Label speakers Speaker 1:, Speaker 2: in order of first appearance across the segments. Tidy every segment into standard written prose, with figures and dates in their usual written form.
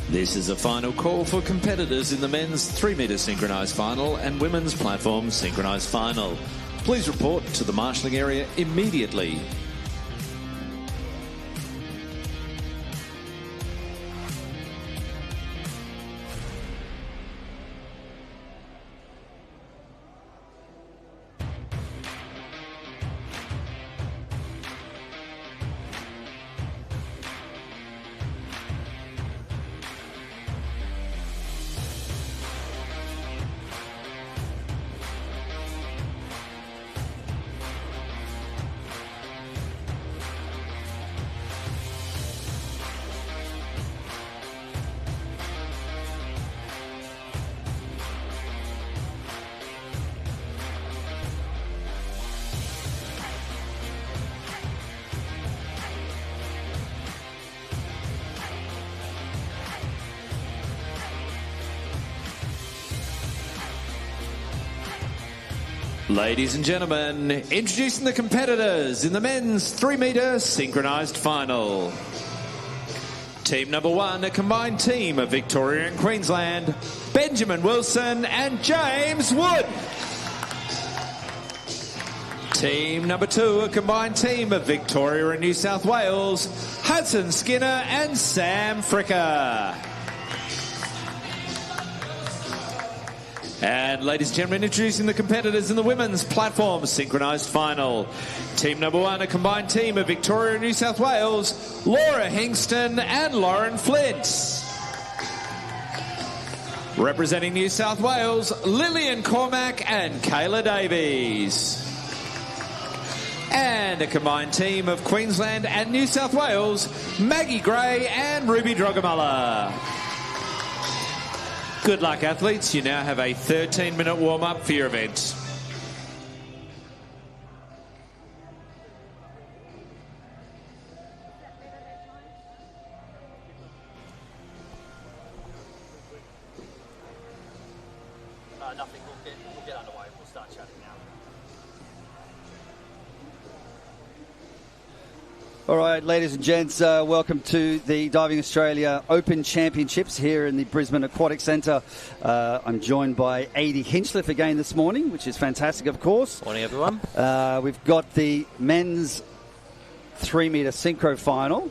Speaker 1: This is a final call for competitors in the men's 3-metre synchronised final and women's platform synchronised final. Please report to the marshalling area immediately. Ladies and gentlemen, introducing the competitors in the men's 3-metre synchronised final. Team number 1, a combined team of Victoria and Queensland, Benjamin Wilson and James Wood. Team number 2, a combined team of Victoria and New South Wales, Hudson Skinner and Sam Fricker. And ladies and gentlemen, introducing the competitors in the women's platform synchronised final. Team number 1, a combined team of Victoria and New South Wales, Laura Hingston and Lauren Flint. Representing New South Wales, Lillian Cormack and Kayla Davies. And a combined team of Queensland and New South Wales, Maggie Gray and Ruby Drogamalla. Good luck, athletes. You now have a 13-minute warm-up for your event.
Speaker 2: Nothing. We'll get underway. We'll start chatting now.
Speaker 3: All right, ladies and gents, welcome to the Diving Australia Open Championships here in the Brisbane Aquatic Centre. I'm joined by Adi Hinchliffe again this morning, which is fantastic, of course.
Speaker 2: Morning, everyone.
Speaker 3: We've got the men's 3-metre synchro final,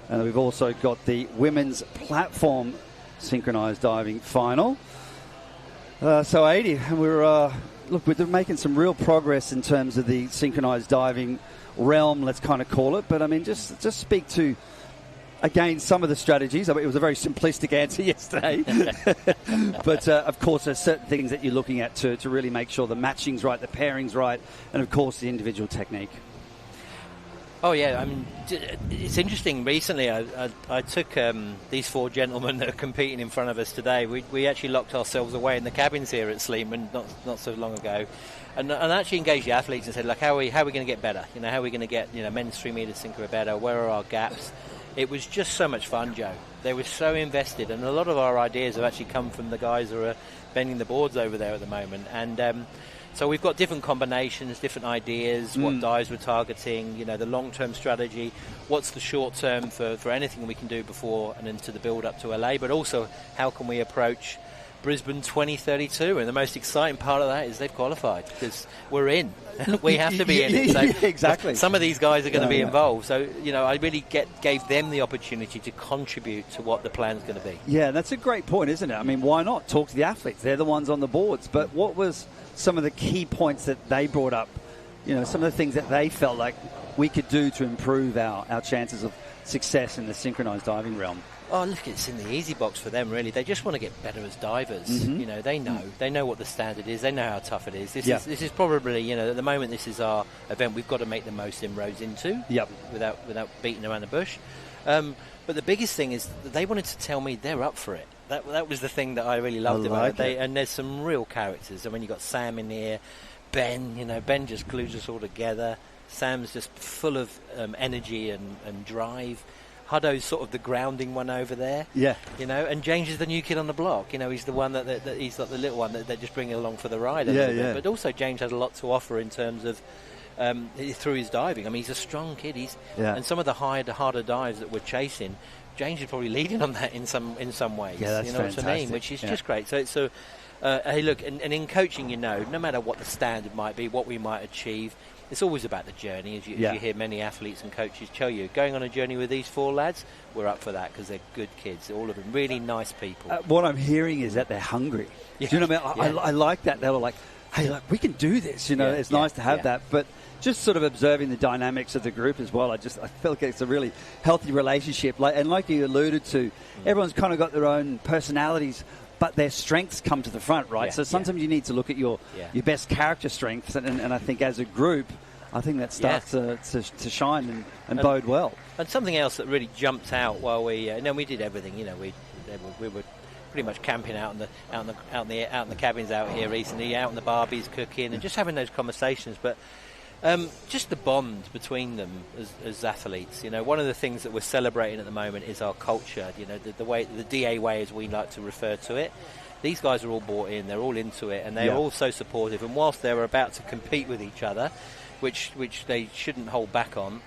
Speaker 3: and we've also got the women's platform synchronised diving final. So, Adi, we're making some real progress in terms of the synchronised diving realm, let's kind of call it. But I mean, just speak to, again, some of the strategies. I mean, it was a very simplistic answer yesterday. But of course, there's certain things that you're looking at to really make sure the matching's right, the pairing's right, and of course the individual technique.
Speaker 2: Oh yeah, I mean, it's interesting. Recently, I took these 4 gentlemen that are competing in front of us today. We actually locked ourselves away in the cabins here at Sleeman not so long ago, and actually engaged the athletes and said, like, how are we going to get better? You know, how are we going to get men's 3-metre synchro better? Where are our gaps? It was just so much fun, Joe. They were so invested, and a lot of our ideas have actually come from the guys who are bending the boards over there at the moment, and. So we've got different combinations, different ideas, what dives we're targeting, the long-term strategy, what's the short-term for anything we can do before and into the build-up to LA, but also how can we approach Brisbane 2032. And the most exciting part of that is they've qualified because we're in. We have to be in it. So
Speaker 3: exactly.
Speaker 2: Some of these guys are going to be involved. So, I really gave them the opportunity to contribute to what the plan's going to be.
Speaker 3: Yeah, that's a great point, isn't it? I mean, why not talk to the athletes? They're the ones on the boards. But what was some of the key points that they brought up, some of the things that they felt like we could do to improve our chances of success in the synchronised diving realm?
Speaker 2: Oh, look, it's in the easy box for them, really. They just want to get better as divers.
Speaker 3: Mm-hmm.
Speaker 2: They know what the standard is. They know how tough it is. This is probably, at the moment, this is our event we've got to make the most inroads into without beating around the bush. But the biggest thing is that they wanted to tell me they're up for it. That was the thing that I really loved about it. And there's some real characters. I mean, you've got Sam in here, Ben, Ben just glues us all together. Sam's just full of energy and drive. Huddo's sort of the grounding one over there. Yeah. And James is the new kid on the block. He's the one that he's like the little one that they're just bringing along for the ride a little bit. But also James has a lot to offer in terms of through his diving. I mean, he's a strong kid. And some of the harder dives that we're chasing, James is probably leading on that in some ways.
Speaker 3: Yeah, that's
Speaker 2: you know what I mean,
Speaker 3: fantastic.
Speaker 2: which is
Speaker 3: Yeah.
Speaker 2: just great. So hey, look, and in coaching, no matter what the standard might be, what we might achieve, it's always about the journey. As you hear many athletes and coaches tell you, going on a journey with these 4 lads, we're up for that because they're good kids, all of them, really nice people.
Speaker 3: What I'm hearing is that they're hungry.
Speaker 2: Yeah.
Speaker 3: Do you know what I mean?
Speaker 2: Yeah.
Speaker 3: I like that. They're like, hey, look, we can do this. It's nice to have
Speaker 2: Yeah.
Speaker 3: that. But just sort of observing the dynamics of the group as well, I feel like it's a really healthy relationship. And like you alluded to, everyone's kind of got their own personalities, but their strengths come to the front, right?
Speaker 2: Yeah,
Speaker 3: So sometimes you need to look at your best character strengths, and I think as a group, I think that starts to shine and bode well.
Speaker 2: And something else that really jumped out while we did everything. We were pretty much camping out in the cabins out here recently, out in the barbies, cooking, and just having those conversations. But just the bond between them as athletes. One of the things that we're celebrating at the moment is our culture. The way, the DA way, as we like to refer to it. These guys are all bought in, they're all into it, and they're all so supportive. And whilst they're about to compete with each other, which they shouldn't hold back on,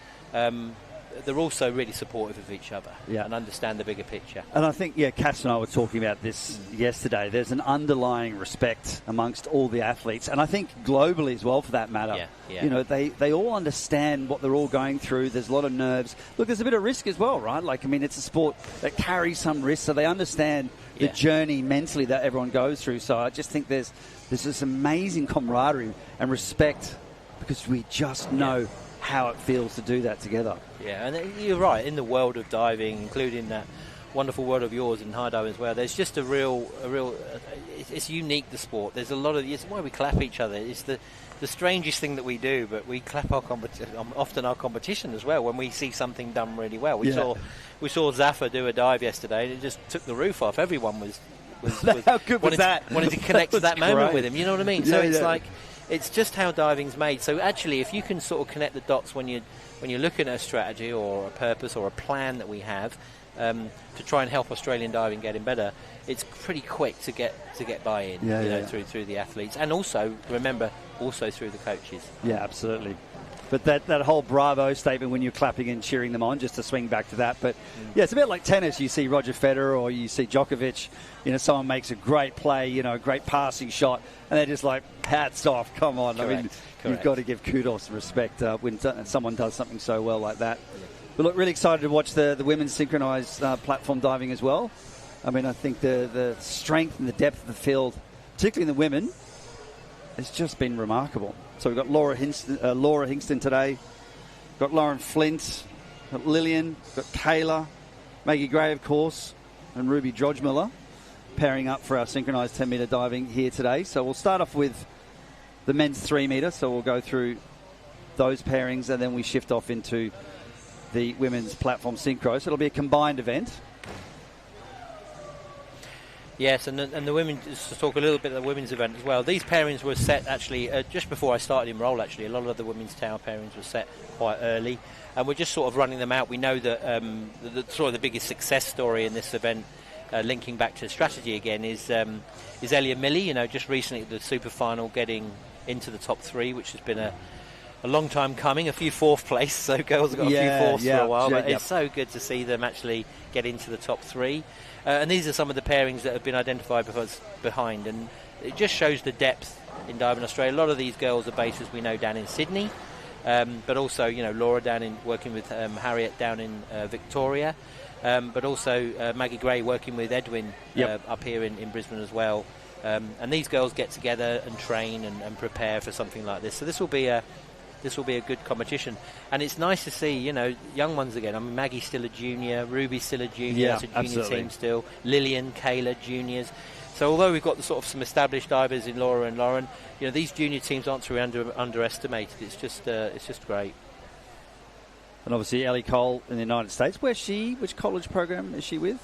Speaker 2: they're also really supportive of each other and understand the bigger picture.
Speaker 3: And I think, Cass and I were talking about this yesterday. There's an underlying respect amongst all the athletes, and I think globally as well, for that matter.
Speaker 2: Yeah.
Speaker 3: They all understand what they're all going through. There's a lot of nerves. Look, there's a bit of risk as well, right? It's a sport that carries some risk, so they understand the journey mentally that everyone goes through. So I just think there's this amazing camaraderie and respect because we just know how it feels to do that together.
Speaker 2: Yeah, and you're right. In the world of diving, including that wonderful world of yours in high diving as well, there's just a real. It's unique, the sport. There's a lot of. It's why we clap each other. It's the strangest thing that we do, but we clap often our competition as well when we see something done really well. We saw Zaffa do a dive yesterday, and it just took the roof off. Everyone was
Speaker 3: how good was that?
Speaker 2: Wanted to connect to that moment with him. You know what I mean?
Speaker 3: Yeah,
Speaker 2: So it's like. It's just how diving's made. So actually, if you can sort of connect the dots when you're looking at a strategy or a purpose or a plan that we have to try and help Australian diving getting better, it's pretty quick to get buy-in. Through the athletes, and also remember through the coaches.
Speaker 3: Yeah, absolutely. But that whole bravo statement when you're clapping and cheering them on, just to swing back to that. But it's a bit like tennis. You see Roger Federer or you see Djokovic, someone makes a great play, a great passing shot, and they're just like, hats off, come on.
Speaker 2: Correct.
Speaker 3: You've got to give kudos and respect when someone does something so well like that. But look, really excited to watch the women's synchronised platform diving as well. I think the strength and the depth of the field, particularly in the women, has just been remarkable. So we've got Laura Hingston today, got Lauren Flint, got Lillian, got Kayla, Maggie Gray, of course, and Ruby Drodgemiller pairing up for our synchronised 10-metre diving here today. So we'll start off with the men's 3-metre, so we'll go through those pairings and then we shift off into the women's platform synchro. So it'll be a combined event.
Speaker 2: Yes, and the women, just to talk a little bit of the women's event as well. These pairings were set actually just before I started in roll. Actually, a lot of the women's tower pairings were set quite early, and we're just sort of running them out. We know that the biggest success story in this event, linking back to strategy again, is Elia Millie. Just recently at the super final, getting into the top 3, which has been a long time coming. A few 4th place, so girls have got a few 4ths for a while. But it's so good to see them actually get into the top 3. And these are some of the pairings that have been identified behind, and it just shows the depth in diving Australia. A lot of these girls are based, as we know, down in Sydney, but also Laura working with Harriet down in Victoria, but also Maggie Gray working with Edwin up here in Brisbane as well. And these girls get together and train and prepare for something like this. So this will be a good competition, and it's nice to see young ones again. Maggie's still a junior, Ruby's still a junior, that's a junior
Speaker 3: absolutely.
Speaker 2: team still. Lillian, Kayla, juniors. So although we've got the sort of some established divers in Laura and Lauren, these junior teams aren't to be underestimated. It's just great.
Speaker 3: And obviously Ellie Cole in the United States. Which college program is she with?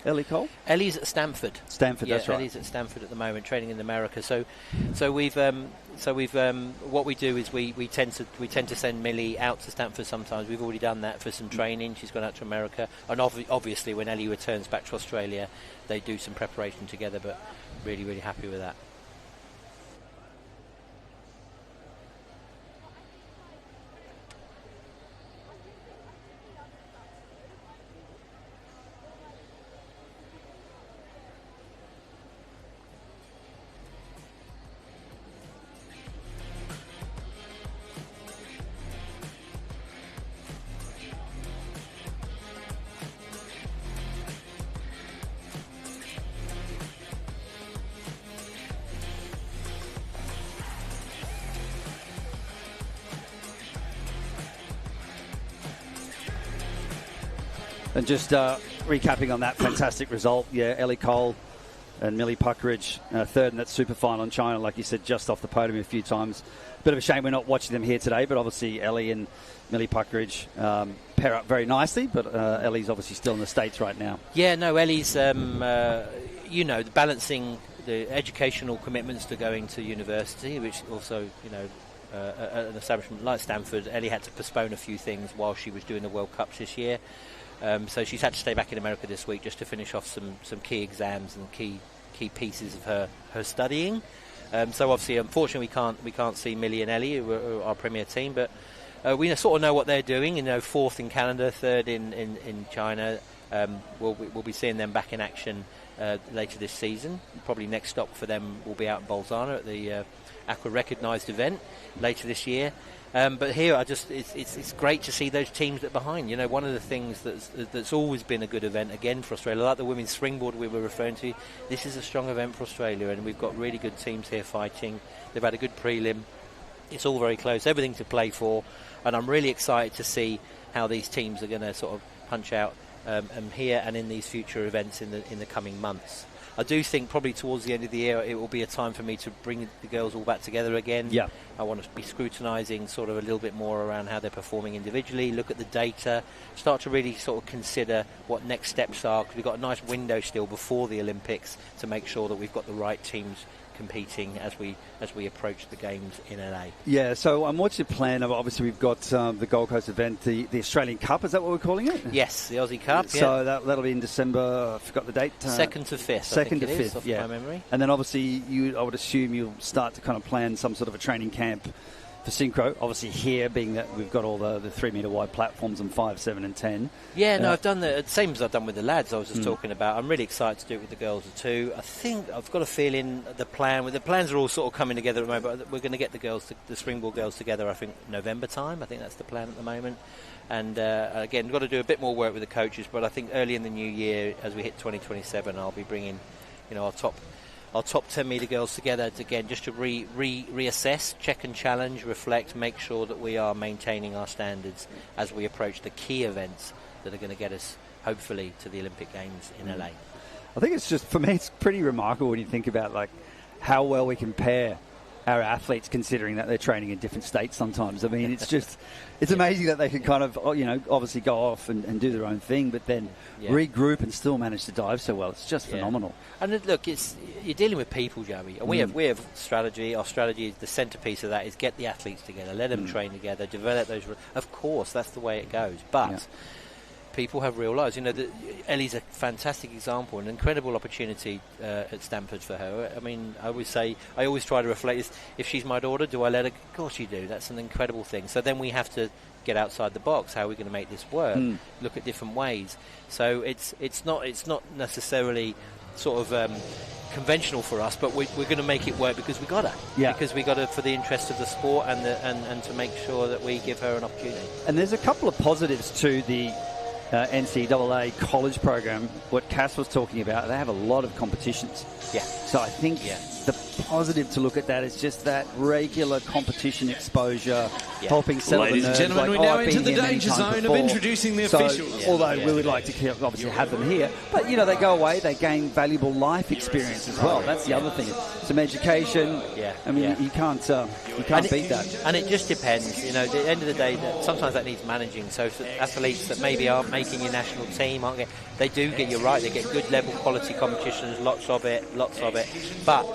Speaker 3: Ellie Cole?
Speaker 2: Ellie's at Stanford.
Speaker 3: Stanford, that's right.
Speaker 2: Ellie's at Stanford at the moment, training in America. So we've what we do is we tend to send Millie out to Stanford sometimes. We've already done that for some training. She's gone out to America, and obviously when Ellie returns back to Australia, they do some preparation together. But really, really happy with that.
Speaker 3: And just recapping on that fantastic result, Ellie Cole and Millie Puckridge, third in that super final in China, like you said, just off the podium a few times. Bit of a shame we're not watching them here today, but obviously Ellie and Millie Puckridge pair up very nicely, but Ellie's obviously still in the States right now.
Speaker 2: Yeah, no, Ellie's, balancing the educational commitments to going to university, which also, at an establishment like Stanford, Ellie had to postpone a few things while she was doing the World Cups this year. So she's had to stay back in America this week just to finish off some key exams and key pieces of her studying. So obviously, unfortunately, we can't see Millie and Ellie, who are our premier team, but we sort of know what they're doing. Fourth in Canada, third in China. We'll be seeing them back in action later this season. Probably next stop for them will be out in Bolzano at the Aqua Recognised event later this year. But here, it's great to see those teams that are behind. One of the things that's always been a good event again for Australia, like the women's springboard we were referring to. This is a strong event for Australia, and we've got really good teams here fighting. They've had a good prelim. It's all very close, everything to play for, and I'm really excited to see how these teams are going to sort of punch out here and in these future events in the coming months. I do think probably towards the end of the year it will be a time for me to bring the girls all back together again.
Speaker 3: Yeah.
Speaker 2: I want to be scrutinising sort of a little bit more around how they're performing individually, look at the data, start to really sort of consider what next steps are, because we've got a nice window still before the Olympics to make sure that we've got the right teams competing as we approach the games in LA.
Speaker 3: Yeah, so what's your plan? Obviously, we've got the Gold Coast event, the Australian Cup. Is that what we're calling it?
Speaker 2: Yes, the Aussie Cup.
Speaker 3: So that'll be in December. I forgot the date.
Speaker 2: 2nd to 5th.
Speaker 3: 2nd to 5th.
Speaker 2: Off
Speaker 3: yeah.
Speaker 2: my memory.
Speaker 3: And then obviously, I would assume you'll start to kind of plan some sort of a training camp for synchro. Obviously, here being that we've got all the 3 metre wide platforms on 5, 7, and 10.
Speaker 2: Yeah, no, I've done the same as I've done with the lads. I was just talking about. I'm really excited to do it with the girls too. I think I've got a feeling the plans are all sort of coming together at the moment. But we're going to get the springboard girls together. I think November time. I think that's the plan at the moment. And again, we've got to do a bit more work with the coaches. But I think early in the new year, as we hit 2027, I'll be bringing, our top 10 metre girls together again, just to reassess, check and challenge, reflect, make sure that we are maintaining our standards as we approach the key events that are going to get us, hopefully, to the Olympic Games in LA.
Speaker 3: I think it's just, for me, it's pretty remarkable when you think about like how well we compare our athletes, considering that they're training in different states sometimes. I mean, it's just, it's amazing that they can kind of, obviously go off and do their own thing, but then regroup and still manage to dive so well. It's just phenomenal.
Speaker 2: And look, you're dealing with people, Joey, and we have strategy. Our strategy, the centrepiece of that is get the athletes together, let them train together, develop those. Of course, that's the way it goes, but people have real lives. Ellie's a fantastic example, an incredible opportunity at Stanford for her. I mean, I always try to reflect, if she's my daughter, do I let her? Of course you do. That's an incredible thing. So then we have to get outside the box. How are we going to make this work? Look at different ways. So it's not necessarily sort of conventional for us, but we're going to make it work because we got to.
Speaker 3: Yeah.
Speaker 2: Because we got to, for the interest of the sport and to make sure that we give her an opportunity.
Speaker 3: And there's a couple of positives to the NCAA college program. What Cass was talking about, they have a lot of competitions.
Speaker 2: Yeah.
Speaker 3: So I think the positive to look at that is just that regular competition exposure, helping settle
Speaker 1: Ladies
Speaker 3: the
Speaker 1: and
Speaker 3: nerves.
Speaker 1: gentlemen, we now enter the danger zone of introducing the officials.
Speaker 3: Although we would like to obviously have them here, but they go away, they gain valuable life experience as well. That's the other thing. Some education.
Speaker 2: Yeah.
Speaker 3: I mean, you can't beat that.
Speaker 2: And it just depends. At the end of the day, sometimes that needs managing. So for athletes that maybe aren't making your national team, they do get, you're right, they get good level quality competitions, lots of it. But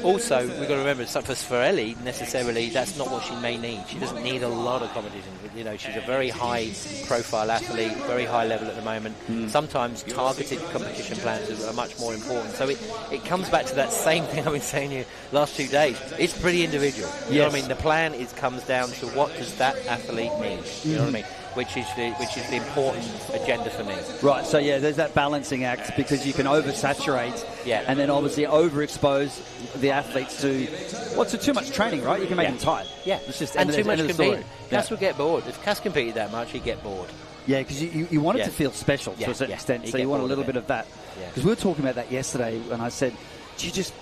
Speaker 2: also, we've got to remember, for Ellie, necessarily, that's not what she may need. She doesn't need a lot of competition. She's a very high-profile athlete, very high level at the moment. Sometimes targeted competition plans are much more important. So it comes back to that same thing I've been saying to you last 2 days. It's pretty individual. You know what I mean? The plan comes down to what does that athlete need. You know what I mean? Which is the important agenda for me.
Speaker 3: Right, so there's that balancing act, because you can oversaturate and then obviously overexpose the athletes to too much training, right? You can make them tired.
Speaker 2: Yeah,
Speaker 3: it's just
Speaker 2: and too much competing. Cass would get bored. If Cass competed that much, he'd get bored.
Speaker 3: Yeah, because you want it to feel special to a certain extent, so you want a little bit of that. Because we were talking about that yesterday, and I said, do you just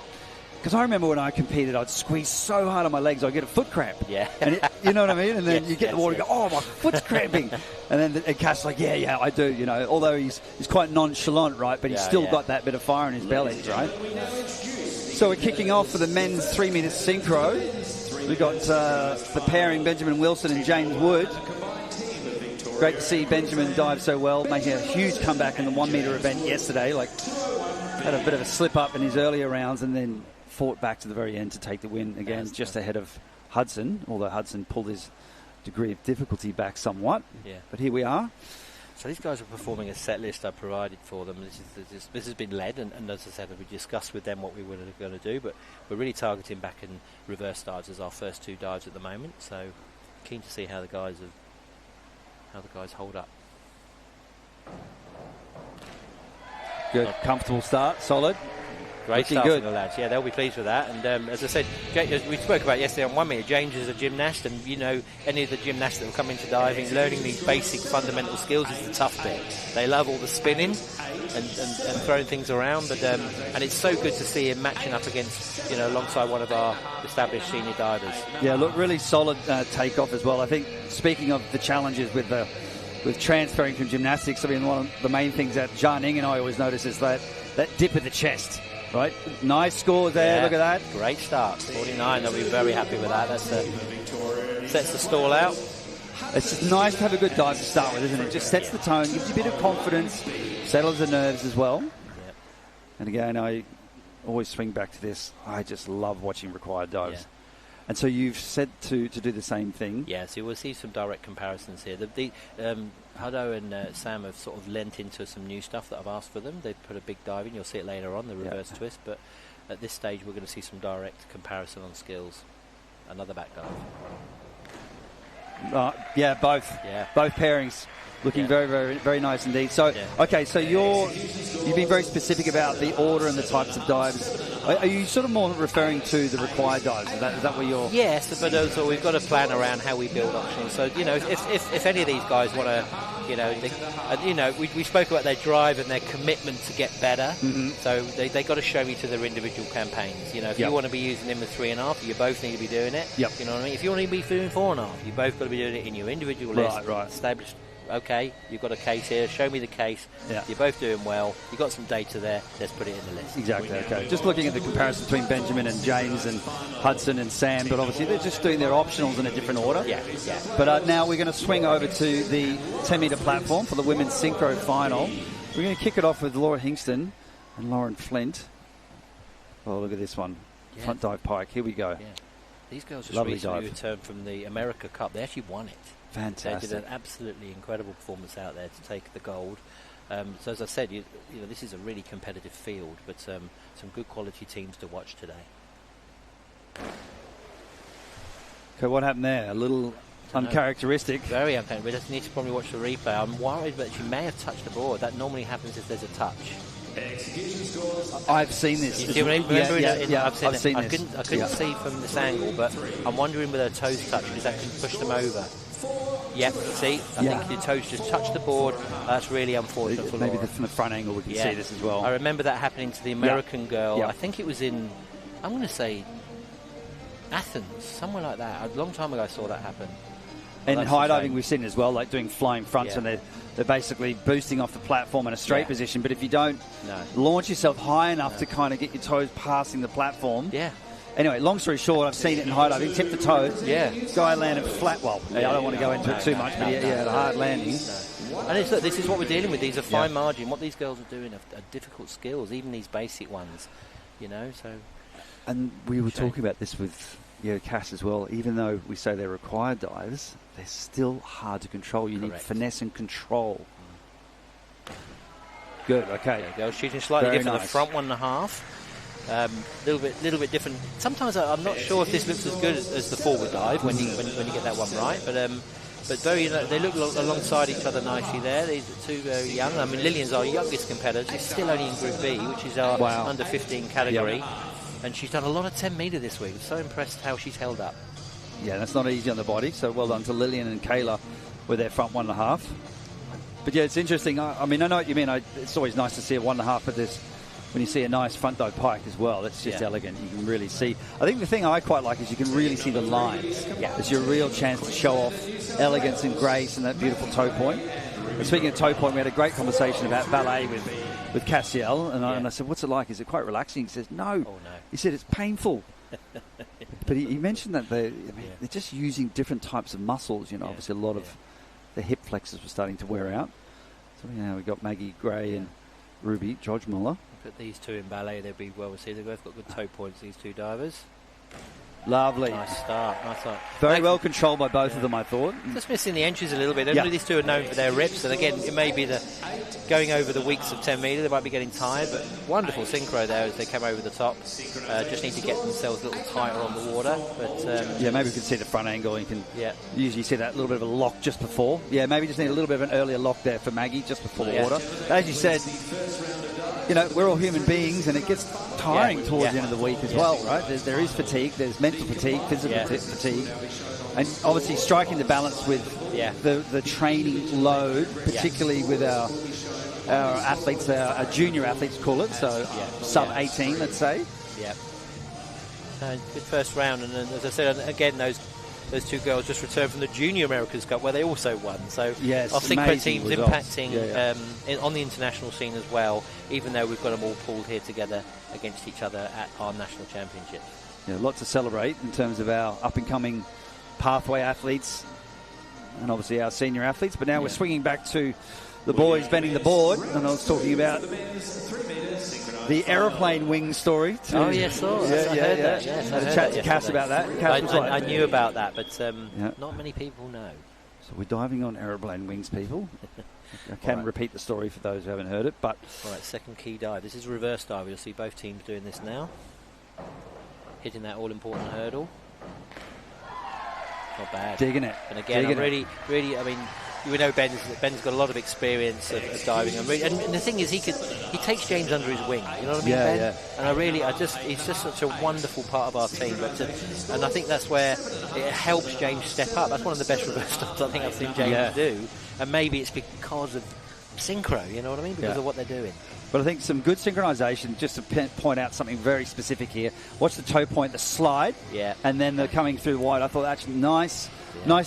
Speaker 3: because I remember when I competed, I'd squeeze so hard on my legs, I'd get a foot cramp.
Speaker 2: Yeah.
Speaker 3: And you know what I mean? And then
Speaker 2: Yes,
Speaker 3: you get the water and go, oh, my foot's cramping. And then Cass like, yeah, I do, you know, although he's quite nonchalant, right? But he's still got that bit of fire in his belly, right? So we're kicking off for the men's 3 metre synchro. We've got the pairing, Benjamin Wilson and James Wood. Great to see Benjamin dive so well, making a huge comeback in the 1 metre event yesterday. Like, had a bit of a slip up in his earlier rounds and then fought back to the very end to take the win again, just ahead of Hudson, although Hudson pulled his degree of difficulty back somewhat.
Speaker 2: Yeah.
Speaker 3: But here we are.
Speaker 2: So these guys are performing a set list I provided for them. This has been led, and as I said, we discussed with them what we were going to do, but we're really targeting back and reverse dives as our first 2 dives at the moment. So keen to see how the guys hold up.
Speaker 3: Good, comfortable start, solid.
Speaker 2: Great
Speaker 3: Looking
Speaker 2: start
Speaker 3: good.
Speaker 2: from the lads. Yeah, they'll be pleased with that. And as I said, as we spoke about yesterday on 1 metre, James is a gymnast, and you know, any of the gymnasts that will come into diving, learning these basic fundamental skills is the tough bit. They love all the spinning and throwing things around, but and it's so good to see him matching up against, you know, alongside one of our established senior divers.
Speaker 3: Yeah, look, really solid takeoff as well. I think, speaking of the challenges with transferring from gymnastics, I mean, one of the main things that Zhang Ning and I always notice is that dip of the chest. Right, nice score there.
Speaker 2: Yeah,
Speaker 3: look at that.
Speaker 2: Great start, 49. They'll be very happy with that. That's sets the stall out.
Speaker 3: It's just nice to have a good dive to start with, isn't it? Just sets the tone, gives you a bit of confidence, settles the nerves as well.
Speaker 2: Yep.
Speaker 3: And again, I always swing back to this. I just love watching required dives.
Speaker 2: Yeah.
Speaker 3: And so you've said to do the same thing.
Speaker 2: Yeah, so we'll see some direct comparisons here. Huddo and Sam have sort of lent into some new stuff that I've asked for them. They've put a big dive in. You'll see it later on, the reverse twist. But at this stage, we're going to see some direct comparison on skills. Another back dive.
Speaker 3: Yeah, both.
Speaker 2: Yeah.
Speaker 3: Both pairings looking very, very, very nice indeed. So, okay, so you've been very specific about the order and the types of dives. Are you sort of more referring to the required dives? Is that where you're...
Speaker 2: Yes, but also we've got a plan around how we build optionals. So, you know, if any of these guys want to, we spoke about their drive and their commitment to get better. Mm-hmm. So they got to show me to their individual campaigns. You know, if you want to be using them with 3.5, you both need to be doing it.
Speaker 3: Yep.
Speaker 2: You know what I mean? If you want to be doing 4.5, you both got to be doing it in your individual list.
Speaker 3: Right.
Speaker 2: Established. Okay, you've got a case here. Show me the case. Yeah. You're both doing well. You've got some data there. Let's put it in the list.
Speaker 3: Exactly. Okay. Just looking at the comparison between Benjamin and James and Hudson and Sam, but obviously they're just doing their optionals in a different order.
Speaker 2: Yeah.
Speaker 3: But now we're going to swing over to the 10 metre platform for the women's synchro final. We're going to kick it off with Laura Hingston and Lauren Flint. Oh, look at this one. Yeah. Front dive pike. Here we go.
Speaker 2: Yeah. These girls just
Speaker 3: Lovely
Speaker 2: recently
Speaker 3: dive.
Speaker 2: returned from the America Cup. They actually won it.
Speaker 3: Fantastic.
Speaker 2: They did an absolutely incredible performance out there to take the gold. So as I said, you know, this is a really competitive field, but some good quality teams to watch today.
Speaker 3: Okay, what happened there? A little uncharacteristic.
Speaker 2: Very uncharacteristic. We just need to probably watch the replay. I'm worried that she may have touched the board. That normally happens if there's a touch.
Speaker 3: I've seen this.
Speaker 2: You see what I mean?
Speaker 3: Yeah,
Speaker 2: I've seen
Speaker 3: this.
Speaker 2: I couldn't see from this angle, but I'm wondering with her toes touch because that can push them over. Yep, see, I think your toes just touched the board. That's really unfortunate for
Speaker 3: Maybe
Speaker 2: Laura.
Speaker 3: from the front angle we can see this as well.
Speaker 2: I remember that happening to the American girl.
Speaker 3: Yeah.
Speaker 2: I think it was in, I'm going to say, Athens, somewhere like that. A long time ago I saw that happen.
Speaker 3: And in high diving we've seen as well, like doing flying fronts, and they're basically boosting off the platform in a straight position. But if you don't launch yourself high enough to kind of get your toes passing the platform.
Speaker 2: Yeah.
Speaker 3: Anyway, long story short, I've seen it in high diving. Tip the toes.
Speaker 2: Yeah.
Speaker 3: Guy landed flat. Well, I don't want to go into it too much, but he had a hard landing.
Speaker 2: And this is what we're dealing with. These are fine margin. What these girls are doing are difficult skills, even these basic ones. You know, so.
Speaker 3: And we were talking about this with Cass as well. Even though we say they're required dives, they're still hard to control. You need finesse and control. Good. Okay.
Speaker 2: Girls shooting slightly
Speaker 3: Very
Speaker 2: different.
Speaker 3: nice.
Speaker 2: The front 1.5. Little bit different. Sometimes I'm not sure if this looks as good as the forward dive when you get that one right. But very, they look alongside each other nicely there. These are two very young. I mean, Lillian's our youngest competitor. She's still only in Group B, which is our under 15 category. Yep. And she's done a lot of 10 metre this week. I'm so impressed how she's held up.
Speaker 3: Yeah, that's not easy on the body. So well done to Lillian and Kayla with their front 1.5. But yeah, it's interesting. I mean, I know what you mean. It's always nice to see a 1.5 at this when you see a nice front dive pike as well, it's just elegant. You can really see. I think the thing I quite like is you can really see the lines.
Speaker 2: Yeah.
Speaker 3: It's your real chance to show off elegance and grace and that beautiful toe point. And speaking of toe point, we had a great conversation about ballet with Cassiel, and I said, what's it like? Is it quite relaxing? He says, no.
Speaker 2: Oh, no.
Speaker 3: He said, it's painful. But he mentioned that they're just using different types of muscles. Obviously a lot of the hip flexors were starting to wear out. So we've got Maggie Gray and Ruby Jodgmuller.
Speaker 2: Put these two in ballet, they'd be well received. They've both got good toe points, these two divers.
Speaker 3: Lovely.
Speaker 2: Nice start.
Speaker 3: Very well controlled by both of them, I thought.
Speaker 2: Just missing the entries a little bit. These two are known for their rips, and again, it may be the going over the weeks of 10 metre, they might be getting tired, but wonderful synchro there as they come over the top. Just need to get themselves a little tighter on the water. But
Speaker 3: maybe we can see the front angle. You can usually see that little bit of a lock just before. Yeah, maybe just need a little bit of an earlier lock there for Maggie just before the water. As you said, we're all human beings, and it gets tiring towards the end of the week as well, right? There is fatigue, there's mental fatigue, physical fatigue, and obviously striking the balance with the training load, particularly with our athletes, our junior athletes call it, so sub-18, let's say.
Speaker 2: Yeah. Good first round, and then, as I said, again, those two girls just returned from the Junior America's Cup where they also won. So our synchro team's impacting on the international scene as well, even though we've got them all pooled here together against each other at our national championships.
Speaker 3: Yeah, lots to celebrate in terms of our up-and-coming pathway athletes and obviously our senior athletes. But now we're swinging back to the boys bending the board, and I was talking about the aeroplane wing story.
Speaker 2: Oh, yes, I heard that. Yes, I heard
Speaker 3: chat to Cass about that.
Speaker 2: I knew about that, but not many people know.
Speaker 3: So we're diving on aeroplane wings, people. I can repeat the story for those who haven't heard it. But
Speaker 2: all right, second key dive. This is reverse dive. You'll see both teams doing this now. Hitting that all-important hurdle. Not bad.
Speaker 3: Digging it.
Speaker 2: And again, I'm really, I mean, we know Ben's got a lot of experience of diving, and the thing is, he takes James under his wing. You know what I mean, Ben? Yeah. And he's just such a wonderful part of our team. And I think that's where it helps James step up. That's one of the best reverse dives I think I've seen James do. And maybe it's because of synchro. You know what I mean? Because of what they're doing.
Speaker 3: But I think some good synchronisation, just to point out something very specific here. Watch the toe point, the slide, and then the coming through wide. I thought actually nice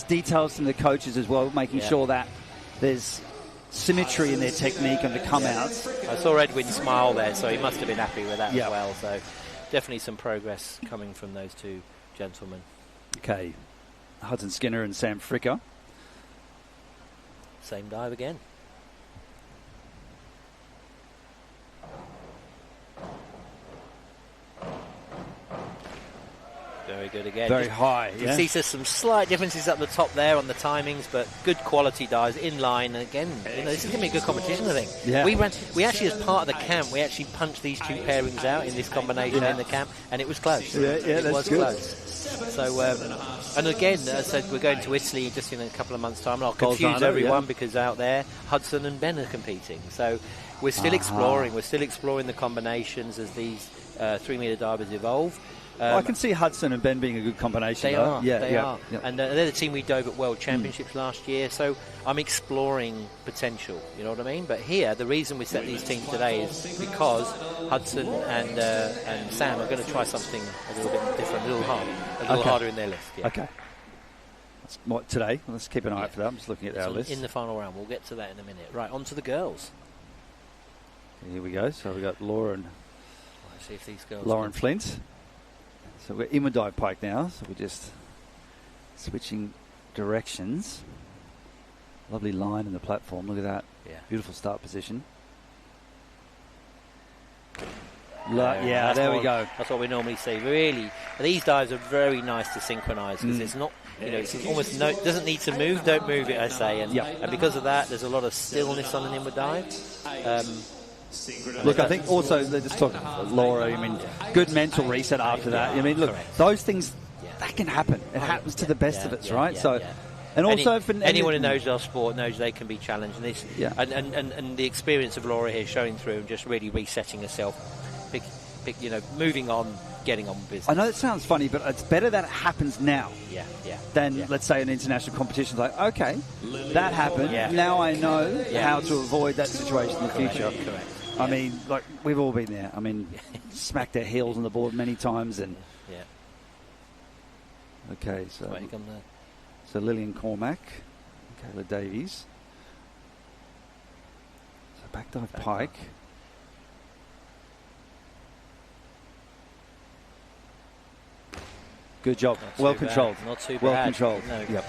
Speaker 3: details from the coaches as well, making sure that there's symmetry in their technique and the come-outs.
Speaker 2: I saw Edwin smile there, so he must have been happy with that as well. So definitely some progress coming from those two gentlemen.
Speaker 3: Okay, Hudson Skinner and Sam Fricker.
Speaker 2: Same dive again. Very good again.
Speaker 3: Very high.
Speaker 2: You see there's some slight differences up the top there on the timings, but good quality dives in line. And again, this is going to be a good competition, I think. Yeah. We actually, as part of the camp, we actually punched these two pairings out in this combination in the camp, and it was close.
Speaker 3: It was good.
Speaker 2: Close. So, and again, as I said, we're going to Italy just in a couple of months' time, and I'll confuse everyone because out there, Hudson and Ben are competing. So we're still exploring. We're still exploring the combinations as these 3-metre divers evolve.
Speaker 3: I can see Hudson and Ben being a good combination.
Speaker 2: They are. And they're the team we dove at World Championships last year, so I'm exploring potential, you know what I mean? But here, the reason we set these teams today is because Hudson and Sam are going to try something a little bit different, a little harder in their list. Yeah.
Speaker 3: Okay. What, today? Let's keep an eye out for that. I'm just looking at our list.
Speaker 2: In the final round. We'll get to that in a minute. Right, on to the girls.
Speaker 3: Here we go. So we've got Laura
Speaker 2: Let's see if these girls
Speaker 3: Lauren Flint. So we're in with dive pike now, so we're just switching directions. Lovely line in the platform, look at that. Yeah. Beautiful start position. There we go.
Speaker 2: That's what we normally see. Really, these dives are very nice to synchronise because it's not, it's almost doesn't need to move, don't move it, I say. And because of that, there's a lot of stillness on an inward dive.
Speaker 3: Look, I think also, just talking Laura, I mean, good mental reset after that. I mean, look, those things, that can happen. It happens to the best of us, right? And also, for
Speaker 2: anyone who knows our sport knows they can be challenged. And the experience of Laura here showing through and just really resetting herself, moving on, getting on with business.
Speaker 3: I know it sounds funny, but it's better that it happens now than, let's say, an international competition. Like, okay, that happened. Now I know how to avoid that situation in the future.
Speaker 2: Correct.
Speaker 3: I mean, like, we've all been there. I mean, smacked their heels on the board many times. And
Speaker 2: Yeah.
Speaker 3: okay, so
Speaker 2: Waiting on the
Speaker 3: so Lillian Cormack, Kayla Davies. So back dive Pike. Good job.
Speaker 2: Not too
Speaker 3: Well
Speaker 2: bad.
Speaker 3: controlled.
Speaker 2: Not too
Speaker 3: Well
Speaker 2: bad.
Speaker 3: controlled.
Speaker 2: No.
Speaker 3: Yep.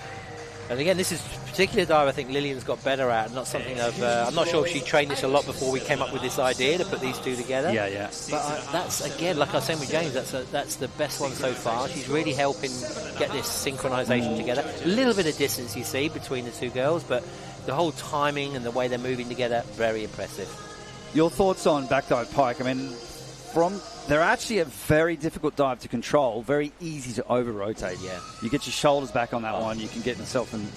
Speaker 2: And again, this is a particular dive I think Lillian's got better at. Not something I'm not sure if she trained this a lot before we came up with this idea to put these two together.
Speaker 3: Yeah, yeah.
Speaker 2: But that's, again, like I was saying with James, that's the best one so far. She's really helping get this synchronisation together. A little bit of distance you see between the two girls, but the whole timing and the way they're moving together, very impressive.
Speaker 3: Your thoughts on back dive Pike? I mean, they're actually a very difficult dive to control, very easy to over-rotate.
Speaker 2: Yeah.
Speaker 3: You get your shoulders back on that one, you can get yourself in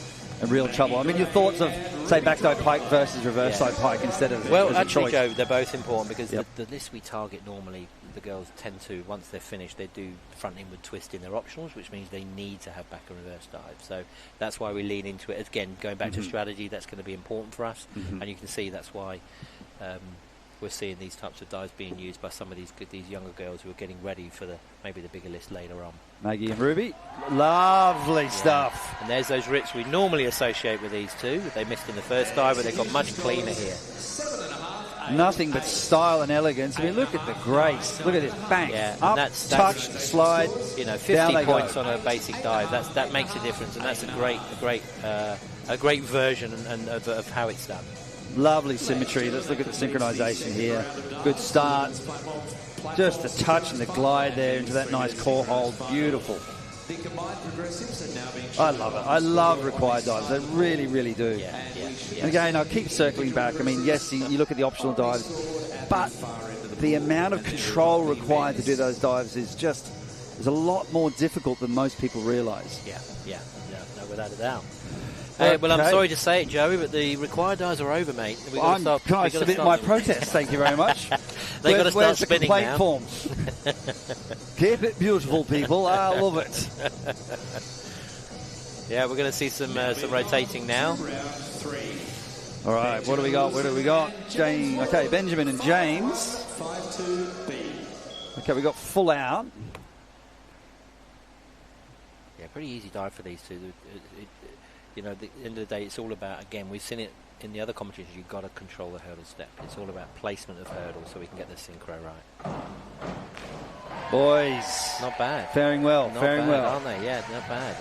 Speaker 3: real trouble. I mean, your thoughts of, say, back dive Pike versus reverse dive Pike instead of
Speaker 2: Well,
Speaker 3: as a
Speaker 2: actually,
Speaker 3: choice?
Speaker 2: Joe, they're both important because
Speaker 3: Yep.
Speaker 2: the list we target normally, the girls tend to, once they're finished, they do front inward twist in their optionals, which means they need to have back and reverse dive. So that's why we lean into it. Again, going back to strategy, that's going to be important for us. And you can see that's why we're seeing these types of dives being used by some of these younger girls who are getting ready for maybe the bigger list later on.
Speaker 3: Maggie and Ruby, lovely stuff.
Speaker 2: And there's those rips we normally associate with these two. They missed in the first dive, but they've got much cleaner here.
Speaker 3: Nothing but style and elegance. I mean, look at the grace. Look at this. Bang.
Speaker 2: Yeah, and
Speaker 3: Up,
Speaker 2: that's
Speaker 3: touch, slide.
Speaker 2: You know,
Speaker 3: down
Speaker 2: 50
Speaker 3: they
Speaker 2: points
Speaker 3: go.
Speaker 2: on a basic dive. That makes a difference, and that's a great version of how it's done.
Speaker 3: Lovely symmetry. Let's look at the synchronisation here. Good start. Just the touch and the glide there into that nice core hold. Beautiful. I love it. I love required dives. I really, really do.
Speaker 2: Yeah.
Speaker 3: And again, I'll keep circling back. I mean, yes, you look at the optional dives, but the amount of control required to do those dives is a lot more difficult than most people realise.
Speaker 2: Yeah. No, without a doubt. Well, I'm sorry to say it, Joey, but the required dives are over, mate.
Speaker 3: Can I submit my protest? Thank you very much.
Speaker 2: They've got to start
Speaker 3: where's the
Speaker 2: spinning
Speaker 3: complaint
Speaker 2: now.
Speaker 3: forms? Keep it beautiful, people. I love it.
Speaker 2: Yeah, we're going to see some rotating now.
Speaker 3: All right, what do we got? What do we got? James. Okay, Benjamin and James. Okay, we got full out.
Speaker 2: Yeah, pretty easy dive for these two. You know, at the end of the day, it's all about, again, we've seen it in the other competitions, you've got to control the hurdle step. It's all about placement of hurdles so we can get the synchro right.
Speaker 3: Boys.
Speaker 2: Not bad.
Speaker 3: Faring well,
Speaker 2: Not
Speaker 3: faring
Speaker 2: bad,
Speaker 3: well.
Speaker 2: aren't they? Yeah, not bad.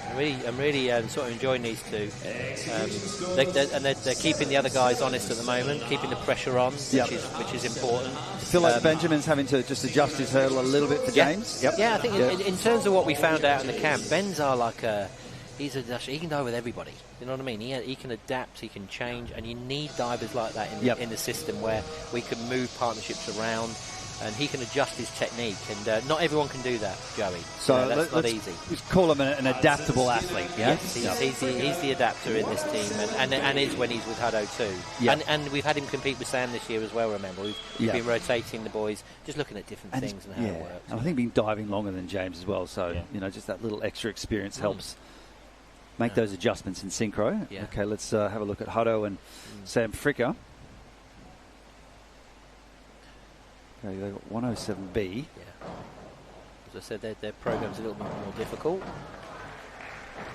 Speaker 2: I'm really sort of enjoying these two. They're keeping the other guys honest at the moment, keeping the pressure on, which is important.
Speaker 3: I feel like Benjamin's having to just adjust his hurdle a little bit for James. Yep.
Speaker 2: Yeah, I think in terms of what we found out in the camp, Ben's are like he can dive with everybody. You know what I mean? He can adapt, he can change, and you need divers like that in the system where we can move partnerships around, and he can adjust his technique. And not everyone can do that, Joey.
Speaker 3: So
Speaker 2: that's not
Speaker 3: let's
Speaker 2: easy.
Speaker 3: Just call him an adaptable athlete. Yeah?
Speaker 2: Yes, he's the adapter in this team, and is when he's with Hutto too.
Speaker 3: Yeah.
Speaker 2: And we've had him compete with Sam this year as well. Remember, we've been rotating the boys, just looking at different things and how it works.
Speaker 3: And I think been diving longer than James as well. So just that little extra experience helps. Make those adjustments in synchro.
Speaker 2: Yeah.
Speaker 3: Okay, let's have a look at Hutto and Sam Fricker. Okay, they've got 107B.
Speaker 2: Yeah. As I said, their program's a little bit more difficult.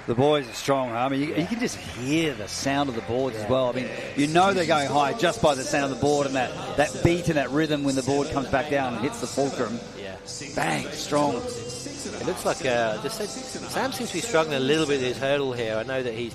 Speaker 3: The boys are strong, huh? I mean, you can just hear the sound of the boards as well. I mean, you know they're going high just by the sound of the board and that beat and that rhythm when the board comes back down and hits the fulcrum.
Speaker 2: Yeah.
Speaker 3: Bang, strong.
Speaker 2: It looks like Sam seems to be struggling a little bit with his hurdle here. I know that he's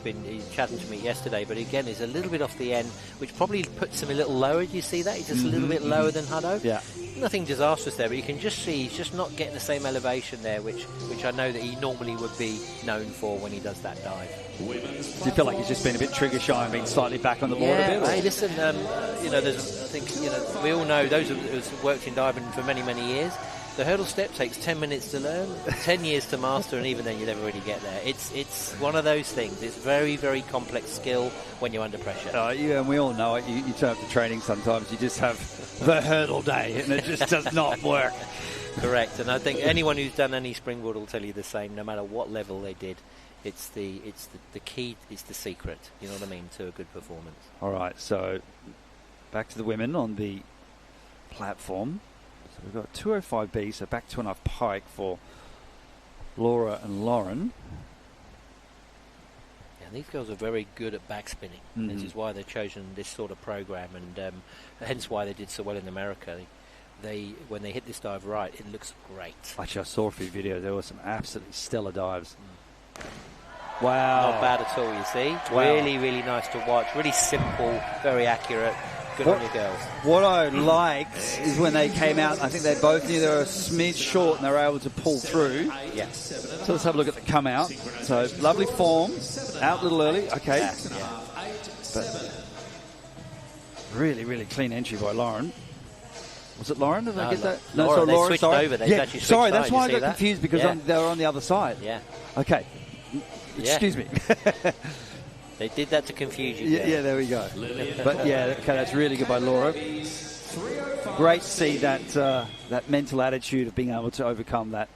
Speaker 2: chatting to me yesterday, but again, he's a little bit off the end, which probably puts him a little lower. Do you see that? He's just a little bit lower than Hutto.
Speaker 3: Yeah.
Speaker 2: Nothing disastrous there, but you can just see he's just not getting the same elevation there, which I know that he normally would be known for when he does that dive.
Speaker 3: Do you feel like he's just been a bit trigger shy and been slightly back on the board a bit?
Speaker 2: Hey, listen, we all know those who've worked in diving for many, many years. The hurdle step takes 10 minutes to learn, 10 years to master, and even then you never really get there. It's one of those things. It's very, very complex skill when you're under pressure.
Speaker 3: And we all know it. You turn up to training sometimes, you just have the hurdle day, and it just does not work.
Speaker 2: Correct, and I think anyone who's done any springboard will tell you the same, no matter what level they did. It's the key, it's the secret, you know what I mean, to a good performance.
Speaker 3: All right, so back to the women on the platform. So we've got 205B, so back 2.5 pike for Laura and Lauren.
Speaker 2: Yeah, these girls are very good at backspinning. This is why they've chosen this sort of program, and hence why they did so well in America. They when they hit this dive right, it looks great.
Speaker 3: Actually, I saw a few videos. There were some absolutely stellar dives. Wow.
Speaker 2: Not bad at all, you see.
Speaker 3: Wow.
Speaker 2: Really, really nice to watch. Really simple, very accurate. Good on you girls.
Speaker 3: What I liked is when they came out, I think they both knew they were a smidge short and they were able to pull through.
Speaker 2: Yeah.
Speaker 3: So let's have a look at the come out. So lovely form. Out a little early. Okay.
Speaker 2: Yeah.
Speaker 3: But really, really clean entry by Lauren. Was it Lauren? Did I get that?
Speaker 2: Laura,
Speaker 3: so
Speaker 2: they
Speaker 3: Laura,
Speaker 2: switched
Speaker 3: sorry.
Speaker 2: over. They
Speaker 3: Yeah,
Speaker 2: actually switched
Speaker 3: sorry, that's
Speaker 2: sides.
Speaker 3: why I
Speaker 2: You
Speaker 3: got
Speaker 2: see that?
Speaker 3: confused because
Speaker 2: Yeah.
Speaker 3: they were on the other side.
Speaker 2: Yeah.
Speaker 3: Okay. Excuse me.
Speaker 2: They did that to confuse you.
Speaker 3: Yeah, there we go. But yeah, okay, that's really good by Laura. Great to see that that mental attitude of being able to overcome that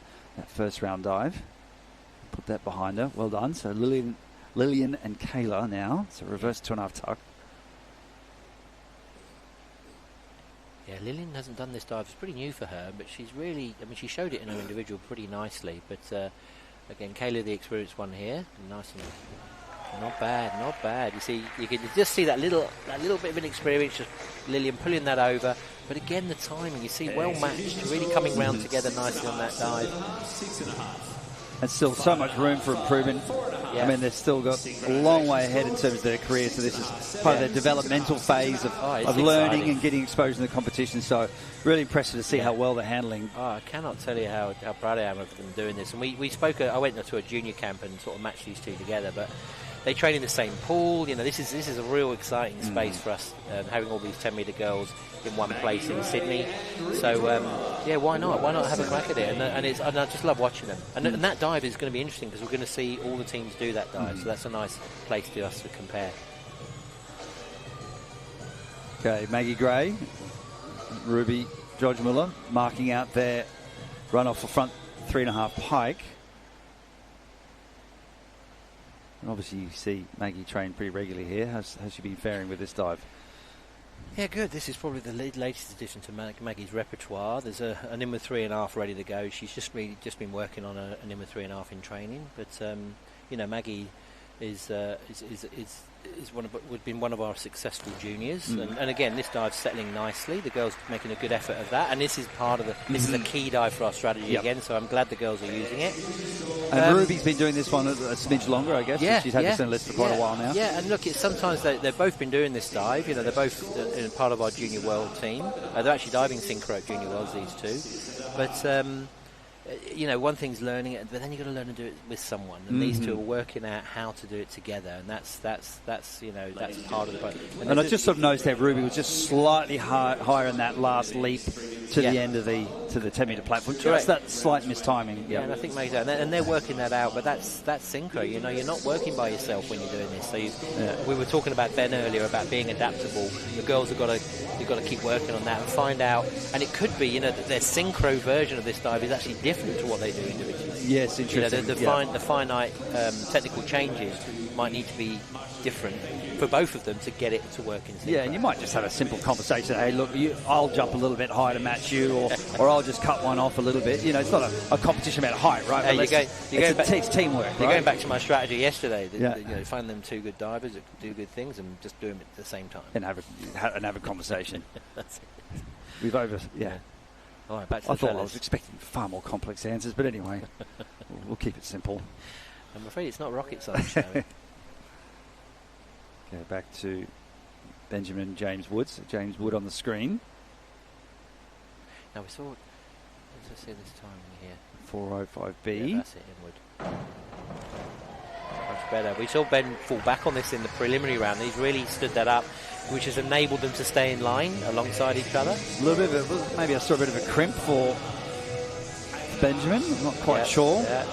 Speaker 3: first round dive. Put that behind her. Well done. So Lillian and Kayla now. So reverse 2.5 tuck.
Speaker 2: Yeah, Lillian hasn't done this dive. It's pretty new for her, but she's really, I mean, she showed it in her individual pretty nicely. But again, Kayla, the experienced one here, nice and not bad, not bad. You see, you can just see that little bit of inexperience, just Lillian pulling that over. But again, the timing, you see, well matched, really coming round together nicely on that dive.
Speaker 3: And still so much room for improvement.
Speaker 2: Yeah.
Speaker 3: I mean, they've still got a long way ahead in terms of their career. So this is part of their developmental phase of learning
Speaker 2: exciting.
Speaker 3: and getting exposed in the competition. So really impressive to see how well they're handling.
Speaker 2: Oh, I cannot tell you how proud I am of them doing this. And we spoke. I went to a junior camp and sort of matched these two together, but they train in the same pool. You know, this is a real exciting space for us, having all these 10-metre girls in one place in Sydney. So yeah, why not? Why not have a crack at it? And I just love watching them. And that dive is going to be interesting because we're going to see all the teams do that dive. So that's a nice place for us to compare.
Speaker 3: Okay, Maggie Gray, Ruby George Muller marking out their run off the front 3.5 pike. And obviously you see Maggie train pretty regularly here. How's she been faring with this dive?
Speaker 2: Yeah, good. This is probably the latest addition to Maggie's repertoire. There's an IMA 3.5 ready to go. She's just been working on an IMA 3.5 in training. But you know, Maggie is been one of our successful juniors, and again, this dive's settling nicely. The girls making a good effort of that, and this is part of this is a key dive for our strategy again. So I'm glad the girls are using it.
Speaker 3: And Ruby's been doing this one a smidge longer, I guess.
Speaker 2: Yeah,
Speaker 3: she's had this in the list for quite a while now.
Speaker 2: Yeah, and look, sometimes they've both been doing this dive. You know, they're both in part of our junior world team. They're actually diving synchro at junior worlds, these two. But you know, one thing's learning it, but then you've got to learn to do it with someone. And these two are working out how to do it together, and that's you know, that's part of the process.
Speaker 3: And I just sort of noticed that Ruby was just slightly higher in that last leap to the end of the 10-metre platform. Just that slight mistiming.
Speaker 2: Yeah, and I think maybe that, and they're working that out. But that's synchro. You know, you're not working by yourself when you're doing this. So we were talking about Ben earlier about being adaptable. The girls have got to keep working on that and find out. And it could be, you know, that their synchro version of this dive is actually different to what they do individually.
Speaker 3: Yes, interesting.
Speaker 2: You know, the finite technical changes might need to be different for both of them to get it to work in synchro.
Speaker 3: Yeah, and you might just have a simple conversation. Hey, look, I'll jump a little bit higher to match you, or I'll just cut one off a little bit. You know, it's not a competition about height, right? It's teamwork.
Speaker 2: You're
Speaker 3: right?
Speaker 2: going back to my strategy yesterday. You
Speaker 3: Yeah.
Speaker 2: know, find them two good divers that do good things and just do them at the same time.
Speaker 3: And have a conversation.
Speaker 2: That's it.
Speaker 3: We've
Speaker 2: Yeah. All right, back to
Speaker 3: I
Speaker 2: the
Speaker 3: thought I
Speaker 2: fellas.
Speaker 3: was expecting far more complex answers, but anyway, we'll keep it simple.
Speaker 2: I'm afraid it's not rocket science, Joey.
Speaker 3: Okay, back to Benjamin and James Woods. James Wood on the screen.
Speaker 2: Now we saw. Let's see this time here.
Speaker 3: 405B.
Speaker 2: Yeah, that's it, Inwood. Much better. We saw Ben fall back on this in the preliminary round. He's really stood that up, which has enabled them to stay in line alongside each other.
Speaker 3: A little bit of maybe I saw a bit of a crimp for Benjamin. I'm not quite sure.
Speaker 2: Yeah.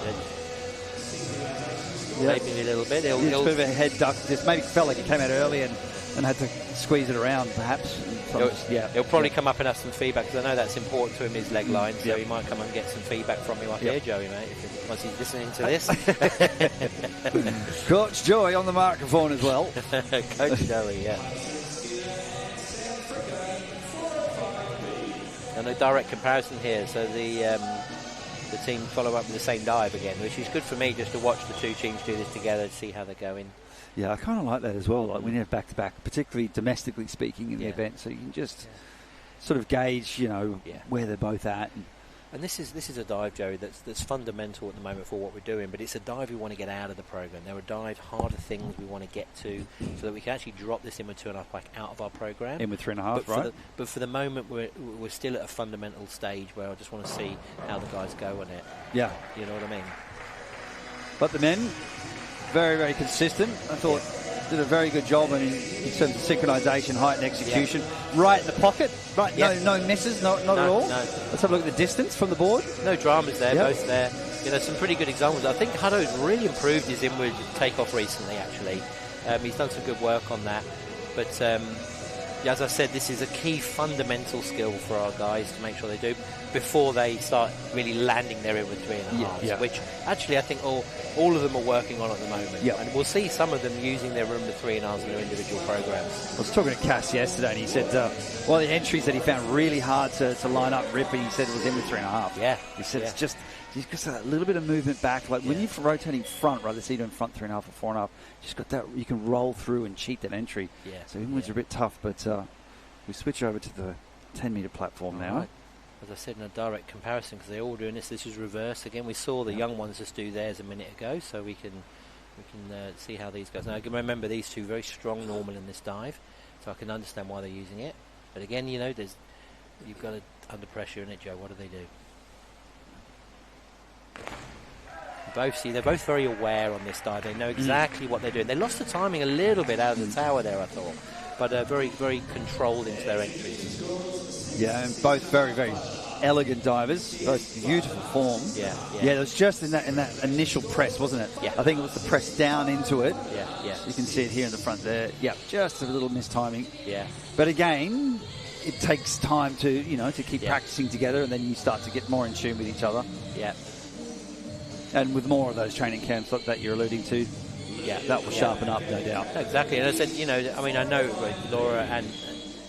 Speaker 2: Maybe a little bit.
Speaker 3: It's a bit of a head duck. Just maybe felt like it came out early and had to squeeze it around, perhaps.
Speaker 2: He'll probably come up and have some feedback, because I know that's important to him, his leg line, so he might come and get some feedback from you up here, Joey, mate, once he's listening to this.
Speaker 3: Coach Joey on the microphone as well.
Speaker 2: Coach Joey, yeah. And a direct comparison here, so the team follow up with the same dive again, which is good for me just to watch the two teams do this together to see how they're going.
Speaker 3: Yeah, I kind of like that as well. Like when you have back-to-back, particularly domestically speaking in the event, so you can just sort of gauge, where they're both at.
Speaker 2: And this is a dive, Joey, that's fundamental at the moment for what we're doing, but it's a dive we want to get out of the program. There are harder things we want to get to so that we can actually drop this INWOD 2.5 bike out of our program.
Speaker 3: INWOD 3.5, right?
Speaker 2: But for the moment, we're still at a fundamental stage where I just want to see how the guys go on it.
Speaker 3: Yeah.
Speaker 2: You know what I mean?
Speaker 3: But the men, very, very consistent. I thought did a very good job in terms of synchronisation, height and execution. Right in the pocket, right? No misses, not at all. No. Let's have a look at the distance from the board.
Speaker 2: No dramas there, both there. Some pretty good examples. I think Hutto's really improved his INWOD takeoff recently, actually. He's done some good work on that. But as I said, this is a key fundamental skill for our guys to make sure they do before they start really landing their INWOD 3.5, which actually I think all of them are working on at the moment.
Speaker 3: Yeah.
Speaker 2: And we'll see some of them using their INWOD 3.5s in their individual programs.
Speaker 3: I was talking to Cass yesterday and he said one of the entries that he found really hard to line up ripping, he said it was INWOD 3.5.
Speaker 2: Yeah.
Speaker 3: He said it's just a little bit of movement back. Like when you're rotating front, rather than doing front 3.5 or 4.5, just got that, you can roll through and cheat that entry.
Speaker 2: Yeah.
Speaker 3: So INWODs are a bit tough, but we switch over to the 10-metre platform now.
Speaker 2: Right. As I said, in a direct comparison, because they're all doing this is reverse. Again, we saw the young ones just do theirs a minute ago, so we can see how these guys. Now, I can remember these two very strong normal in this dive, so I can understand why they're using it. But again, you've got it under pressure in it, Joe. What do they do? They're both very aware on this dive. They know exactly what they're doing. They lost the timing a little bit out of the tower there, I thought, but very, very controlled into their entries.
Speaker 3: Yeah, and both very, very elegant divers, both beautiful form.
Speaker 2: Yeah.
Speaker 3: It was just in that initial press, wasn't it?
Speaker 2: Yeah.
Speaker 3: I think it was the press down into it.
Speaker 2: Yeah.
Speaker 3: You can see it here in the front there. Yeah, just a little mistiming.
Speaker 2: Yeah.
Speaker 3: But again, it takes time to keep practicing together, and then you start to get more in tune with each other.
Speaker 2: Yeah.
Speaker 3: And with more of those training camps that you're alluding to, that will sharpen up, no doubt.
Speaker 2: Exactly. And I said, I know Laura and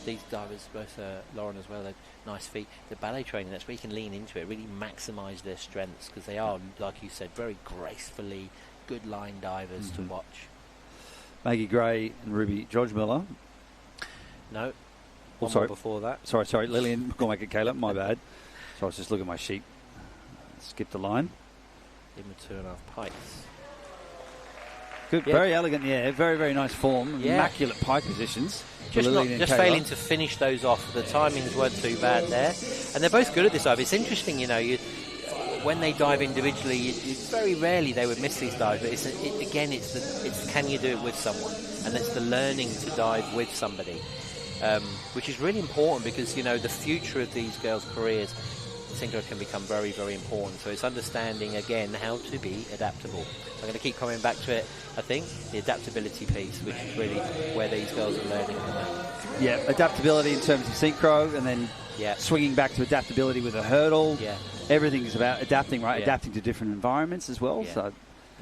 Speaker 2: these divers, both Lauren as well, they're nice feet. The ballet training, that's where you can lean into it, really maximise their strengths, because they are, like you said, very gracefully good line divers to watch.
Speaker 3: Maggie Gray and Ruby George-Miller.
Speaker 2: No.
Speaker 3: Sorry.
Speaker 2: Before that.
Speaker 3: Sorry. Lillian McCormack and Caleb, my bad. So I was just looking at my sheet. Skipped the line.
Speaker 2: INWOD 2.5 pikes.
Speaker 3: Good, very elegant, very, very nice form. Immaculate pike positions.
Speaker 2: Just failing to finish those off. The timings weren't too bad there. And they're both good at this dive. It's interesting, when they dive individually, very rarely they would miss these dives. But it's can you do it with someone? And it's the learning to dive with somebody, which is really important because, the future of these girls' careers, synchro can become very, very important. So it's understanding, again, how to be adaptable. I'm going to keep coming back to it, I think, the adaptability piece, which is really where these girls are learning at the moment.
Speaker 3: Yeah, adaptability in terms of synchro, and then swinging back to adaptability with a hurdle.
Speaker 2: Yeah.
Speaker 3: Everything is about adapting, right? Yeah. Adapting to different environments as well.
Speaker 2: Yeah.
Speaker 3: So.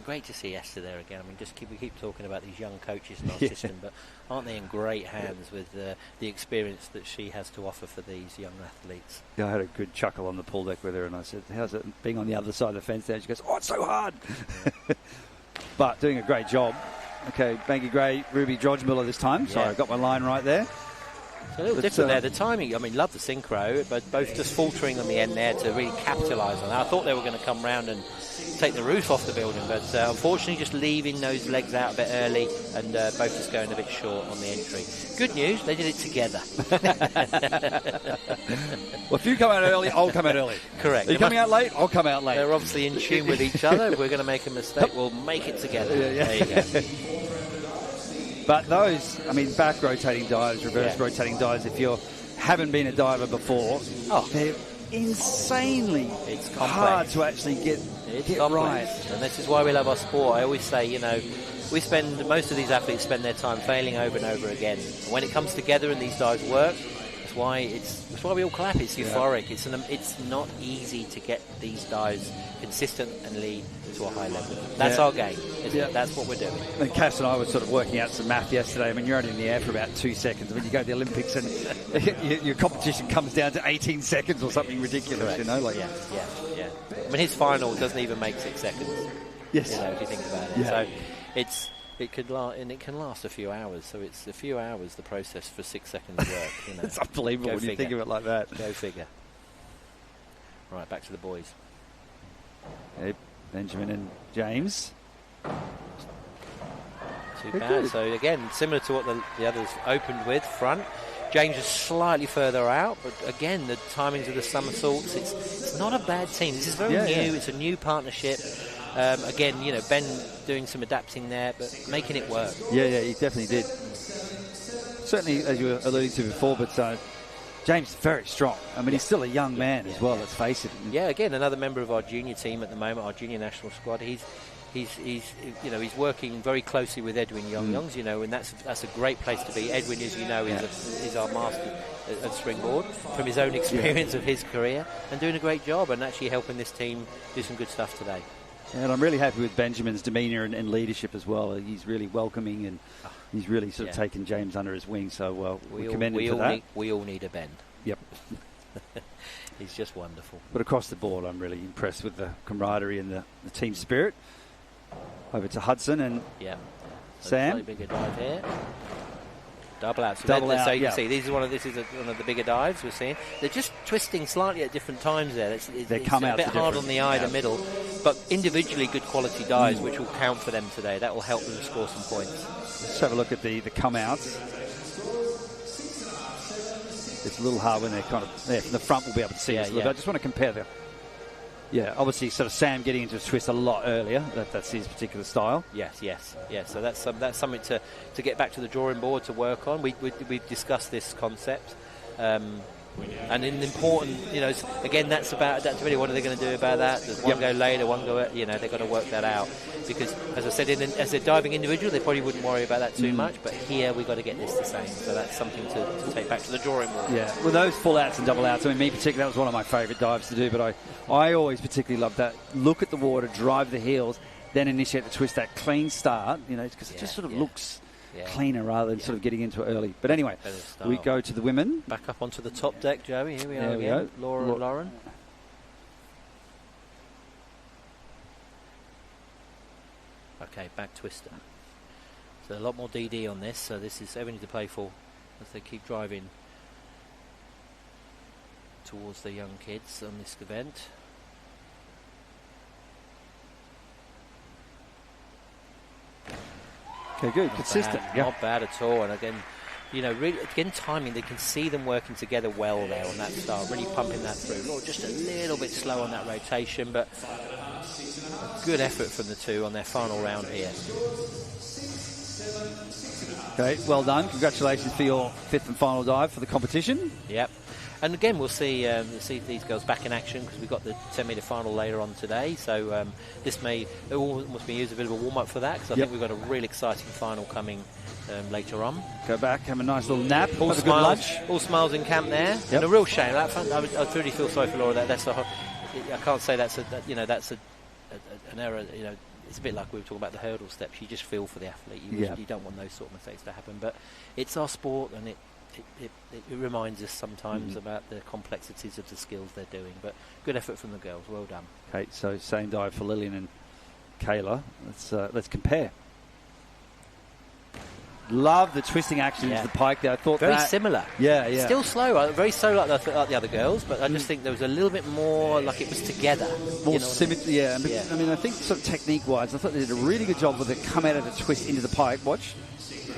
Speaker 2: Great to see Esther there again. I mean, we keep talking about these young coaches in our system, but aren't they in great hands with the experience that she has to offer for these young athletes?
Speaker 3: Yeah, I had a good chuckle on the pool deck with her, and I said, "How's it being on the other side of the fence there?" She goes, "Oh, it's so hard," but doing a great job. Okay, Maggie Gray, Ruby George-Miller this time. Sorry, I got my line right there.
Speaker 2: A little different there. The timing, love the synchro, but both just faltering on the end there to really capitalise on that. I thought they were going to come round and take the roof off the building, but unfortunately just leaving those legs out a bit early and both just going a bit short on the entry. Good news, they did it together.
Speaker 3: Well, if you come out early, I'll come out early.
Speaker 2: Correct.
Speaker 3: Are you coming out late? I'll come out late.
Speaker 2: They're obviously in tune with each other. If we're going to make a mistake, we'll make it together. There you go.
Speaker 3: But those, back rotating dives, reverse rotating dives, if you haven't been a diver before, they're insanely hard to actually get right.
Speaker 2: And this is why we love our sport. I always say, most of these athletes spend their time failing over and over again. And when it comes together and these dives work, That's why we all clap. It's euphoric. It's not easy to get these dives consistently to a high level. That's our game. That's what we're doing.
Speaker 3: And Cass and I were sort of working out some math yesterday. I mean, you're only in the air for about 2 seconds. When you go to the Olympics and your competition comes down to 18 seconds or something ridiculous,
Speaker 2: Correct.
Speaker 3: you know? Like,
Speaker 2: yeah. I mean, his final doesn't even make 6 seconds.
Speaker 3: Yes.
Speaker 2: You know, if you think about it.
Speaker 3: Yeah.
Speaker 2: So it can last a few hours. So it's a few hours the process for 6 seconds work. You know.
Speaker 3: It's unbelievable when you think of it like that.
Speaker 2: Go figure. Right, back to the boys.
Speaker 3: Okay, Benjamin and James.
Speaker 2: Too bad. So again, similar to what the others opened with, front. James is slightly further out, but again, the timings of the somersaults, it's not a bad team. This is very new. Yeah. It's a new partnership. Again, you know, Ben doing some adapting there, but making it work.
Speaker 3: Yeah, he definitely did. Certainly, as you were alluding to before, but James is very strong. I mean, he's still a young man as well, let's face it.
Speaker 2: Yeah, again, another member of our junior team at the moment, our junior national squad. He's working very closely with Edwin Youngs, you know, and that's a great place to be. Edwin, as you know, is our master at springboard from his own experience of his career, and doing a great job and actually helping this team do some good stuff today.
Speaker 3: And I'm really happy with Benjamin's demeanour and leadership as well. He's really welcoming and he's really sort of taken James under his wing. So we commend him for that.
Speaker 2: We all need a Ben.
Speaker 3: Yep.
Speaker 2: He's just wonderful.
Speaker 3: But across the board, I'm really impressed with the camaraderie and the team spirit. Over to Hudson and Sam.
Speaker 2: Slightly bigger dive here. Double out. So you can see this is one of the bigger dives we're seeing. They're just twisting slightly at different times there. It's a bit hard on the eye, the middle, but individually good quality dives, which will count for them today. That will help them score some points.
Speaker 3: Let's have a look at the come outs. It's a little hard when they're kind of there from the front. We'll be able to see this a little bit. I just want to compare the. Yeah, obviously, sort of Sam getting into a twist a lot earlier. That's his particular style.
Speaker 2: Yes. So that's something to get back to the drawing board to work on. We've discussed this concept, and in important, you know, again, that's really what are they going to do about that? Does one go later, one go? You know, they've got to work that out because, as I said, as they're diving individual, they probably wouldn't worry about that too much. But here we've got to get this the same. So that's something to take back to the drawing board. Yeah,
Speaker 3: well, those full outs and double outs. I mean, me particularly, that was one of my favourite dives to do. But I always particularly love that. Look at the water, drive the heels, then initiate the twist. That clean start, you know, because it just sort of looks cleaner rather than sort of getting into it early. But anyway, we go to the women.
Speaker 2: Back up onto the top deck, Joey. Here we are again. Laura and Lauren. Okay, back twister. So a lot more DD on this. So this is everything to play for as they keep driving towards the young kids on this event.
Speaker 3: Okay, good. Consistent.
Speaker 2: Not bad at all. And again, you know, really, again, timing, they can see them working together well there on that start, really pumping that through. Or just a little bit slow on that rotation, but a good effort from the two on their final round here.
Speaker 3: Okay, well done. Congratulations for your 5th and final dive for the competition.
Speaker 2: Yep. And again, we'll see these girls back in action because we've got the 10-metre final later on today. So this may almost be used a bit of a warm-up for that because I think we've got a real exciting final coming later on.
Speaker 3: Go back, have a nice little nap,
Speaker 2: all
Speaker 3: have
Speaker 2: smiles,
Speaker 3: a good lunch.
Speaker 2: All smiles in camp there. Yep. And a real shame. I really feel sorry for Laura. I can't say that's an error. You know, it's a bit like we were talking about the hurdle steps. You just feel for the athlete. You don't want those sort of mistakes to happen. But it's our sport, and it reminds us sometimes about the complexities of the skills they're doing. But good effort from the girls. Well done.
Speaker 3: Okay, so same dive for Lillian and Kayla. Let's compare. Love the twisting action into the pike there. I thought
Speaker 2: very similar.
Speaker 3: Yeah.
Speaker 2: Still slow, very slow like the other girls, but I just think there was a little bit more like it was together.
Speaker 3: More symmetry. I mean, I think sort of technique-wise, I thought they did a really good job with it. Come out of the twist into the pike. Watch.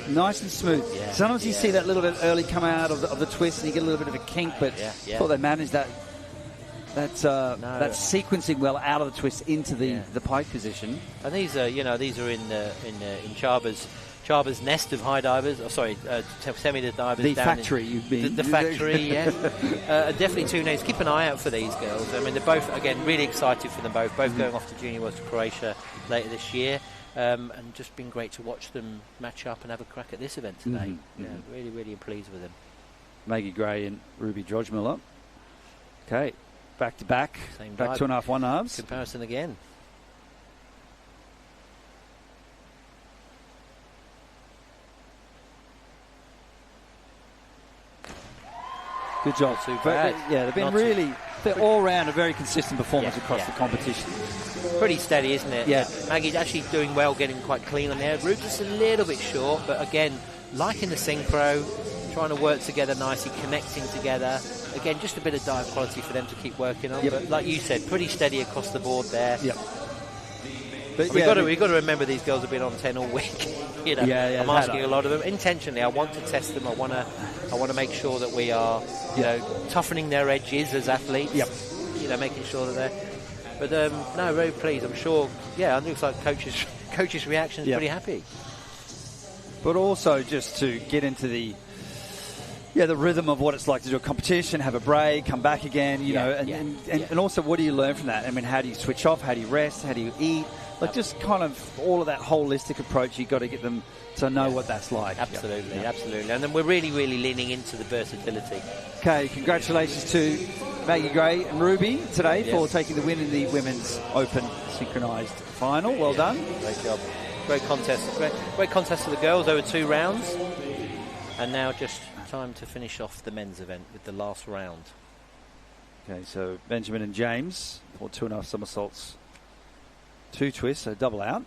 Speaker 3: Nice and smooth. Yeah, sometimes you see that little bit early come out of the twist and you get a little bit of a kink, but I thought they managed that sequencing well out of the twist into the pike position.
Speaker 2: And these are in Chaba's nest of high divers. Semi divers.
Speaker 3: The
Speaker 2: down
Speaker 3: factory, you mean?
Speaker 2: The factory, definitely two names. Keep an eye out for these girls. I mean, they're both, again, really excited for them both. Both going off to Junior Worlds to Croatia later this year. And just been great to watch them match up and have a crack at this event today. Really, really pleased with them.
Speaker 3: Maggie Gray and Ruby Drojmiller. Okay, back to back.
Speaker 2: Same
Speaker 3: back
Speaker 2: dive.
Speaker 3: 2.5 1/2s.
Speaker 2: Comparison again.
Speaker 3: Good job.
Speaker 2: Not too
Speaker 3: But,
Speaker 2: bad.
Speaker 3: yeah, they've been
Speaker 2: Not
Speaker 3: really, they're all round a very consistent performance
Speaker 2: Yeah,
Speaker 3: across
Speaker 2: yeah.
Speaker 3: the competition.
Speaker 2: Pretty steady, isn't it?
Speaker 3: Yeah.
Speaker 2: Maggie's actually doing well, getting quite clean on there. Ruby's just a little bit short, but again, liking the synchro, trying to work together nicely, connecting together. Again, just a bit of dive quality for them to keep working on.
Speaker 3: Yep.
Speaker 2: But like you said, pretty steady across the board there.
Speaker 3: Yep. But
Speaker 2: We've got to remember these girls have been on 10 all week. You know,
Speaker 3: Yeah,
Speaker 2: I'm
Speaker 3: they've had
Speaker 2: asking a lot of them intentionally. I want to test them. I want to make sure that we are, you know, toughening their edges as athletes.
Speaker 3: Yep.
Speaker 2: You know, making sure that they're. But no, very pleased. I'm sure. Yeah, it looks like coach's reaction is
Speaker 3: Yep.
Speaker 2: pretty happy.
Speaker 3: But also just to get into the rhythm of what it's like to do a competition, have a break, come back again, you know, and also what do you learn from that? I mean, how do you switch off? How do you rest? How do you eat? Like just kind of all of that holistic approach, you've got to get them to know what that's like.
Speaker 2: Absolutely, absolutely. And then we're really, really leaning into the versatility.
Speaker 3: Okay, congratulations to Maggie Gray and Ruby today for taking the win in the Women's Open Synchronised Final. Well done.
Speaker 2: Great job. Great contest. Great contest for the girls over 2 rounds. And now just time to finish off the men's event with the last round.
Speaker 3: Okay, so Benjamin and James for 2.5 somersaults, 2 twists, so double out.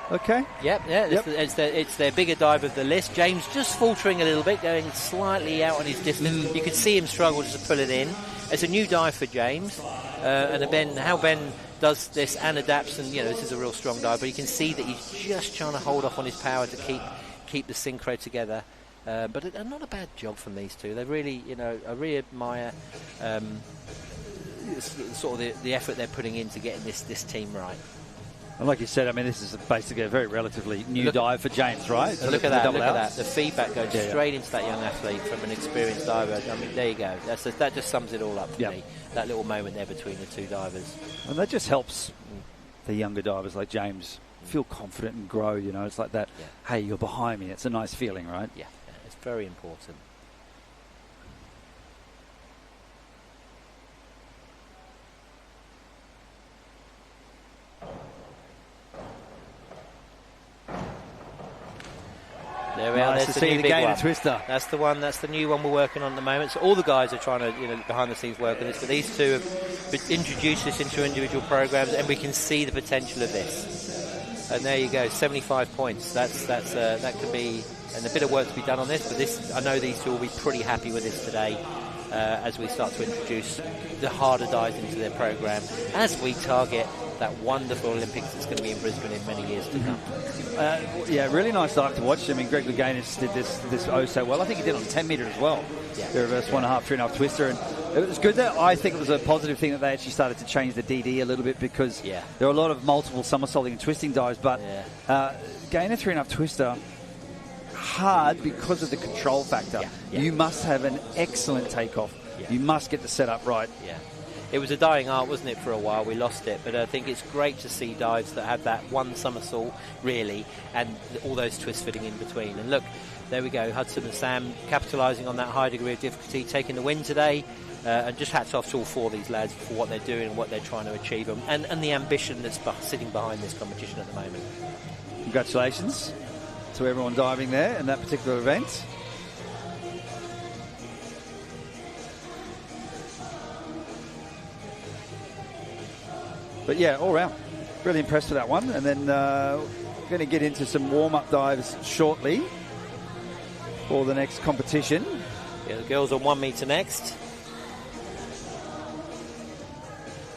Speaker 3: Okay.
Speaker 2: Yep. It's their bigger dive of the list. James just faltering a little bit, going slightly out on his distance. You could see him struggle just to pull it in. It's a new dive for James. And how Ben does this and adapts, and, you know, this is a real strong dive, but you can see that he's just trying to hold off on his power to keep the synchro together. But not a bad job from these two. They really, you know, I really admire sort of the effort they're putting into getting this team right.
Speaker 3: And like you said, I mean, this is basically a very relatively new dive for James, right?
Speaker 2: So look at that. The feedback going straight into that young athlete from an experienced diver. I mean, there you go. That just sums it all up for me. That little moment there between the two divers.
Speaker 3: And that just helps the younger divers like James feel confident and grow, you know. It's like that, hey, you're behind me. It's a nice feeling, right?
Speaker 2: Yeah, it's very important. There we are.
Speaker 3: Nice
Speaker 2: There's
Speaker 3: to
Speaker 2: the
Speaker 3: see
Speaker 2: new
Speaker 3: the
Speaker 2: big
Speaker 3: gainer
Speaker 2: one.
Speaker 3: twister.
Speaker 2: That's the one. That's the new one we're working on at the moment. So all the guys are trying to, you know, behind the scenes work on this. But these two have introduced this into individual programs, and we can see the potential of this. And there you go, 75 points. That could be, and a bit of work to be done on this. But this, I know these two will be pretty happy with this today, as we start to introduce the harder dives into their program, as we target that wonderful Olympics that's going to be in Brisbane in many years to come.
Speaker 3: Really nice dive to watch. I mean, Greg Louganis did this oh so well. I think he did on 10 metre as well.
Speaker 2: Yeah.
Speaker 3: The reverse 1.5, 3.5 twister. And it was good that I think it was a positive thing that they actually started to change the DD a little bit, because there are a lot of multiple somersaulting and twisting dives, but Gainer 3.5 twister, hard because of the control factor. You must have an excellent takeoff. You must get the setup right.
Speaker 2: It was a dying art, wasn't it, for a while? We lost it, but I think it's great to see dives that have that one somersault, really, and all those twists fitting in between. And look, there we go, Hudson and Sam capitalising on that high degree of difficulty, taking the win today, and just hats off to all 4 of these lads for what they're doing and what they're trying to achieve, and the ambition that's sitting behind this competition at the moment.
Speaker 3: Congratulations to everyone diving there in that particular event. But yeah, all round, really impressed with that one. And then going to get into some warm-up dives shortly for the next competition.
Speaker 2: Yeah, the girls on 1 metre next.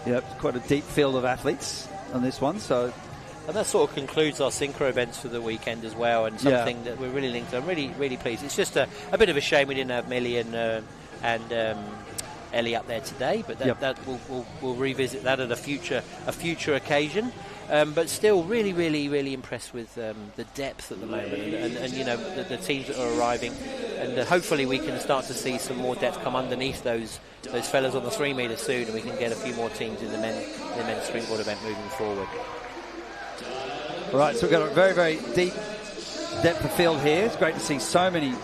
Speaker 3: Yep, quite a deep field of athletes on this one. So,
Speaker 2: and that sort of concludes our synchro events for the weekend as well, and something that we're really linked to. I'm really, really pleased. It's just a bit of a shame we didn't have Millie and Ellie up there today, but that we'll revisit that at a future occasion. But still, really, really, really impressed with the depth at the moment, and you know, the teams that are arriving, and hopefully we can start to see some more depth come underneath those fellas on the 3 metre soon, and we can get a few more teams in the men's springboard event moving forward.
Speaker 3: Right, so we've got a very, very deep depth of field here. It's great to see so many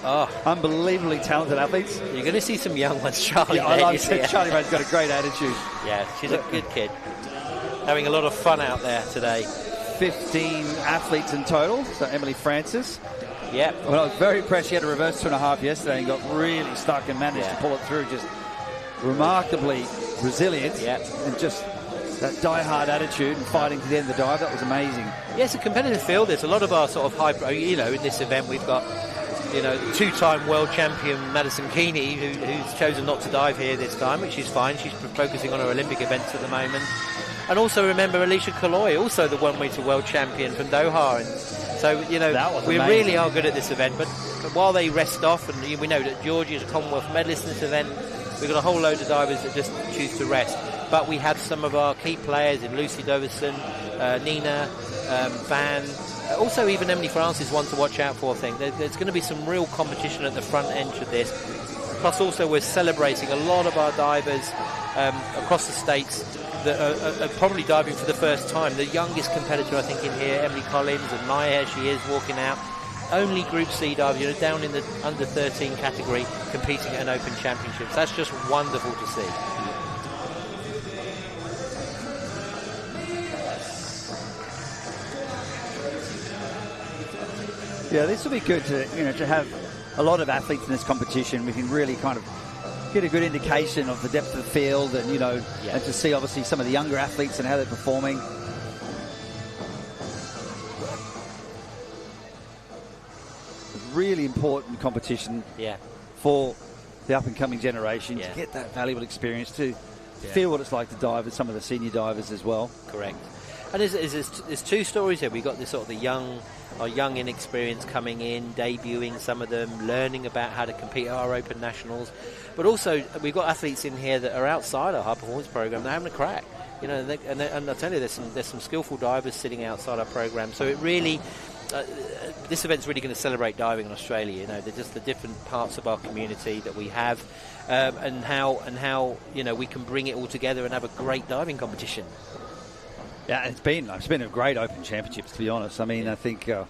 Speaker 3: unbelievably talented athletes.
Speaker 2: You're going to see some young ones, Charlie.
Speaker 3: Yeah, I love it. Charlie Ray's got a great attitude.
Speaker 2: Yeah, she's a good kid. Having a lot of fun out there today.
Speaker 3: 15 athletes in total. So Emily Francis.
Speaker 2: Yeah.
Speaker 3: Well, I was very impressed. She had a reverse 2.5 yesterday and got really stuck and managed to pull it through. Just remarkably resilient.
Speaker 2: Yeah.
Speaker 3: And just that die-hard attitude and fighting to the end of the dive. That was amazing.
Speaker 2: Yeah, it's a competitive field. There's a lot of our sort of high, in this event we've got, two-time world champion Madison Keeney, who's chosen not to dive here this time, which is fine. She's focusing on her Olympic events at the moment. And also remember Alicia Kaloy, also the 1 metre world champion from Doha. And so, we really are good at this event. But while they rest off, and we know that Georgia is a Commonwealth medalist in this event, we've got a whole load of divers that just choose to rest. But we have some of our key players in Lucy Doverson, Nina, Van, also even Emily Francis, one to watch out for, I think. There's going to be some real competition at the front end of this. Plus also we're celebrating a lot of our divers across the states that are probably diving for the first time. The youngest competitor I think in here, Emily Collins, admire she is walking out. Only Group C diver, down in the under 13 category, competing at an Open Championships. That's just wonderful to see.
Speaker 3: Yeah, this will be good to have a lot of athletes in this competition. We can really kind of get a good indication of the depth of the field and, and to see obviously some of the younger athletes and how they're performing. Really important competition for the up-and-coming generation to get that valuable experience, to feel what it's like to dive with some of the senior divers as well.
Speaker 2: Correct. And there's two stories here. We've got this sort of our young inexperienced coming in, debuting, some of them learning about how to compete at our Open Nationals. But also we've got athletes in here that are outside our high performance program. They're having a crack. And I tell you, there's some skillful divers sitting outside our program. So it really, this event's really going to celebrate diving in Australia. They're just the different parts of our community that we have, and how we can bring it all together and have a great diving competition.
Speaker 3: Yeah, it's been a great Open Championships, to be honest. I mean, I think, I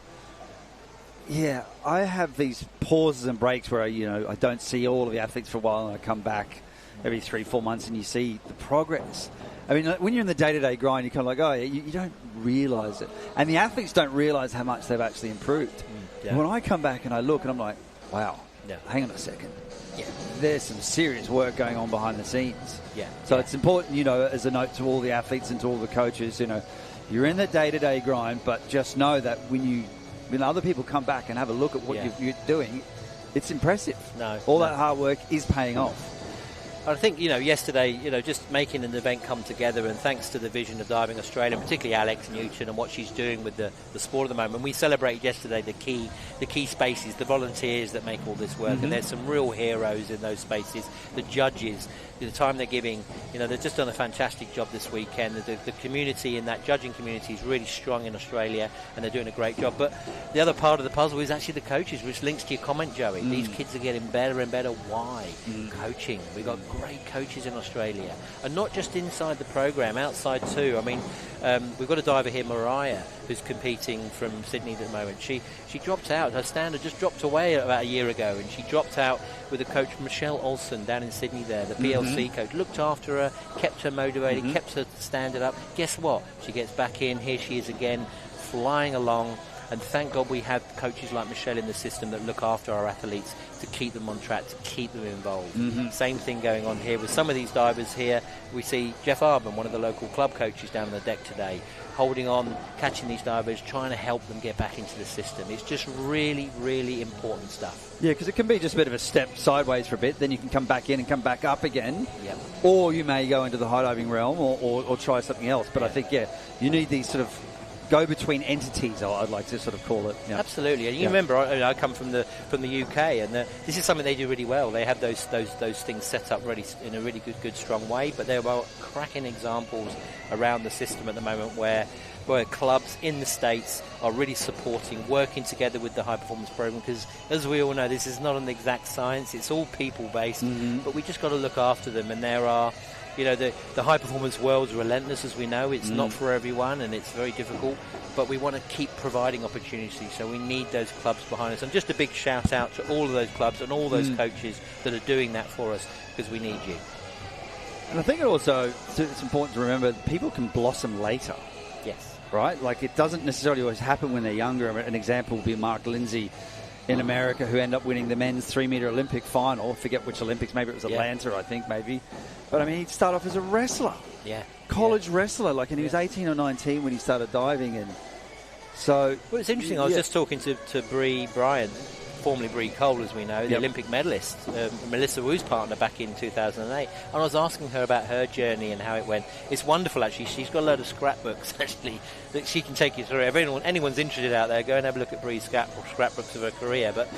Speaker 3: have these pauses and breaks where I don't see all of the athletes for a while, and I come back every 3-4 months and you see the progress. I mean, when you're in the day-to-day grind, you're kind of like, you don't realise it. And the athletes don't realise how much they've actually improved. And when I come back and I look and I'm like, wow, hang on a second. Yeah. There's some serious work going on behind the scenes. Yeah. So it's important, as a note to all the athletes and to all the coaches, you're in the day-to-day grind, but just know that when other people come back and have a look at what you're doing, it's impressive. All that hard work is paying off.
Speaker 2: I think, yesterday, just making an event come together, and thanks to the vision of Diving Australia, and particularly Alex Newton and what she's doing with the sport at the moment. We celebrated yesterday the key spaces, the volunteers that make all this work, and there's some real heroes in those spaces. The judges, the time they're giving, they've just done a fantastic job this weekend. The community in that judging community is really strong in Australia, and they're doing a great job. But the other part of the puzzle is actually the coaches, which links to your comment, Joey. These kids are getting better and better. Why? Coaching. We've got great coaches in Australia, and not just inside the program, outside too. I mean, we've got a diver here, Mariah, who's competing from Sydney at the moment. She dropped out. Her standard just dropped away about a year ago, and she dropped out with a coach, Michelle Olsen, down in Sydney there, the PLC coach. Looked after her, kept her motivated, kept her standard up. Guess what? She gets back in. Here she is again, flying along. And thank God we have coaches like Michelle in the system that look after our athletes to keep them on track, to keep them involved. Same thing going on here with some of these divers here. We see Jeff Arbon, one of the local club coaches, down on the deck today, holding on, catching these divers, trying to help them get back into the system. It's just really, really important stuff. Yeah,
Speaker 3: because it can be just a bit of a step sideways for a bit, then you can come back in and come back up again.
Speaker 2: Yep.
Speaker 3: Or you may go into the high diving realm or try something else. But I think, you need these sort of go-between entities, I'd like to sort of call it. Yeah.
Speaker 2: Absolutely. And you remember, I come from the UK, and this is something they do really well. They have those things set up really in a really good strong way. But there are cracking examples around the system at the moment where clubs in the States are really supporting, working together with the high performance program, because as we all know, this is not an exact science. It's all people based, but we just got to look after them. And there are You know, the high performance world's relentless, as we know. It's not for everyone, and it's very difficult. But we want to keep providing opportunities, so we need those clubs behind us. And just a big shout out to all of those clubs and all those coaches that are doing that for us, because we need you.
Speaker 3: And I think it's important to remember that people can blossom later.
Speaker 2: Yes.
Speaker 3: Right? Like, it doesn't necessarily always happen when they're younger. An example would be Mark Lindsay in America, who ended up winning the men's 3-meter Olympic final. I forget which Olympics, maybe it was Atlanta, I think, maybe. But, I mean, he'd start off as a wrestler.
Speaker 2: Yeah.
Speaker 3: College wrestler, like, and he was 18 or 19 when he started diving. And so...
Speaker 2: Well, it's interesting. I was just talking to Bree Bryant, formerly Bree Cole, as we know, the Olympic medalist, Melissa Wu's partner back in 2008. And I was asking her about her journey and how it went. It's wonderful, actually. She's got a load of scrapbooks, actually, that she can take you through. If anyone's interested out there, go and have a look at Bree's scrapbooks of her career. But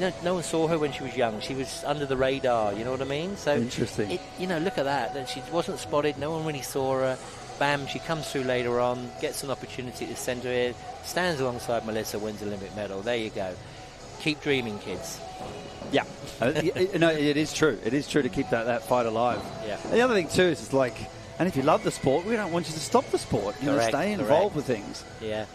Speaker 2: no one saw her when she was young. She was under the radar, you know what I mean? So
Speaker 3: interesting.
Speaker 2: Look at that. She wasn't spotted. No one really saw her. Bam, she comes through later on, gets an opportunity to centre it, stands alongside Melissa, wins the Olympic medal. There you go. Keep dreaming, kids.
Speaker 3: Yeah. No, it is true. It is true to keep that fight alive.
Speaker 2: Yeah.
Speaker 3: And the other thing, too, is it's like, and if you love the sport, we don't want you to stop the sport. You want to stay involved with things.
Speaker 2: Yeah.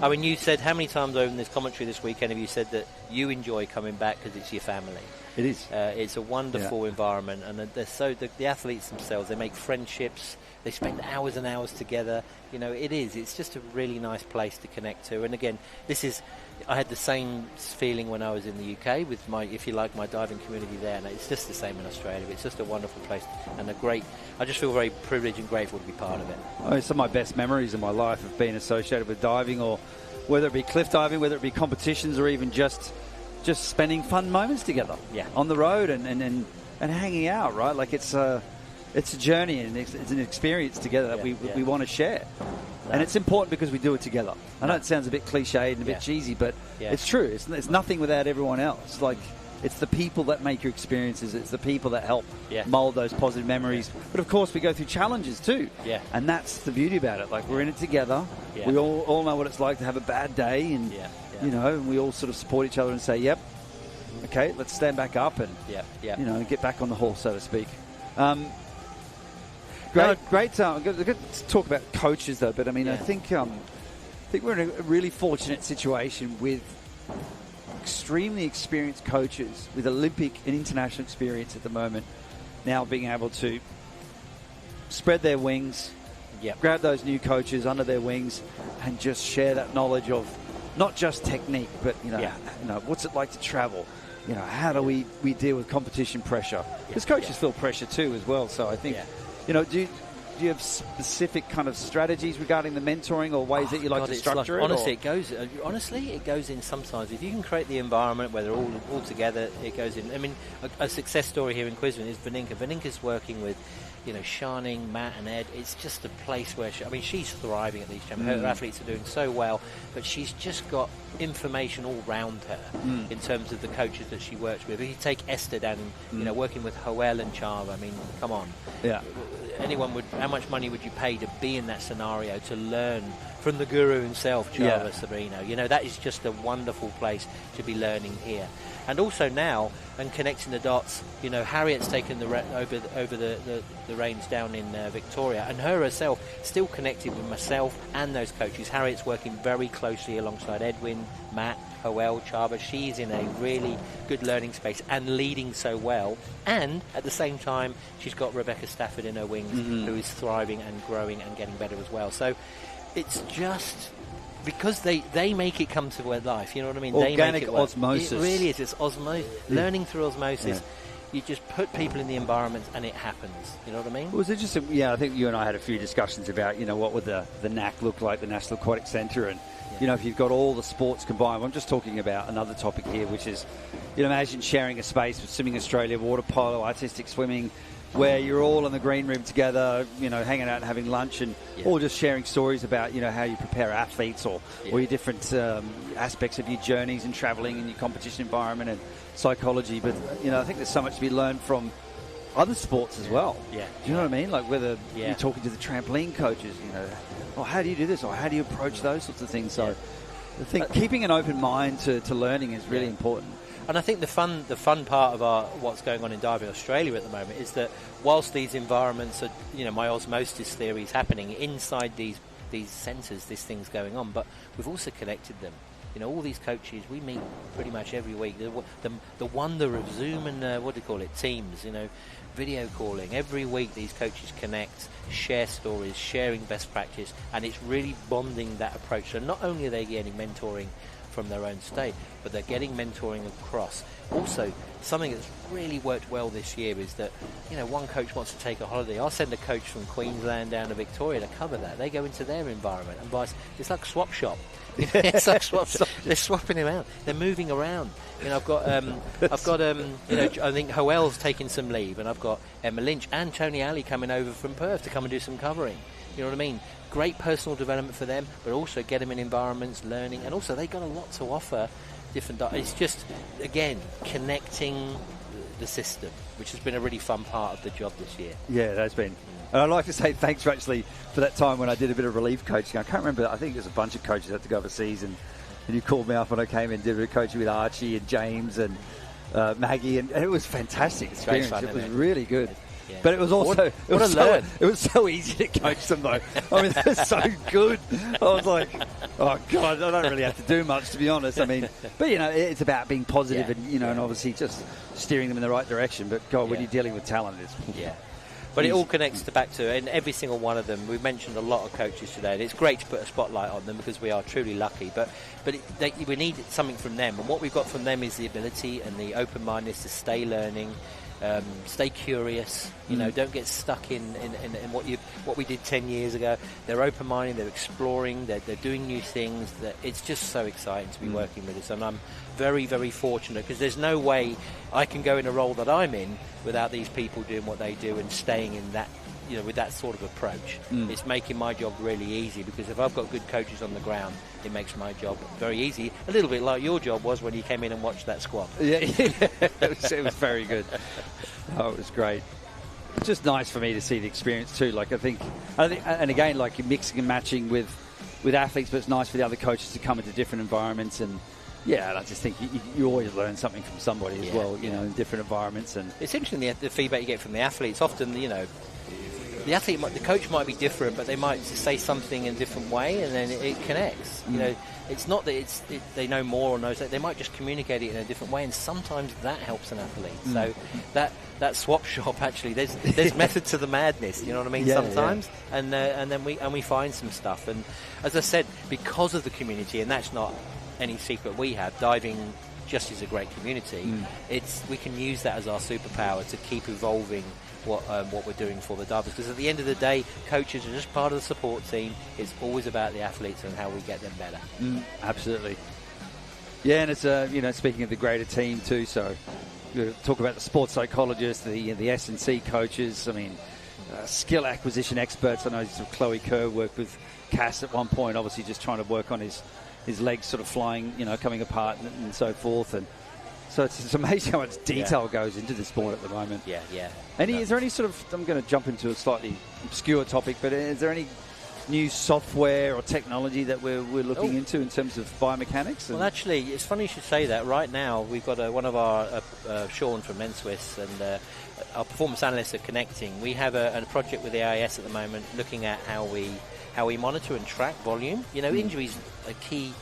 Speaker 2: I mean, you said, how many times over in this commentary this weekend have you said that you enjoy coming back because it's your family?
Speaker 3: It is.
Speaker 2: It's a wonderful environment, and the athletes themselves, they make friendships. They spend hours and hours together. You know, it's just a really nice place to connect to. And again, I had the same feeling when I was in the UK with my diving community there, and it's just the same in Australia. It's just a wonderful place and I just feel very privileged and grateful to be part of it.
Speaker 3: Some of my best memories in my life have been associated with diving, or whether it be cliff diving, whether it be competitions, or even just spending fun moments together on the road and hanging out, right? Like, it's a journey and it's an experience together that we want to share. And it's important because we do it together. I know it sounds a bit cliched and a bit cheesy, but it's true. It's nothing without everyone else. Like, it's the people that make your experiences. It's the people that help mold those positive memories. But, of course, we go through challenges too.
Speaker 2: Yeah.
Speaker 3: And that's the beauty about it. Like, we're in it together. Yeah. We all know what it's like to have a bad day. And, you know, we all sort of support each other and say, yep, okay, let's stand back up and, you know, get back on the horse, so to speak. Great. I'm going to talk about coaches, though. But I mean, I think we're in a really fortunate situation with extremely experienced coaches with Olympic and international experience at the moment, now being able to spread their wings, grab those new coaches under their wings, and just share that knowledge of not just technique, but you know, what's it like to travel. You know, how do we deal with competition pressure? Because coaches feel pressure too as well. So I think. You know, do you have specific kind of strategies regarding the mentoring or ways that you like to structure it?
Speaker 2: Honestly, it goes in sometimes. If you can create the environment where they're all together, it goes in. I mean, a success story here in Queensland is Vaninka. Vaninka's working with, you know, Shining, Matt and Ed. It's just a place where she's thriving at these championships. Her athletes are doing so well, but she's just got information all round her in terms of the coaches that she works with. If you take Esther down, you know, working with Joel and Chava, I mean, come on.
Speaker 3: Yeah.
Speaker 2: How much money would you pay to be in that scenario, to learn from the guru himself, Chava Sabrino? You know, that is just a wonderful place to be learning here. And also now, and connecting the dots, you know, Harriet's taken over the reins down in Victoria, and herself still connected with myself and those coaches. Harriet's working very closely alongside Edwin, Matt, Joel, Chava. She's in a really good learning space and leading so well. And at the same time, she's got Rebecca Stafford in her wings, who is thriving and growing and getting better as well. So it's just because they make it come to their life. You know what I mean?
Speaker 3: Organic
Speaker 2: they make it
Speaker 3: osmosis.
Speaker 2: It really is. It's learning through osmosis. Yeah. You just put people in the environment and it happens. You know what I mean?
Speaker 3: It was interesting. Yeah, I think you and I had a few discussions about, you know, what would the NAC look like, the National Aquatic Centre, and you know, if you've got all the sports combined. I'm just talking about another topic here, which is, you know, imagine sharing a space with Swimming Australia, water polo, artistic swimming, where you're all in the green room together, you know, hanging out and having lunch, and all just sharing stories about, you know, how you prepare athletes or your different aspects of your journeys and travelling in your competition environment and psychology. But, you know, I think there's so much to be learned from other sports as well.
Speaker 2: Yeah.
Speaker 3: Do you know what I mean? Like whether you're talking to the trampoline coaches, you know, oh, how do you do this? Or how do you approach those sorts of things? So I think keeping an open mind to learning is really important.
Speaker 2: And I think the fun part of what's going on in Diving Australia at the moment is that whilst these environments are, my osmosis theory is happening inside these centres, this thing's going on, but we've also connected them. All these coaches, we meet pretty much every week. The wonder of Zoom and Teams, video calling. Every week these coaches connect, share stories, sharing best practice, and it's really bonding that approach. So not only are they getting mentoring from their own state, but they're getting mentoring across. Also, something that's really worked well this year is that, one coach wants to take a holiday. I'll send a coach from Queensland down to Victoria to cover that. They go into their environment and it's like swap shop. It's like swap shop. They're swapping him out. They're moving around. I've got I think Hoel's taking some leave, and I've got Emma Lynch and Tony Alley coming over from Perth to come and do some covering. You know what I mean? Great personal development for them, but also get them in environments, learning, and also they've got a lot to offer. It's just, again, connecting the system, which has been a really fun part of the job this year.
Speaker 3: Yeah, it has been. And I'd like to say thanks actually for that time when I did a bit of relief coaching. I can't remember, I think there's a bunch of coaches that had to go overseas, and you called me up when I came in and did a bit of coaching with Archie and James and Maggie, and it was a fantastic experience.
Speaker 2: Fun,
Speaker 3: it was really good.
Speaker 2: Yeah.
Speaker 3: But it was also it was so easy to coach them though. I mean, they're so good. I was like, oh God, I don't really have to do much, to be honest. I mean, but it's about being positive and and obviously just steering them in the right direction. But God, when you're dealing with talent, it's
Speaker 2: But it all connects back to, and every single one of them. We've mentioned a lot of coaches today, and it's great to put a spotlight on them because we are truly lucky. But we need something from them, and what we've got from them is the ability and the open-mindedness to stay learning, stay curious. Don't get stuck in what we did 10 years ago. They're open-minded. They're exploring. They're doing new things. It's just so exciting to be working with us, and I'm very, very fortunate because there's no way I can go in a role that I'm in without these people doing what they do and staying in that, with that sort of approach. It's making my job really easy because if I've got good coaches on the ground, it makes my job very easy. A little bit like your job was when you came in and watched that squad.
Speaker 3: Yeah, it was very good. Oh, it was great. It's just nice for me to see the experience too. Like I think, and again, like you're mixing and matching with athletes, but it's nice for the other coaches to come into different environments and. Yeah, I just think you always learn something from somebody as well, in different environments. And
Speaker 2: it's interesting the feedback you get from the athletes. Often, the coach might be different, but they might say something in a different way, and then it connects. It's not that they know more or knows that. They might just communicate it in a different way, and sometimes that helps an athlete. So that swap shop actually, there's method to the madness. You know what I mean?
Speaker 3: Yeah,
Speaker 2: sometimes, and then we find some stuff. And as I said, because of the community, and that's not any secret we have, diving just is a great community. We can use that as our superpower to keep evolving what we're doing for the divers, because at the end of the day, coaches are just part of the support team. It's always about the athletes and how we get them better.
Speaker 3: Absolutely. Yeah, and it's speaking of the greater team too, so talk about the sports psychologists, the S&C coaches, skill acquisition experts. I know Chloe Kerr worked with Cass at one point, obviously just trying to work on his legs sort of flying, coming apart and so forth. And so it's amazing how much detail goes into the sport at the moment.
Speaker 2: Yeah.
Speaker 3: Is there any sort of, I'm going to jump into a slightly obscure topic, but is there any new software or technology that we're looking into in terms of biomechanics?
Speaker 2: Well, actually, it's funny you should say that. Right now, we've got one of our, Sean from Menswiss, and our performance analysts are connecting. We have a project with the AIS at the moment looking at how we monitor and track volume. Injuries are key,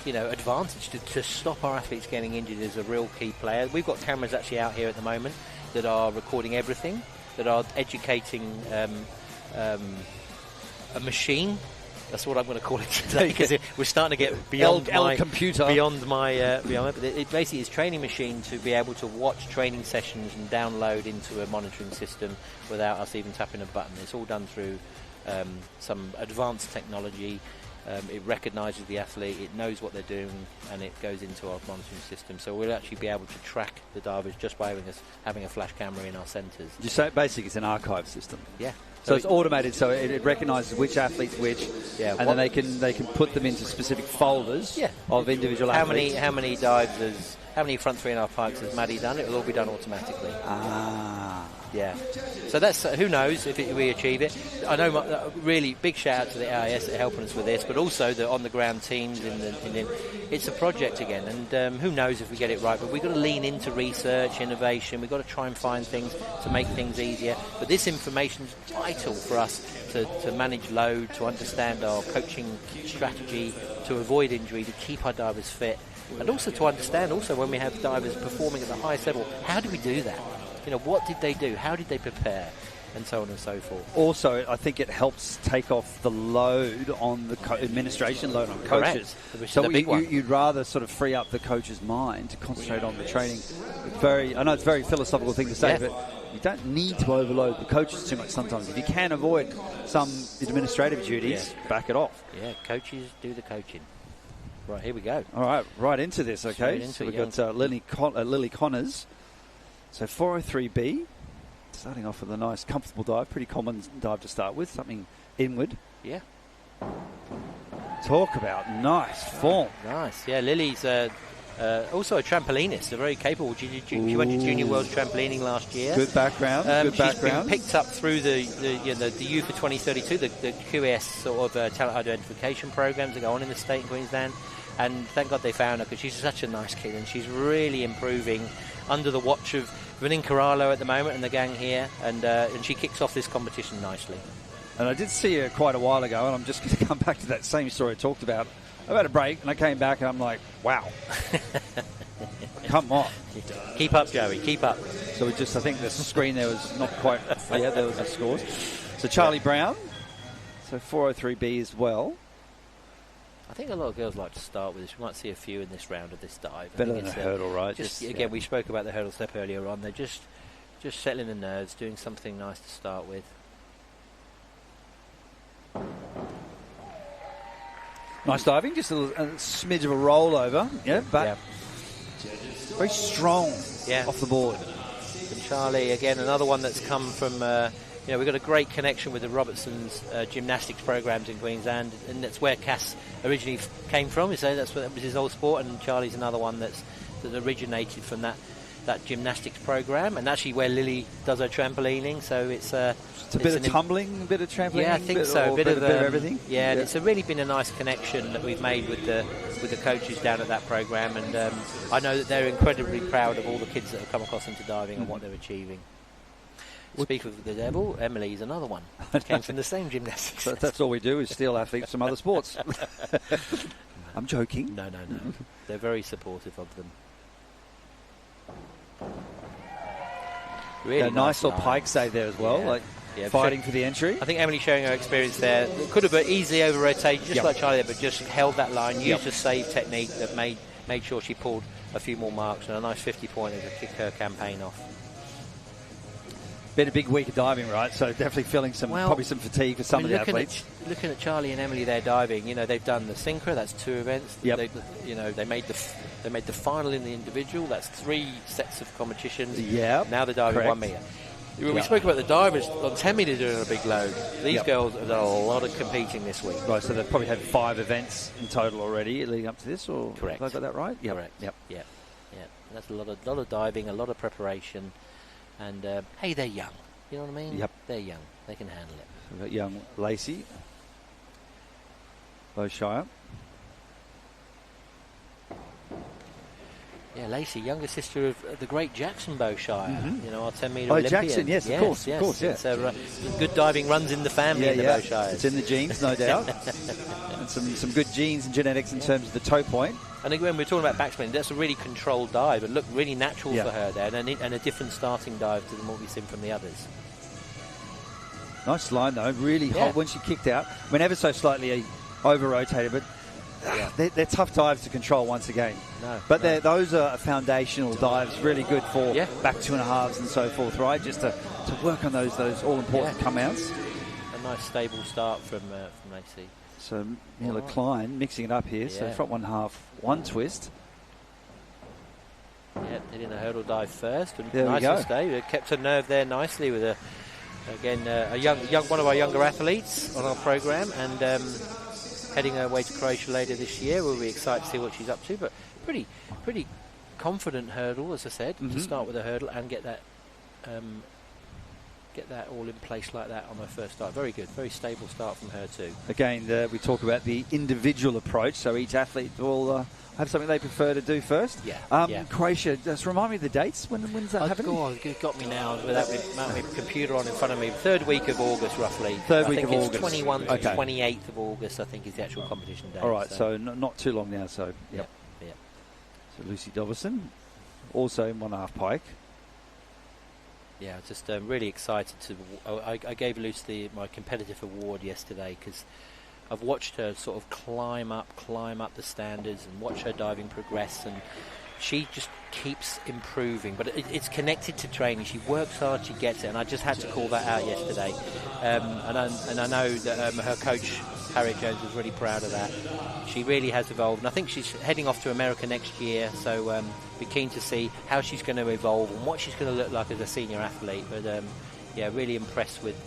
Speaker 2: advantage to stop our athletes getting injured is a real key player. We've got cameras actually out here at the moment that are recording everything, that are educating a machine. That's what I'm going to call it today, because we're starting to get beyond my
Speaker 3: computer.
Speaker 2: Beyond but it basically is training machine to be able to watch training sessions and download into a monitoring system without us even tapping a button. It's all done through some advanced technology. It recognises the athlete, it knows what they're doing, and it goes into our monitoring system. So we'll actually be able to track the divers just by having a flash camera in our centres.
Speaker 3: You say basically it's an archive system.
Speaker 2: Yeah.
Speaker 3: So it's automated, so it recognises which athlete's which, and then they can put them into specific folders of individual athletes.
Speaker 2: How many dives how many front 3.5 pikes has Maddie done? It will all be done automatically. Yeah. So that's who knows if we achieve it. I know really big shout out to the AIS that are helping us with this, but also the on-the-ground teams. It's a project again, and who knows if we get it right. But we've got to lean into research, innovation. We've got to try and find things to make things easier. But this information is vital for us to manage load, to understand our coaching strategy, to avoid injury, to keep our divers fit, and also to understand when we have divers performing at the highest level, how do we do that? What did they do? How did they prepare? And so on and so forth.
Speaker 3: Also, I think it helps take off the load on the administration load on coaches.
Speaker 2: Correct.
Speaker 3: So you'd rather sort of free up the coach's mind to concentrate on the training. I know it's a very philosophical thing to say, but you don't need to overload the coaches too much sometimes. If you can avoid some administrative duties, back it off.
Speaker 2: Yeah, coaches do the coaching. Right, here we go.
Speaker 3: All right, right into this, okay? So we've got Lily Connors. So 403B, starting off with a nice, comfortable dive. Pretty common dive to start with, something inward.
Speaker 2: Yeah.
Speaker 3: Talk about nice form.
Speaker 2: Nice, yeah. Lily's also a trampolinist, a very capable. She went to Junior World Trampolining last year.
Speaker 3: Good background.
Speaker 2: She's been picked up through the U for 2032, the QS sort of talent identification programs that go on in the state in Queensland. And thank God they found her, because she's such a nice kid, and she's really improving under the watch of Vanin Corallo at the moment and the gang here, and she kicks off this competition nicely.
Speaker 3: And I did see her quite a while ago, and I'm just going to come back to that same story I talked about. I had a break, and I came back, and I'm like, wow. Come on.
Speaker 2: Keep up, Joey, keep up.
Speaker 3: So I think the screen there was not quite, there was a score. So Charlie Brown, so 403B as well.
Speaker 2: I think a lot of girls like to start with this. We might see a few in this round of this dive.
Speaker 3: Better than a hurdle, right?
Speaker 2: Again, we spoke about the hurdle step earlier on. They're just settling the nerves, doing something nice to start with.
Speaker 3: Nice diving, just a smidge of a rollover, but very strong off the board.
Speaker 2: And Charlie, again, another one that's come from... we've got a great connection with the Robertson's gymnastics programs in Queensland, and that's where Cass originally came from. So that was his old sport, and Charlie's another one that originated from that gymnastics program, and actually where Lily does her trampolining. So it's a bit of tumbling, a bit of trampolining. Yeah, I think so. A bit of everything. Yeah, and it's really been a nice connection that we've made with the coaches down at that program, and I know that they're incredibly proud of all the kids that have come across into diving and what they're achieving. Speak of the devil, Emily's another one. Came from the same gymnastics.
Speaker 3: That's all we do is steal athletes from other sports. I'm joking.
Speaker 2: No. They're very supportive of them. Really
Speaker 3: nice little pike save there as well, fighting for the entry.
Speaker 2: I think Emily showing her experience there. It could have easily over-rotated, just like Charlie there, but just held that line, used a save technique that made sure she pulled a few more marks, and a nice 50-pointer to kick her campaign off.
Speaker 3: Been a big week of diving, right? So definitely feeling probably some fatigue for some of the athletes.
Speaker 2: Looking at Charlie and Emily there diving, they've done the synchro. That's 2 events.
Speaker 3: Yep.
Speaker 2: They made the final in the individual. That's 3 sets of competitions.
Speaker 3: Yeah.
Speaker 2: Now they're diving 1 metre. We spoke about the divers on 10 metres doing a big load. These girls have done a lot of competing this week.
Speaker 3: Right. So they've probably had 5 events in total already leading up to this, or
Speaker 2: correct?
Speaker 3: Have I got that right?
Speaker 2: Yep. Correct. Yep. Yeah. That's a lot of diving, a lot of preparation. And, hey, they're young. You know what I mean?
Speaker 3: Yep.
Speaker 2: They're young. They can handle it.
Speaker 3: We've got young Lacey Beaushire.
Speaker 2: Yeah, Lacey, younger sister of the great Jackson Beaushire. Our 10-metre
Speaker 3: Olympian.
Speaker 2: Jackson,
Speaker 3: yes, of course.
Speaker 2: So, good diving runs in the family in the Beaushires.
Speaker 3: It's in the genes, no doubt. And some good genes and genetics in terms of the toe point.
Speaker 2: And again, we're talking about backspin. That's a really controlled dive. It looked really natural for her there, and a different starting dive to what we've seen from the others.
Speaker 3: Nice line, though. Really hot when she kicked out. I mean, ever so slightly over-rotated, but they're tough dives to control once again. Those are foundational dives, really good for back 2.5s and so forth, right? Just to work on those all-important come-outs.
Speaker 2: A nice stable start from Lacey.
Speaker 3: So Mila Klein mixing it up here. So front 1/2, 1 twist.
Speaker 2: Yeah, hitting a hurdle dive first. And
Speaker 3: there
Speaker 2: nice to stay. Kept her nerve there nicely with a young one of our younger athletes on our program, and heading her way to Croatia later this year. We'll be excited to see what she's up to. But pretty confident hurdle, as I said, to start with a hurdle and get that get that all in place like that on her first start. Very good, very stable start from her too.
Speaker 3: Again, we talk about the individual approach, so each athlete will have something they prefer to do first.
Speaker 2: Yeah.
Speaker 3: Croatia, just remind me of the dates. When's that happening?
Speaker 2: Go on, you got me now without my computer on in front of me. Third week of August, roughly.
Speaker 3: Third week of August.
Speaker 2: 21 to 28th of August, I think, is the actual competition date.
Speaker 3: All right, so not too long now. So,
Speaker 2: Yep.
Speaker 3: So Lucy Dobberson, also in 1.5 pike.
Speaker 2: Yeah, just really excited to. I gave Lucy my competitive award yesterday because I've watched her sort of climb up the standards and watch her diving progress, and she just keeps improving. But it's connected to training. She works hard, she gets it, and I just had to call that out yesterday. And I know that her coach Harriet Jones was really proud of that. She really has evolved, and I think she's heading off to America next year, so be keen to see how she's going to evolve and what she's going to look like as a senior athlete. But really impressed with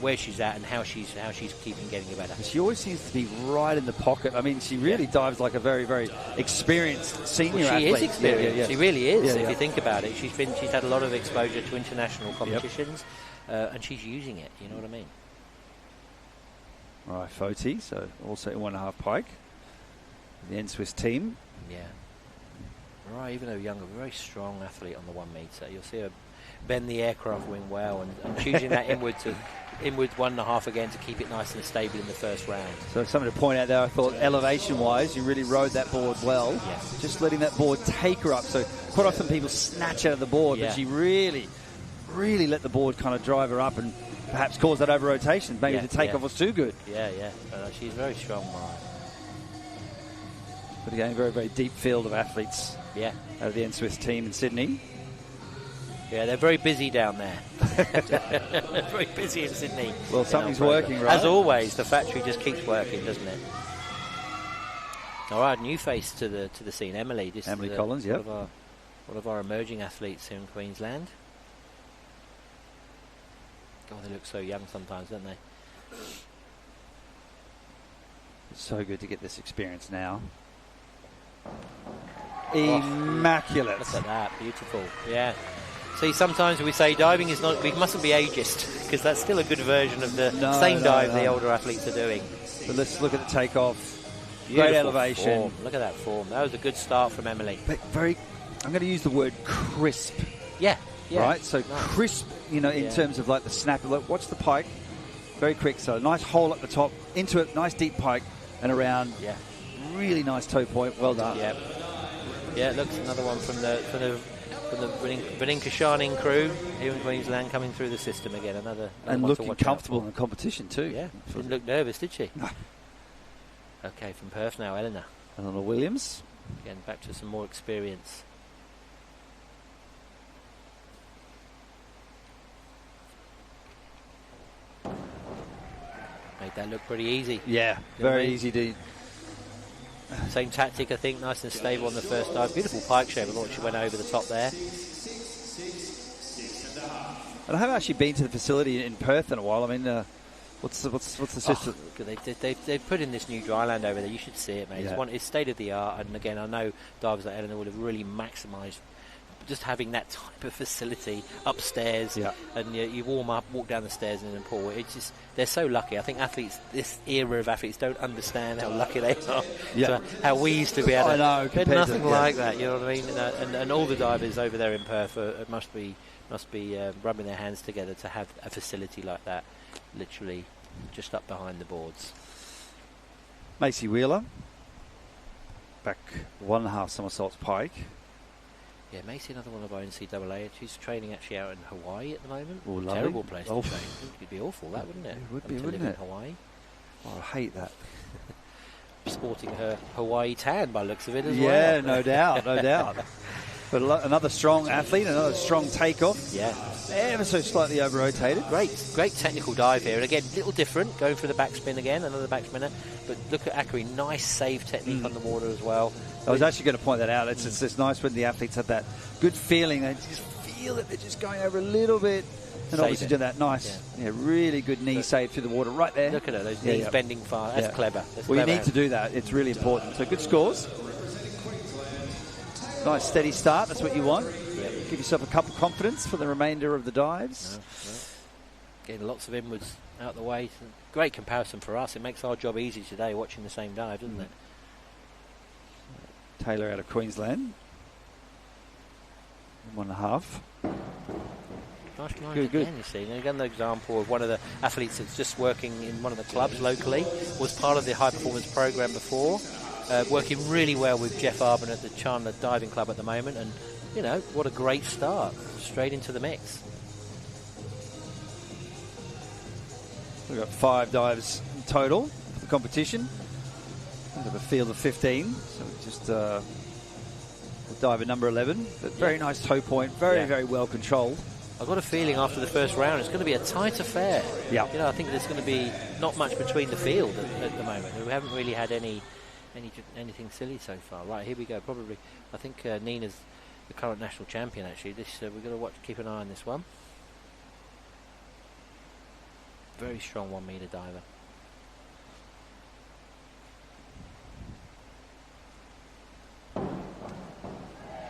Speaker 2: where she's at and how she's keeping getting better.
Speaker 3: She always seems to be right in the pocket. I mean, she really dives like a very, very experienced senior athlete.
Speaker 2: She is experienced.
Speaker 3: Yeah.
Speaker 2: She really is.
Speaker 3: Yeah,
Speaker 2: if you think about it, she's had a lot of exposure to international competitions, and she's using it. You know what I mean?
Speaker 3: All right, Foti, so also in 1.5 pike. The N-Swiss team.
Speaker 2: Yeah. Right, even though younger, very strong athlete on the 1 metre. You'll see her bend the aircraft wing well and choosing that inward 1.5 again to keep it nice and stable in the first round.
Speaker 3: So something to point out there, I thought elevation-wise, you really rode that board well.
Speaker 2: Yeah.
Speaker 3: Just letting that board take her up. So quite often people snatch out of the board, but she really let the board kind of drive her up and perhaps cause that over-rotation. Maybe the takeoff was too good.
Speaker 2: Yeah. But she's very strong, Mariah.
Speaker 3: But again, very, very deep field of athletes.
Speaker 2: Yeah.
Speaker 3: Out of the N-Swiss team in Sydney.
Speaker 2: Yeah, they're very busy down there. Very busy in Sydney.
Speaker 3: Well, something's working, right?
Speaker 2: As always, the factory just keeps working, doesn't it? All right, new face to the scene, Emily.
Speaker 3: Emily Collins, yeah.
Speaker 2: One of our emerging athletes here in Queensland. God, they look so young sometimes, don't they?
Speaker 3: It's so good to get this experience now. Immaculate.
Speaker 2: Look at that, beautiful. Yeah. See, sometimes we say diving is not, we mustn't be ageist, because that's still a good version of the same dive the older athletes are doing.
Speaker 3: But let's look at the takeoff.
Speaker 2: Beautiful
Speaker 3: Great elevation.
Speaker 2: Form. Look at that form. That was a good start from Emily.
Speaker 3: But I'm going to use the word crisp.
Speaker 2: Yeah.
Speaker 3: Right? So crisp, in terms of like the snap. Look, watch the pike. Very quick. So nice hole at the top, into it, nice deep pike, and around.
Speaker 2: Yeah.
Speaker 3: Really nice toe point. Well done.
Speaker 2: Yeah. Yeah, look, another one from the Vaninkashaning crew here in Queensland coming through the system again. Another
Speaker 3: and
Speaker 2: one
Speaker 3: looking comfortable in the competition too.
Speaker 2: Yeah. Didn't look nervous, did she? No. Okay, from Perth now, Eleanor
Speaker 3: Williams.
Speaker 2: Again, back to some more experience. Made that look pretty easy.
Speaker 3: Yeah, very easy to.
Speaker 2: Same tactic, I think, nice and stable on the first dive. Beautiful pike shape. I thought she went over the top there.
Speaker 3: And I haven't actually been to the facility in Perth in a while. I mean, what's the system?
Speaker 2: They've put in this new dryland over there. You should see it, mate.
Speaker 3: Yeah.
Speaker 2: It's state of the art. And again, I know divers like Eleanor would have really maximised just having that type of facility upstairs.
Speaker 3: Yeah.
Speaker 2: And you warm up, walk down the stairs and in the pool. It's just, they're so lucky. I think athletes, this era of athletes, don't understand how lucky they are.
Speaker 3: Yeah.
Speaker 2: So how we used to be able to.
Speaker 3: I know.
Speaker 2: But nothing like that. You know what I mean? And all the divers over there in Perth must be rubbing their hands together to have a facility like that, literally just up behind the boards.
Speaker 3: Macy Wheeler, back 1.5 somersaults pike.
Speaker 2: Yeah, Macy, another one of our NCAA. She's training actually out in Hawaii at the moment.
Speaker 3: Oh,
Speaker 2: terrible place to train. It'd be awful, that, wouldn't it?
Speaker 3: It would be, wouldn't
Speaker 2: it?
Speaker 3: In
Speaker 2: Hawaii.
Speaker 3: Oh, I hate that.
Speaker 2: Sporting her Hawaii tan by the looks of it as well.
Speaker 3: Yeah, no doubt. But another strong athlete, another strong takeoff.
Speaker 2: Yeah.
Speaker 3: Ever so slightly over-rotated.
Speaker 2: Great technical dive here. And again, a little different, going for the backspin again, another backspinner. But look at Akari, nice save technique on the water as well.
Speaker 3: I was actually going to point that out. It's nice when the athletes have that good feeling. They just feel that they're just going over a little bit. And obviously do that nice, really good knee save through the water right there.
Speaker 2: Look at her, those knees bending far. That's clever.
Speaker 3: You need to do that. It's really important. So good scores. Nice steady start. That's what you want.
Speaker 2: Yeah.
Speaker 3: give yourself a cup of confidence for the remainder of the dives.
Speaker 2: No. Getting lots of inwards out the way. Great comparison for us. It makes our job easy today watching the same dive, doesn't it?
Speaker 3: Taylor out of Queensland. 1.5.
Speaker 2: Nice line
Speaker 3: Good.
Speaker 2: again, you see. And again, the example of one of the athletes that's just working in one of the clubs locally, was part of the high performance program before, working really well with Jeff Arbon at the Chandler Diving Club at the moment, and you know, what a great start, straight into the mix.
Speaker 3: We've got 5 dives in total for the competition. We have a field of 15, so just diver number 11. But very nice toe point, very well controlled.
Speaker 2: I've got a feeling after the first round it's going to be a tight affair.
Speaker 3: Yeah.
Speaker 2: You know, I think there's going to be not much between the field at the moment. We haven't really had anything silly so far. Right, here we go. Probably, I think Nina's the current national champion. Actually, this we've got to keep an eye on this one. Very strong 1 meter diver.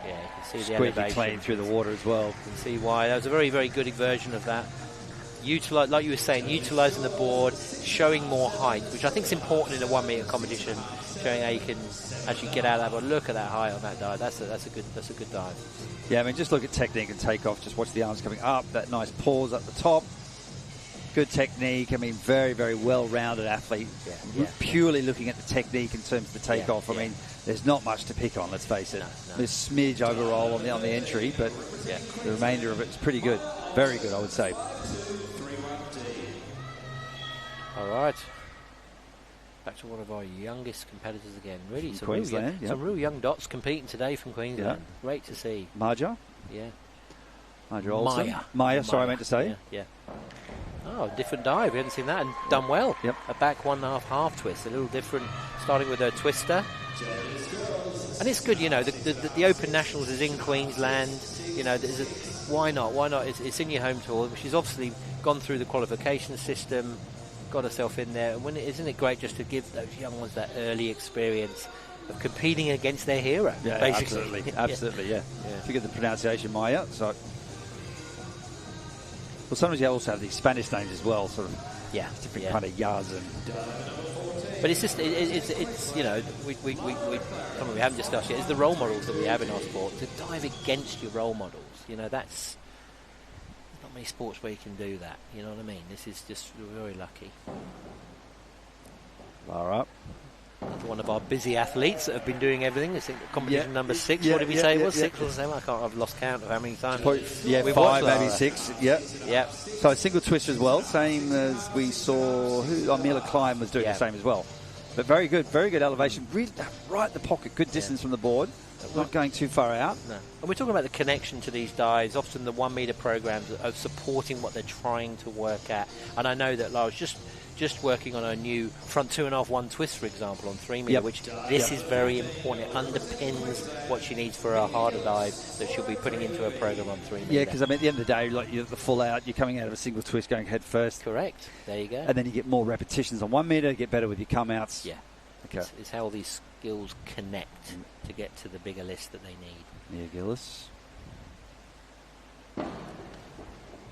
Speaker 2: Yeah, you can see the
Speaker 3: Squeaky
Speaker 2: elevation.
Speaker 3: clean through the water as well.
Speaker 2: You can see why. That was a very good version of that. Like you were saying, utilising the board, showing more height, which I think is important in a 1 meter competition. Showing how you can actually get out of that board. Look at that height on that dive. That's a good dive.
Speaker 3: Yeah, I mean, just look at technique and takeoff. Just watch the arms coming up. That nice pause at the top. Good technique. I mean, very well-rounded athlete.
Speaker 2: Yeah.
Speaker 3: Purely looking at the technique in terms of the takeoff. I mean, there's not much to pick on. Let's face it.
Speaker 2: No.
Speaker 3: There's smidge overall on the entry, but the remainder of it's pretty good. Very good, I would say.
Speaker 2: All right. Back to one of our youngest competitors again. Really, some
Speaker 3: Queensland.
Speaker 2: some real young dots competing today from Queensland.
Speaker 3: Yeah.
Speaker 2: Great to see.
Speaker 3: Marja.
Speaker 2: Yeah.
Speaker 3: Marja Olsen.
Speaker 2: Maya,
Speaker 3: sorry, I meant to say.
Speaker 2: Yeah. Oh, different dive. We haven't seen that, and done well.
Speaker 3: Yep.
Speaker 2: A back 1.5 half twist, a little different, starting with a twister. And it's good, you know, the Open Nationals is in Queensland. You know, why not? Why not? It's in your home tour. She's obviously gone through the qualification system, got herself in there. And isn't it great just to give those young ones that early experience of competing against their hero?
Speaker 3: Yeah,
Speaker 2: basically.
Speaker 3: absolutely. Yeah. If you get the pronunciation, Maya. So. Well, sometimes you also have these Spanish names as well, sort of different kind of Yaz and.
Speaker 2: But it's just it's you know we haven't discussed yet. It's the role models that we have in our sport. To dive against your role models, you know, there's not many sports where you can do that. You know what I mean? This is just we're very lucky.
Speaker 3: All right.
Speaker 2: Another one of our busy athletes that have been doing everything. I think competition number 6. What did we say it was? 6 or 7? I've lost count of how many times.
Speaker 3: We've 5, maybe 6. Yeah.
Speaker 2: Yeah.
Speaker 3: So a single twist as well, same as we saw. Mila Klein was doing the same as well. But very good elevation. Really, right in the pocket, good distance from the board. Not going too far out.
Speaker 2: No. And we're talking about the connection to these dives. Often the 1 meter programs of supporting what they're trying to work at. And I know that Lara's just working on a new front 2.5 1 twist, for example, on 3 meter, which this is very important. It underpins what she needs for a harder dive that she'll be putting into her program on 3 meter.
Speaker 3: Yeah, because I mean, at the end of the day, like you're the full out, you're coming out of a single twist, going head first.
Speaker 2: Correct. There you go.
Speaker 3: And then you get more repetitions on 1 meter, get better with your come outs.
Speaker 2: Yeah.
Speaker 3: Okay.
Speaker 2: It's how all these skills connect to get to the bigger list that they need.
Speaker 3: Mia Gillis.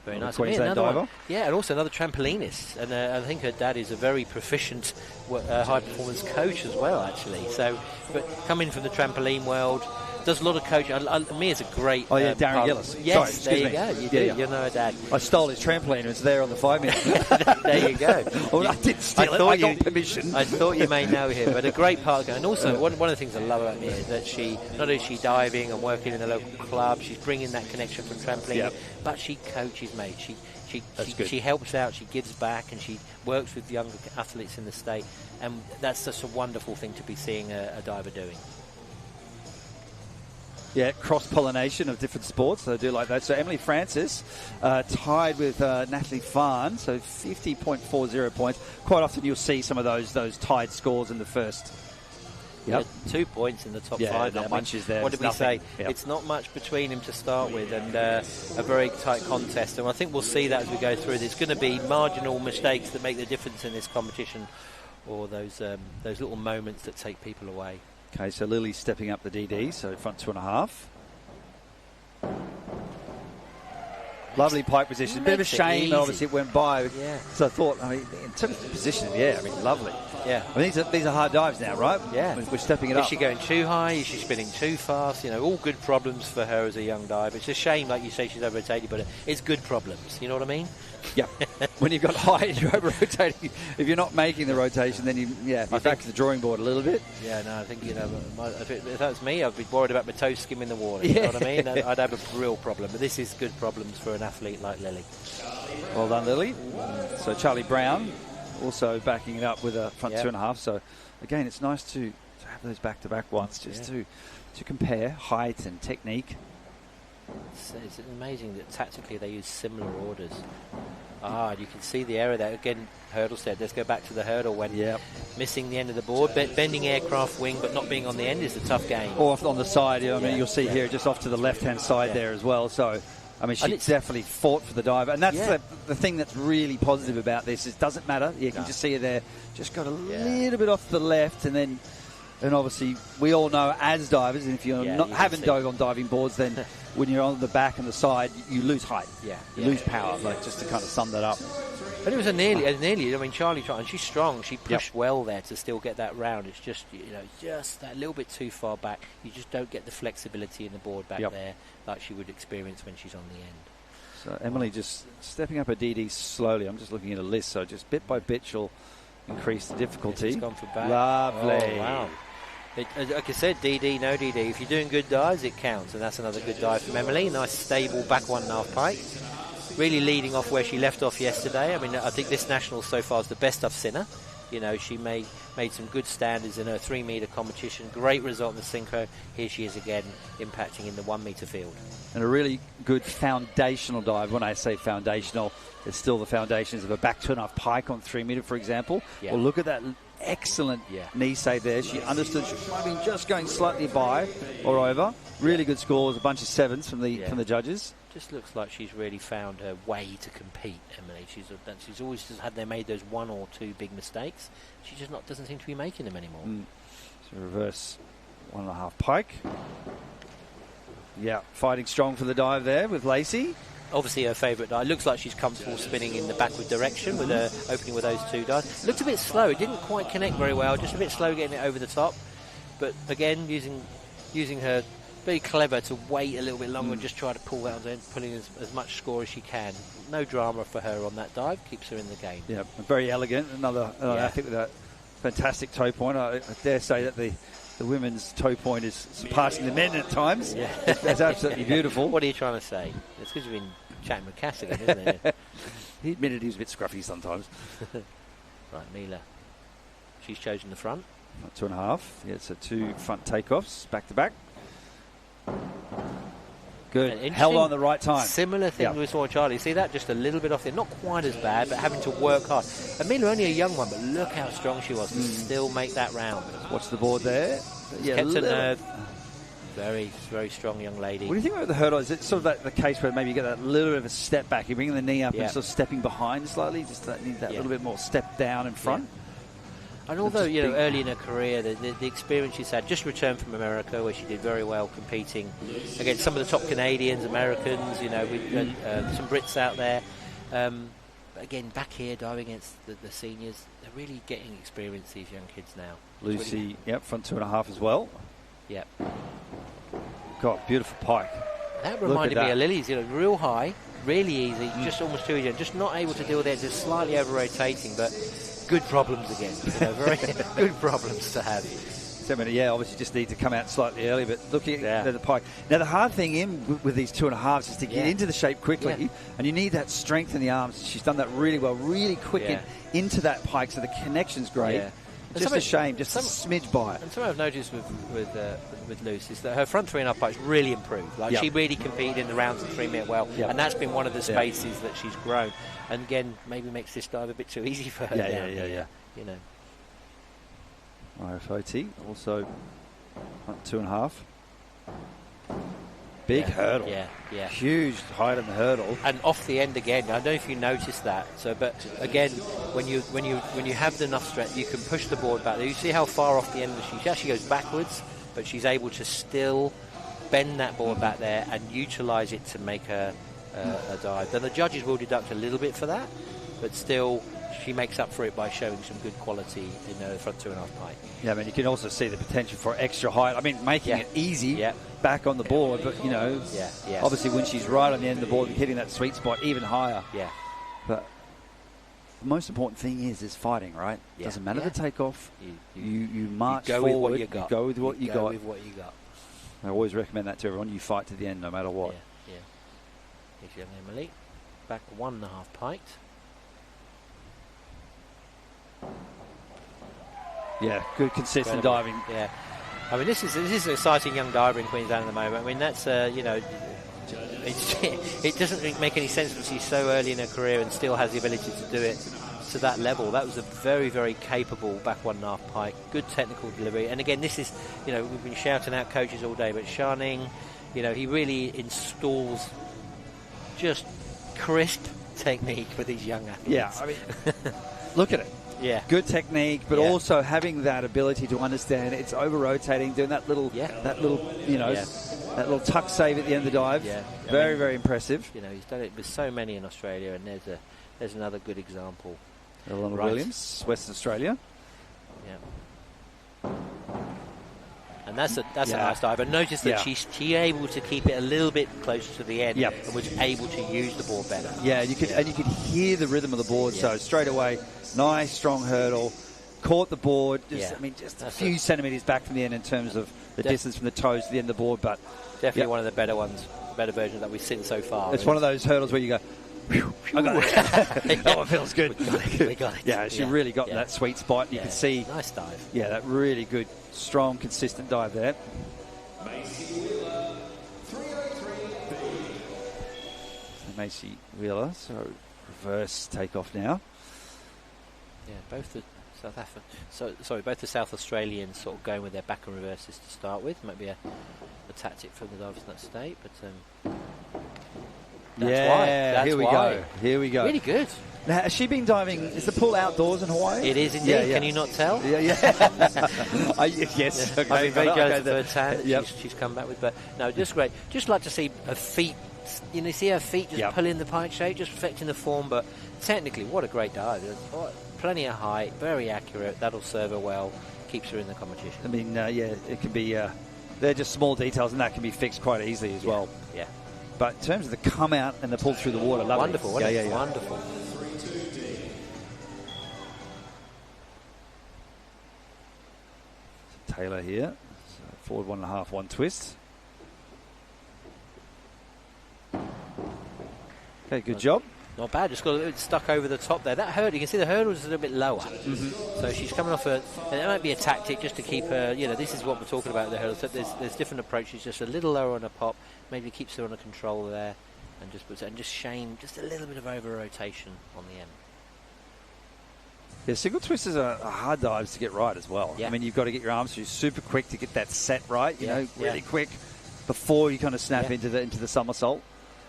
Speaker 2: Very nice.
Speaker 3: Queensland diver.
Speaker 2: Yeah, and also another trampolinist. And I think her dad is a very proficient high-performance coach as well, actually. So, but coming from the trampoline world, does a lot of coaching. Mia's a great...
Speaker 3: Darren Gillis.
Speaker 2: Yes,
Speaker 3: Sorry,
Speaker 2: there you go. You do.
Speaker 3: Yeah.
Speaker 2: You know her dad.
Speaker 3: I stole his trampoline and it's there on the 5 meter.
Speaker 2: There you go.
Speaker 3: Well, I didn't steal it. I got permission.
Speaker 2: I thought you may know him, but a great part. And also, one of the things I love about Mia is that she, not only is she diving and working in a local club, she's bringing that connection from trampoline, but she coaches, mate. She helps out, she gives back, and she works with younger athletes in the state. And that's just a wonderful thing to be seeing a diver doing.
Speaker 3: Yeah, cross-pollination of different sports. I do like that. So Emily Francis tied with Natalie Farn, so 50.40 points. Quite often you'll see some of those tied scores in the first.
Speaker 2: Yep. 2 points in the top 5.
Speaker 3: Not much is there.
Speaker 2: What did we say? Yep. It's not much between him to start with, and a very tight contest. And I think we'll see that as we go through. There's going to be marginal mistakes that make the difference in this competition, or those little moments that take people away.
Speaker 3: Okay, so Lily's stepping up the DD, so front 2.5. Lovely pike position. A bit of a
Speaker 2: Makes it
Speaker 3: shame,
Speaker 2: easy.
Speaker 3: obviously, it went by.
Speaker 2: Yeah.
Speaker 3: So I thought, I mean, in terms of the position in the air, I mean, lovely.
Speaker 2: Yeah.
Speaker 3: I mean, these are hard dives now, right?
Speaker 2: Yeah.
Speaker 3: We're stepping it
Speaker 2: Is
Speaker 3: up.
Speaker 2: she going too high? Is she spinning too fast? You know, all good problems for her as a young diver. It's a shame, like you say, she's over-rotated, but it's good problems. You know what I mean?
Speaker 3: Yeah. When you've got height and you're over-rotating, if you're not making the rotation, then you're back to the drawing board a little bit.
Speaker 2: Yeah, no, I think, you know, if that was me, I'd be worried about my toes skimming the water. You know what I mean? I'd have a real problem. But this is good problems for an athlete like Lily.
Speaker 3: Well done, Lily. So Charlie Brown also backing it up with a front 2.5. So again, it's nice to have those back-to-back ones just to compare height and technique.
Speaker 2: It's amazing that tactically they use similar orders. You can see the error there. Again, hurdle set. Let's go back to the hurdle when missing the end of the board. Bending aircraft wing but not being on the end is the tough game.
Speaker 3: Or on the side, I mean, you'll see here just off to the left-hand side there as well. So, I mean, she definitely fought for the dive. And that's the thing that's really positive about this. Is it doesn't matter. You can just see her there. Just got a little bit off to the left and then... And obviously, we all know as divers, and if you haven't dove on diving boards, then when you're on the back and the side, you lose height. You lose power, like just to kind of sum that up.
Speaker 2: But it was a nearly. I mean, Charlie tried, and she's strong. She pushed well there to still get that round. It's just, just that little bit too far back. You just don't get the flexibility in the board back there like she would experience when she's on the end.
Speaker 3: So Emily just stepping up her DD slowly. I'm just looking at a list, so just bit by bit she'll increase the difficulty.
Speaker 2: It's gone for back.
Speaker 3: Lovely.
Speaker 2: Oh, wow. Like I said, DD, no DD. If you're doing good dives, it counts, and that's another good dive from Emily. Nice, stable back 1.5 pike. Really leading off where she left off yesterday. I mean, I think this national so far is the best I've seen her. You know, she made some good standards in her 3-metre competition. Great result in the synchro. Here she is again, impacting in the 1-metre field.
Speaker 3: And a really good foundational dive. When I say foundational, it's still the foundations of a back 2.5 pike on 3-metre, for example. Well, look at that excellent knee save there. She understood she might have been just going slightly by or over. Really good scores, a bunch of 7s from the judges.
Speaker 2: Just looks like she's really found her way to compete, Emily. She's always just made those 1 or 2 big mistakes. She just doesn't seem to be making them anymore.
Speaker 3: So reverse 1.5 pike. Yeah, fighting strong for the dive there with Lacey.
Speaker 2: Obviously her favourite dive. Looks like she's comfortable spinning in the backward direction with her opening with those 2 dives. Looked a bit slow. It didn't quite connect very well. Just a bit slow getting it over the top. But again, using her very clever to wait a little bit longer and just try to pull that on, pulling as much score as she can. No drama for her on that dive. Keeps her in the game.
Speaker 3: Yeah, very elegant. Another athlete with a fantastic toe point. I dare say that the women's toe point is surpassing the men at times. Yeah. It's absolutely beautiful.
Speaker 2: What are you trying to say? It's because you've been chatting with Cass again, isn't it?
Speaker 3: He admitted he was a bit scruffy sometimes.
Speaker 2: Right, Mila. She's chosen the front.
Speaker 3: 2.5. Yeah, so 2 front takeoffs, back to back. Good. Held on the right time.
Speaker 2: Similar thing we saw Charlie. See that? Just a little bit off there. Not quite as bad, but having to work hard. Amelia only a young one, but look how strong she was to still make that round.
Speaker 3: Watch the board there.
Speaker 2: Kept her nerve. Very, very strong young lady.
Speaker 3: What do you think about the hurdle? Is it sort of the case where maybe you get that little bit of a step back, you're bringing the knee up and sort of stepping behind slightly, just need that little bit more step down in front?
Speaker 2: And although, early in her career, the experience she's had, just returned from America, where she did very well competing against some of the top Canadians, Americans, with some Brits out there. But again, back here, diving against the seniors, they're really getting experience, these young kids now.
Speaker 3: Lucy, front 2.5 as well.
Speaker 2: Yep.
Speaker 3: Got beautiful pike.
Speaker 2: That reminded me of Lily's, real high, really easy, just almost too easy, just not able to deal with it, just slightly over-rotating, but good problems again. Very good problems to have.
Speaker 3: So many, obviously just need to come out slightly early, but looking at the pike. Now, the hard thing with these 2.5s is to get into the shape quickly, and you need that strength in the arms. She's done that really well, really quick into that pike, so the connection's great. Yeah. Just a shame, just a smidge by it.
Speaker 2: And something I've noticed with Luce is that her front 3.5 pike's really improved. Like she really competed in the rounds of 3 metre well, and that's been one of the spaces that she's grown. And again, maybe makes this dive a bit too easy for her.
Speaker 3: Yeah. IFOT also front 2.5. Big hurdle.
Speaker 2: Yeah.
Speaker 3: Huge height on the hurdle.
Speaker 2: And off the end again. I don't know if you noticed that. So, but again, when you have enough strength, you can push the board back. You see how far off the end she actually goes backwards, but she's able to still bend that board back there and utilise it to make her a dive. Then the judges will deduct a little bit for that, but still she makes up for it by showing some good quality in the front 2.5 pike.
Speaker 3: Yeah, I mean, you can also see the potential for extra height. I mean, making it easy back on the board, but, you know, obviously when she's right on the end of the board, hitting that sweet spot even higher.
Speaker 2: Yeah.
Speaker 3: But the most important thing is fighting, right?
Speaker 2: Yeah.
Speaker 3: Doesn't matter the takeoff. You march
Speaker 2: go
Speaker 3: forward.
Speaker 2: with what you got.
Speaker 3: Go with what you got.
Speaker 2: Go with what you got.
Speaker 3: I always recommend that to everyone. You fight to the end, no matter what.
Speaker 2: Yeah. Here's young Emily. Back 1.5 piked.
Speaker 3: Yeah, good, consistent diving.
Speaker 2: Yeah. I mean, this is an exciting young diver in Queensland at the moment. I mean, that's, you know, it doesn't make any sense that she's so early in her career and still has the ability to do it to that level. That was a very, very capable back 1.5 pike. Good technical delivery. And again, this is, you know, we've been shouting out coaches all day, but Sharning, you know, he really installs just crisp technique for these young athletes.
Speaker 3: Yeah, I mean, look at it.
Speaker 2: Yeah.
Speaker 3: Good technique, but also having that ability to understand it's over rotating, doing that little, you know, that little tuck save at the end of the dive.
Speaker 2: Yeah.
Speaker 3: Very, very impressive.
Speaker 2: You know, he's done it with so many in Australia, and there's another good example.
Speaker 3: Eleanor Williams, Western Australia.
Speaker 2: Yeah. And that's a nice dive. But notice that she's able to keep it a little bit closer to the end and was able to use the board better.
Speaker 3: Yeah, you could hear the rhythm of the board. So straight away, nice strong hurdle, caught the board. I mean, just a few centimetres back from the end in terms of the distance from the toes to the end of the board. But
Speaker 2: definitely one of the better ones, better versions that we've seen so far.
Speaker 3: It's one of those hurdles where you go, I got it. That one feels good.
Speaker 2: We got it.
Speaker 3: Yeah, she really got that sweet spot. You can see.
Speaker 2: Nice dive.
Speaker 3: Yeah, that really good, strong, consistent dive there. Macy Wheeler, so reverse takeoff now.
Speaker 2: Yeah, both the both the South Australians sort of going with their back and reverses to start with. Might be a tactic from the divers in that state, but
Speaker 3: here we go. Here we go.
Speaker 2: Really good.
Speaker 3: Now, has she been diving? Is the pool outdoors in Hawaii?
Speaker 2: It is indeed.
Speaker 3: Yeah.
Speaker 2: Can you not tell?
Speaker 3: Yeah. Yes. Okay.
Speaker 2: I've been very jealous of her tan
Speaker 3: Yep.
Speaker 2: she's come back with. But no, just great. Just like to see her feet. You know, see her feet just pulling the pike shape, just perfecting the form. But technically, what a great dive! Plenty of height, very accurate. That'll serve her well. Keeps her in the competition.
Speaker 3: I mean, it can be. They're just small details, and that can be fixed quite easily as well.
Speaker 2: Yeah.
Speaker 3: But in terms of the come out and the pull through the water, lovely.
Speaker 2: Wonderful. Wonderful.
Speaker 3: Taylor here, so forward 1.5, one twist. Okay, good job.
Speaker 2: Not bad, just got a little bit stuck over the top there. That hurdle, you can see the hurdle is a little bit lower. So she's coming off and it might be a tactic just to keep her, you know, this is what we're talking about, the hurdle. So there's different approaches, just a little lower on a pop, maybe keeps her under control there, and just shame, just a little bit of over rotation on the end.
Speaker 3: Yeah, single twisters are hard dives to get right as well.
Speaker 2: Yeah.
Speaker 3: I mean, you've got to get your arms through super quick to get that set right, you know, really quick before you kind of snap into the somersault.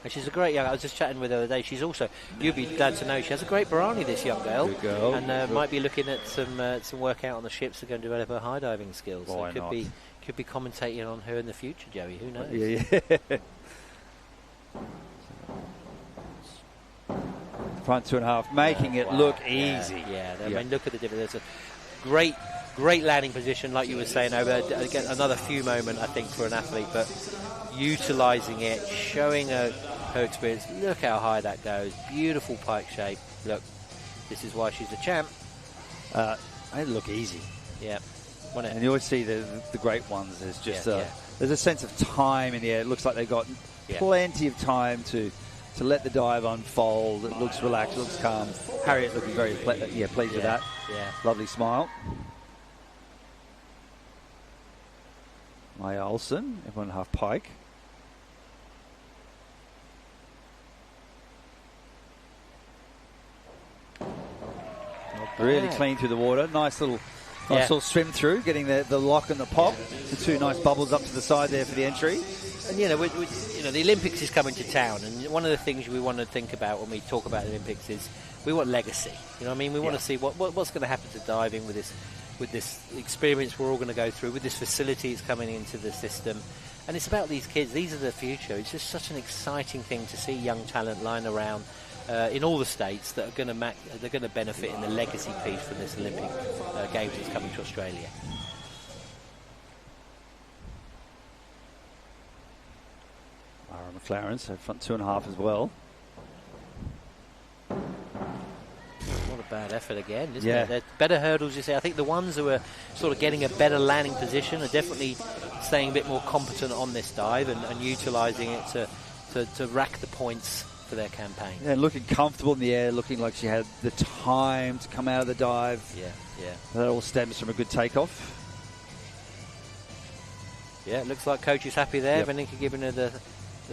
Speaker 2: And she's a great young. I was just chatting with her the other day. She's also, you'd be glad to know, she has a great Barani, this young girl.
Speaker 3: Good girl.
Speaker 2: And might be looking at some work out on the ships to go and develop her high diving skills.
Speaker 3: Why
Speaker 2: so
Speaker 3: not?
Speaker 2: Could be commentating on her in the future, Joey. Who knows?
Speaker 3: Yeah. Front 2.5, making it look easy.
Speaker 2: Yeah. I mean, look at the difference. There's a great landing position, like you were saying. Again, another few moment, I think, for an athlete, but utilising it, showing her experience. Look how high that goes. Beautiful pike shape. Look, this is why she's a champ.
Speaker 3: They look easy.
Speaker 2: Yeah.
Speaker 3: And you always see the great ones. There's just there's a sense of time in the air. It looks like they've got plenty of time to let the dive unfold. It looks relaxed, looks calm. Harriet looking very pleased with that.
Speaker 2: Yeah.
Speaker 3: Lovely smile. Maya Olsen, 1.5 pike. Really clean through the water. Nice little swim through, getting the lock and the pop. The two nice bubbles up to the side there for the entry.
Speaker 2: And you know, the Olympics is coming to town, and one of the things we want to think about when we talk about the Olympics is we want legacy. You know what I mean? We want to see what's going to happen to diving with this with this experience we're all going to go through, with this facility that's coming into the system. And it's about these kids. These are the future. It's just such an exciting thing to see young talent lying around in all the states that are going to benefit in the legacy piece from this Olympic Games that's coming to Australia.
Speaker 3: Mara McLaren, so front 2.5 as well.
Speaker 2: What a bad effort again, isn't
Speaker 3: Yeah.
Speaker 2: it? They're better hurdles, you see. I think the ones who are sort of getting a better landing position are definitely staying a bit more competent on this dive and utilising it to rack the points for their campaign.
Speaker 3: Yeah, looking comfortable in the air, looking like she had the time to come out of the dive.
Speaker 2: Yeah.
Speaker 3: That all stems from a good takeoff.
Speaker 2: Yeah, it looks like Coach is happy there.
Speaker 3: Yep.
Speaker 2: Veronica giving her the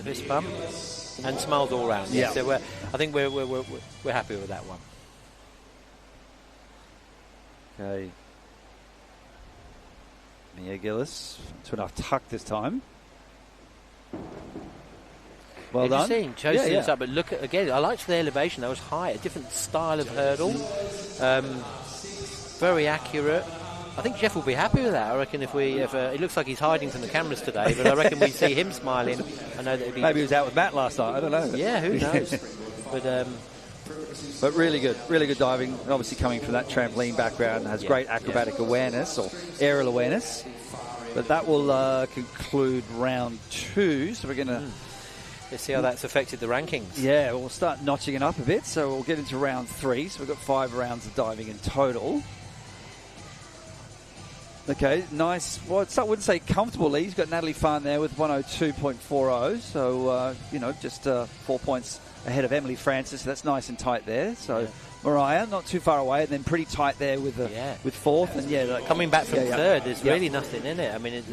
Speaker 2: fist bump and smiles all round.
Speaker 3: Yeah.
Speaker 2: So I think we're happy with that one.
Speaker 3: Okay. Mia Gillis, 2.5 tuck this time. Well done.
Speaker 2: Interesting. Chose this up, but look at again. I liked the elevation. That was high. A different style of hurdle. Very accurate. I think Jeff will be happy with that. I reckon if it looks like he's hiding from the cameras today, but I reckon we see him smiling. I know that it'd be,
Speaker 3: Maybe he was out with Matt last night. I don't know.
Speaker 2: Yeah, who knows?
Speaker 3: But really good diving. Obviously coming from that trampoline background, has great acrobatic awareness or aerial awareness. But that will conclude round 2. So we're going to...
Speaker 2: Let's see how that's affected the rankings.
Speaker 3: Yeah, we'll start notching it up a bit. So we'll get into round 3. So we've got 5 rounds of diving in total. Okay, nice. Well, I wouldn't say comfortable lead. You've got Natalie Farn there with 102.40. So, just 4 points ahead of Emily Francis. So that's nice and tight there. So Mariah, not too far away, and then pretty tight there with fourth. And
Speaker 2: coming back from third, there's really nothing in it. I mean, it's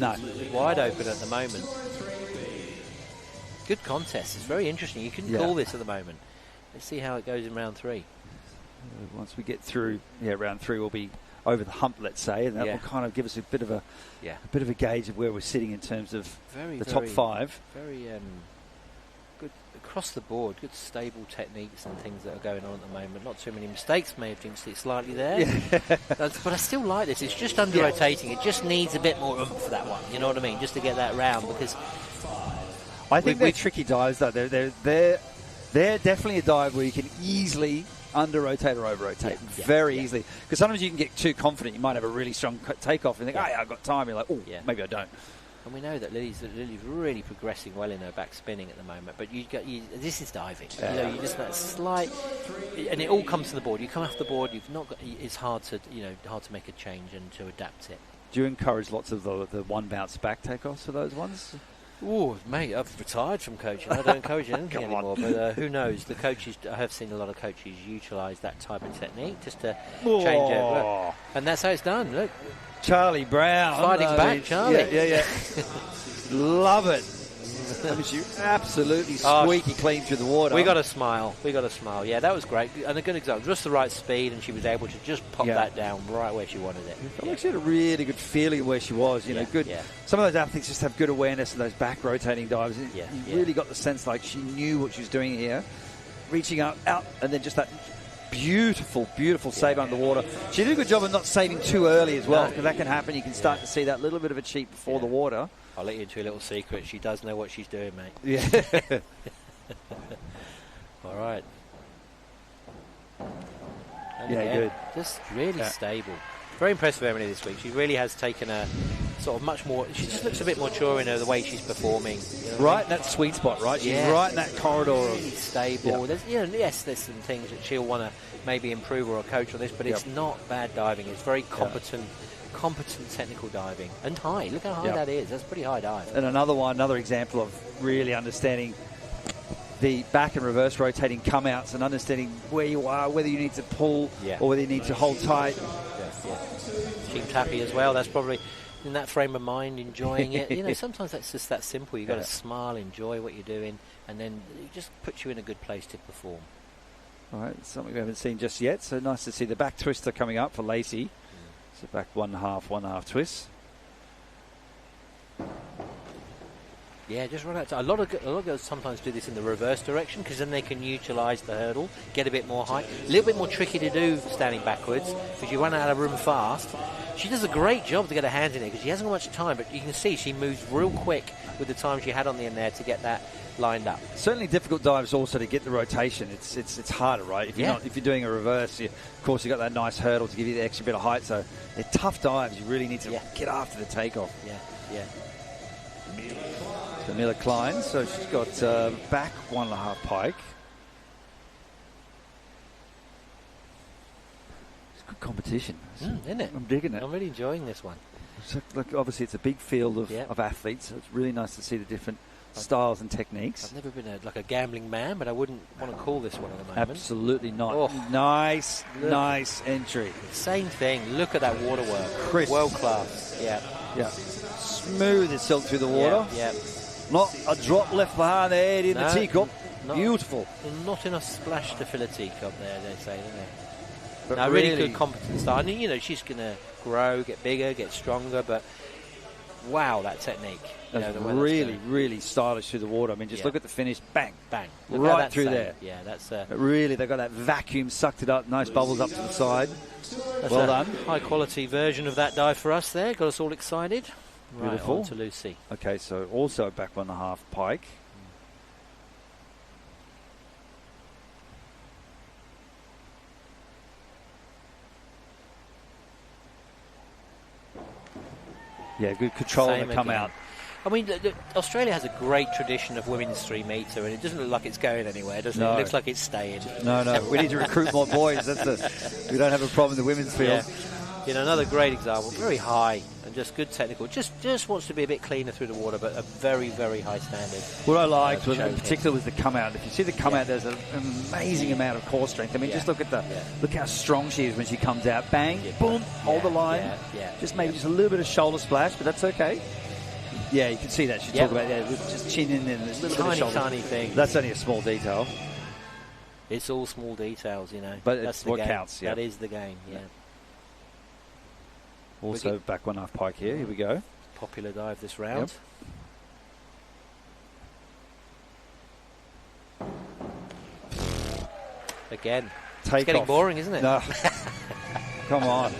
Speaker 2: wide open at the moment. Good contest. It's very interesting. You couldn't call this at the moment. Let's see how it goes in round 3.
Speaker 3: Once we get through, round 3 will be over the hump, let's say, and that will kind of give us a bit of a gauge of where we're sitting in terms of the top 5.
Speaker 2: Very good across the board. Good stable techniques and things that are going on at the moment. Not too many mistakes. May have jinxed it slightly there, but I still like this. It's just under rotating. It just needs a bit more oomph for that one. You know what I mean? Just to get that round, because
Speaker 3: I think they're tricky dives though. They're definitely a dive where you can easily under rotate or over rotate very easily, because sometimes you can get too confident. You might have a really strong takeoff and think, I've got time. You're like, maybe I don't.
Speaker 2: And we know that Lily's really progressing well in her back spinning at the moment. But this is diving. You just that slight, and it all comes to the board. You come off the board. You've not got. It's hard to make a change and to adapt it.
Speaker 3: Do you encourage lots of the one bounce back takeoffs for those ones?
Speaker 2: Oh, mate, I've retired from coaching. I don't encourage anything anymore. But who knows? The coaches, I have seen a lot of coaches utilise that type of technique just to change it. And that's how it's done. Look,
Speaker 3: Charlie Brown
Speaker 2: fighting back, Charlie.
Speaker 3: Yeah. Love it. She absolutely squeaky clean through the water.
Speaker 2: We got a smile. Yeah, that was great. And a good example. Just the right speed, and she was able to just pop that down right where she wanted it.
Speaker 3: She had a really good feeling of where she was. Good. Yeah. Some of those athletes just have good awareness in those back rotating dives. You really got the sense like she knew what she was doing here, reaching out, and then just that beautiful save underwater. She did a good job of not saving too early as well, because that can happen. You can start to see that little bit of a cheat before the water.
Speaker 2: I'll let you into a little secret. She does know what she's doing, mate.
Speaker 3: Yeah.
Speaker 2: All right. And
Speaker 3: good.
Speaker 2: Just really stable. Very impressed with Emily this week. She really has taken a sort of much more. She just looks a bit more mature in her, the way she's performing.
Speaker 3: Right in that sweet spot, right? She's right in that corridor.
Speaker 2: Really stable. Yeah. There's some things that she'll want to maybe improve or coach on this, but it's not bad diving. It's very competent technical diving, and high. Look how high that is. That's a pretty high dive.
Speaker 3: And another example of really understanding the back and reverse rotating come outs and understanding where you are, whether you need to pull or whether you need to hold tight.
Speaker 2: Seems happy as well. That's probably in that frame of mind, enjoying it. Sometimes that's just that simple. You've got to smile, enjoy what you're doing, and then it just puts you in a good place to perform.
Speaker 3: All right, something we haven't seen just yet. So nice to see the back twister coming up for Lacey. So back one half twist.
Speaker 2: Yeah, just run out. A lot of girls sometimes do this in the reverse direction because then they can utilise the hurdle, get a bit more height. A little bit more tricky to do standing backwards because you run out of room fast. She does a great job to get her hands in it because she hasn't got much time, but you can see she moves real quick with the time she had on the end there to get that lined up.
Speaker 3: Certainly difficult dives also to get the rotation. It's harder, right? If you're doing a reverse, of course you've got that nice hurdle to give you the extra bit of height. So they're tough dives. You really need to get after the takeoff.
Speaker 2: Yeah.
Speaker 3: So Mila Klein, so she's got back 1.5 pike. It's good competition,
Speaker 2: isn't it?
Speaker 3: I'm digging it.
Speaker 2: I'm really enjoying this one.
Speaker 3: So, obviously, it's a big field of athletes, so it's really nice to see the different styles and techniques.
Speaker 2: I've never been a gambling man, but I wouldn't want to call this one at the moment.
Speaker 3: Absolutely not.
Speaker 2: Oh.
Speaker 3: Nice entry.
Speaker 2: Same thing. Look at that water work.
Speaker 3: Crisp.
Speaker 2: World class. Yeah.
Speaker 3: Smooth as silk through the water.
Speaker 2: Yeah.
Speaker 3: Not a drop left behind the head in the teacup. Beautiful.
Speaker 2: Not enough splash to fill a teacup there, they say, don't they?
Speaker 3: But
Speaker 2: now, really good competent style. I mean, she's going to grow, get bigger, get stronger, but wow, that technique.
Speaker 3: That's really stylish through the water. I mean, just look at the finish. Bang.
Speaker 2: Bang.
Speaker 3: Right through there.
Speaker 2: Yeah, that's...
Speaker 3: really, they've got that vacuum, sucked it up, nice bubbles up to the side. Well done.
Speaker 2: High-quality version of that dive for us there. Got us all excited.
Speaker 3: Beautiful.
Speaker 2: Right, on to Lucy.
Speaker 3: Okay, so also back 1.5 pike. Yeah, good control and come out.
Speaker 2: I mean, Australia has a great tradition of women's 3 metre, and it doesn't look like it's going anywhere, does it? It looks like it's staying.
Speaker 3: No. We need to recruit more boys. We don't have a problem in the women's field.
Speaker 2: Another great example. Very high and just good technical. Just wants to be a bit cleaner through the water, but a very, very high standard.
Speaker 3: What I liked in particular was the come out. If you see the come out, there's an amazing amount of core strength. I mean, just look how strong she is when she comes out. Bang, boom, hold the line. Just maybe just a little bit of shoulder splash, but that's okay. Yeah, you can see that. She's talking about just chin in and a little bit of shoulder.
Speaker 2: Tiny thing.
Speaker 3: That's only a small detail.
Speaker 2: It's all small details,
Speaker 3: But
Speaker 2: that's
Speaker 3: what counts.
Speaker 2: That is the game. Yeah.
Speaker 3: Also back 1.5 pike here. Here we go.
Speaker 2: Popular dive this round. Again. It's getting boring, isn't it?
Speaker 3: No. Come on.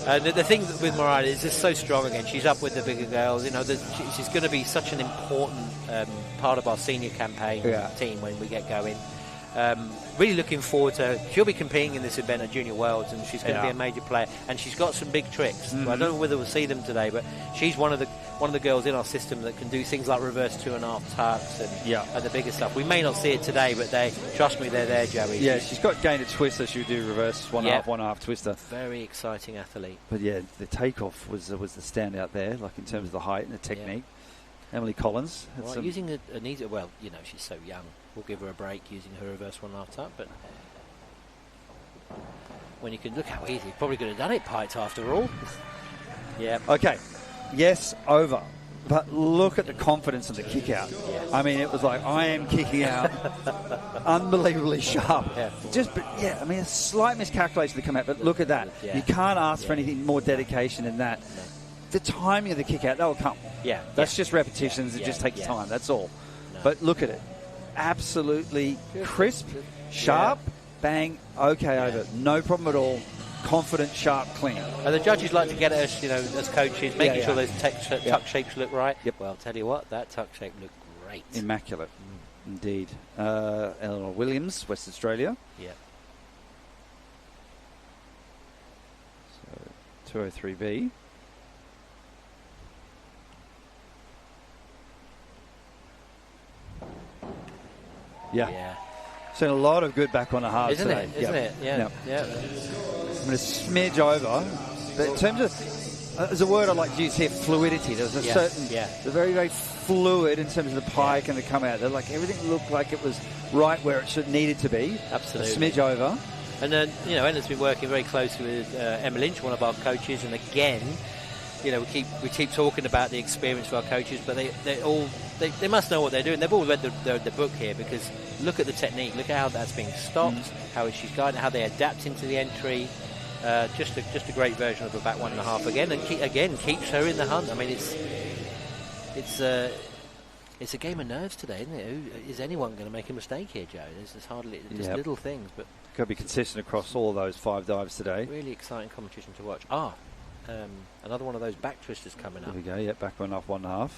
Speaker 2: The thing with Mariah is just so strong again. She's up with the bigger girls. She's going to be such an important part of our senior campaign team when we get going. Really looking forward to her. She'll be competing in this event at Junior Worlds, and she's going to be a major player. And she's got some big tricks. I don't know whether we'll see them today, but she's one of the girls in our system that can do things like reverse 2.5 tucks and the bigger stuff. We may not see it today, but trust me, they're there, Joey.
Speaker 3: Yeah, she's got gained a twister. She'll do reverse 1.5 twister.
Speaker 2: Very exciting athlete.
Speaker 3: But the takeoff was the standout there, like in terms of the height and the technique. Emily Collins.
Speaker 2: Using Anita, she's so young. We'll give her a break using her reverse 1.5 tuck, but when you can look how easy, probably could have done it piked after all.
Speaker 3: Okay. Yes, over. But look at the confidence of the kick out. I mean, it was like, I am kicking out unbelievably sharp. A slight miscalculation to come out, but look at that. You can't ask for anything more dedication than that. The timing of the kick out, that will come. That's just repetitions. It just takes time. That's all. But look at it. Absolutely crisp, sharp, bang, over. No problem at all. Confident, sharp, clean.
Speaker 2: And the judges like to get at us, as coaches, making sure those tuck shapes look right. Well, I'll tell you what, that tuck shape looked great.
Speaker 3: Immaculate, indeed. Eleanor Williams, West Australia. So 203B. Seen a lot of good back on the hard today.
Speaker 2: Isn't it? Yeah.
Speaker 3: I'm going to smidge over. But in terms of, there's a word I like to use here, fluidity. There's a certain, they're very, very fluid in terms of the pike and the come out. They're like, everything looked like it was right where it needed to be.
Speaker 2: Absolutely.
Speaker 3: A smidge over.
Speaker 2: And then, Emma's been working very closely with Emma Lynch, one of our coaches, and again, we keep talking about the experience of our coaches, but they must know what they're doing. They've all read the book here, because look at the technique, look at how that's being stopped, how she's guided, how they adapt into the entry. Just a great version of a back 1.5 again, and keeps her in the hunt. I mean, it's It's a game of nerves today, isn't it? Is anyone going to make a mistake here, Joe? There's hardly just little things, but
Speaker 3: got to be consistent across all those 5 dives today.
Speaker 2: really exciting competition to watch. Another one of those back twisters coming up.
Speaker 3: There we go. Yeah, back 1.5, 1.5.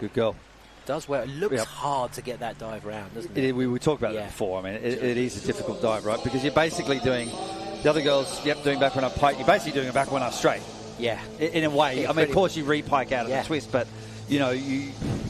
Speaker 3: Good goal.
Speaker 2: Does well. It looks hard to get that dive round, doesn't it?
Speaker 3: We talked about that before. I mean, it is a difficult dive, right? Because you're basically doing the other girls, doing back 1.5 pike. You're basically doing a back 1.5 straight.
Speaker 2: Yeah.
Speaker 3: In a way.
Speaker 2: Yeah,
Speaker 3: I mean, of course, you re-pike out of the twist, but, you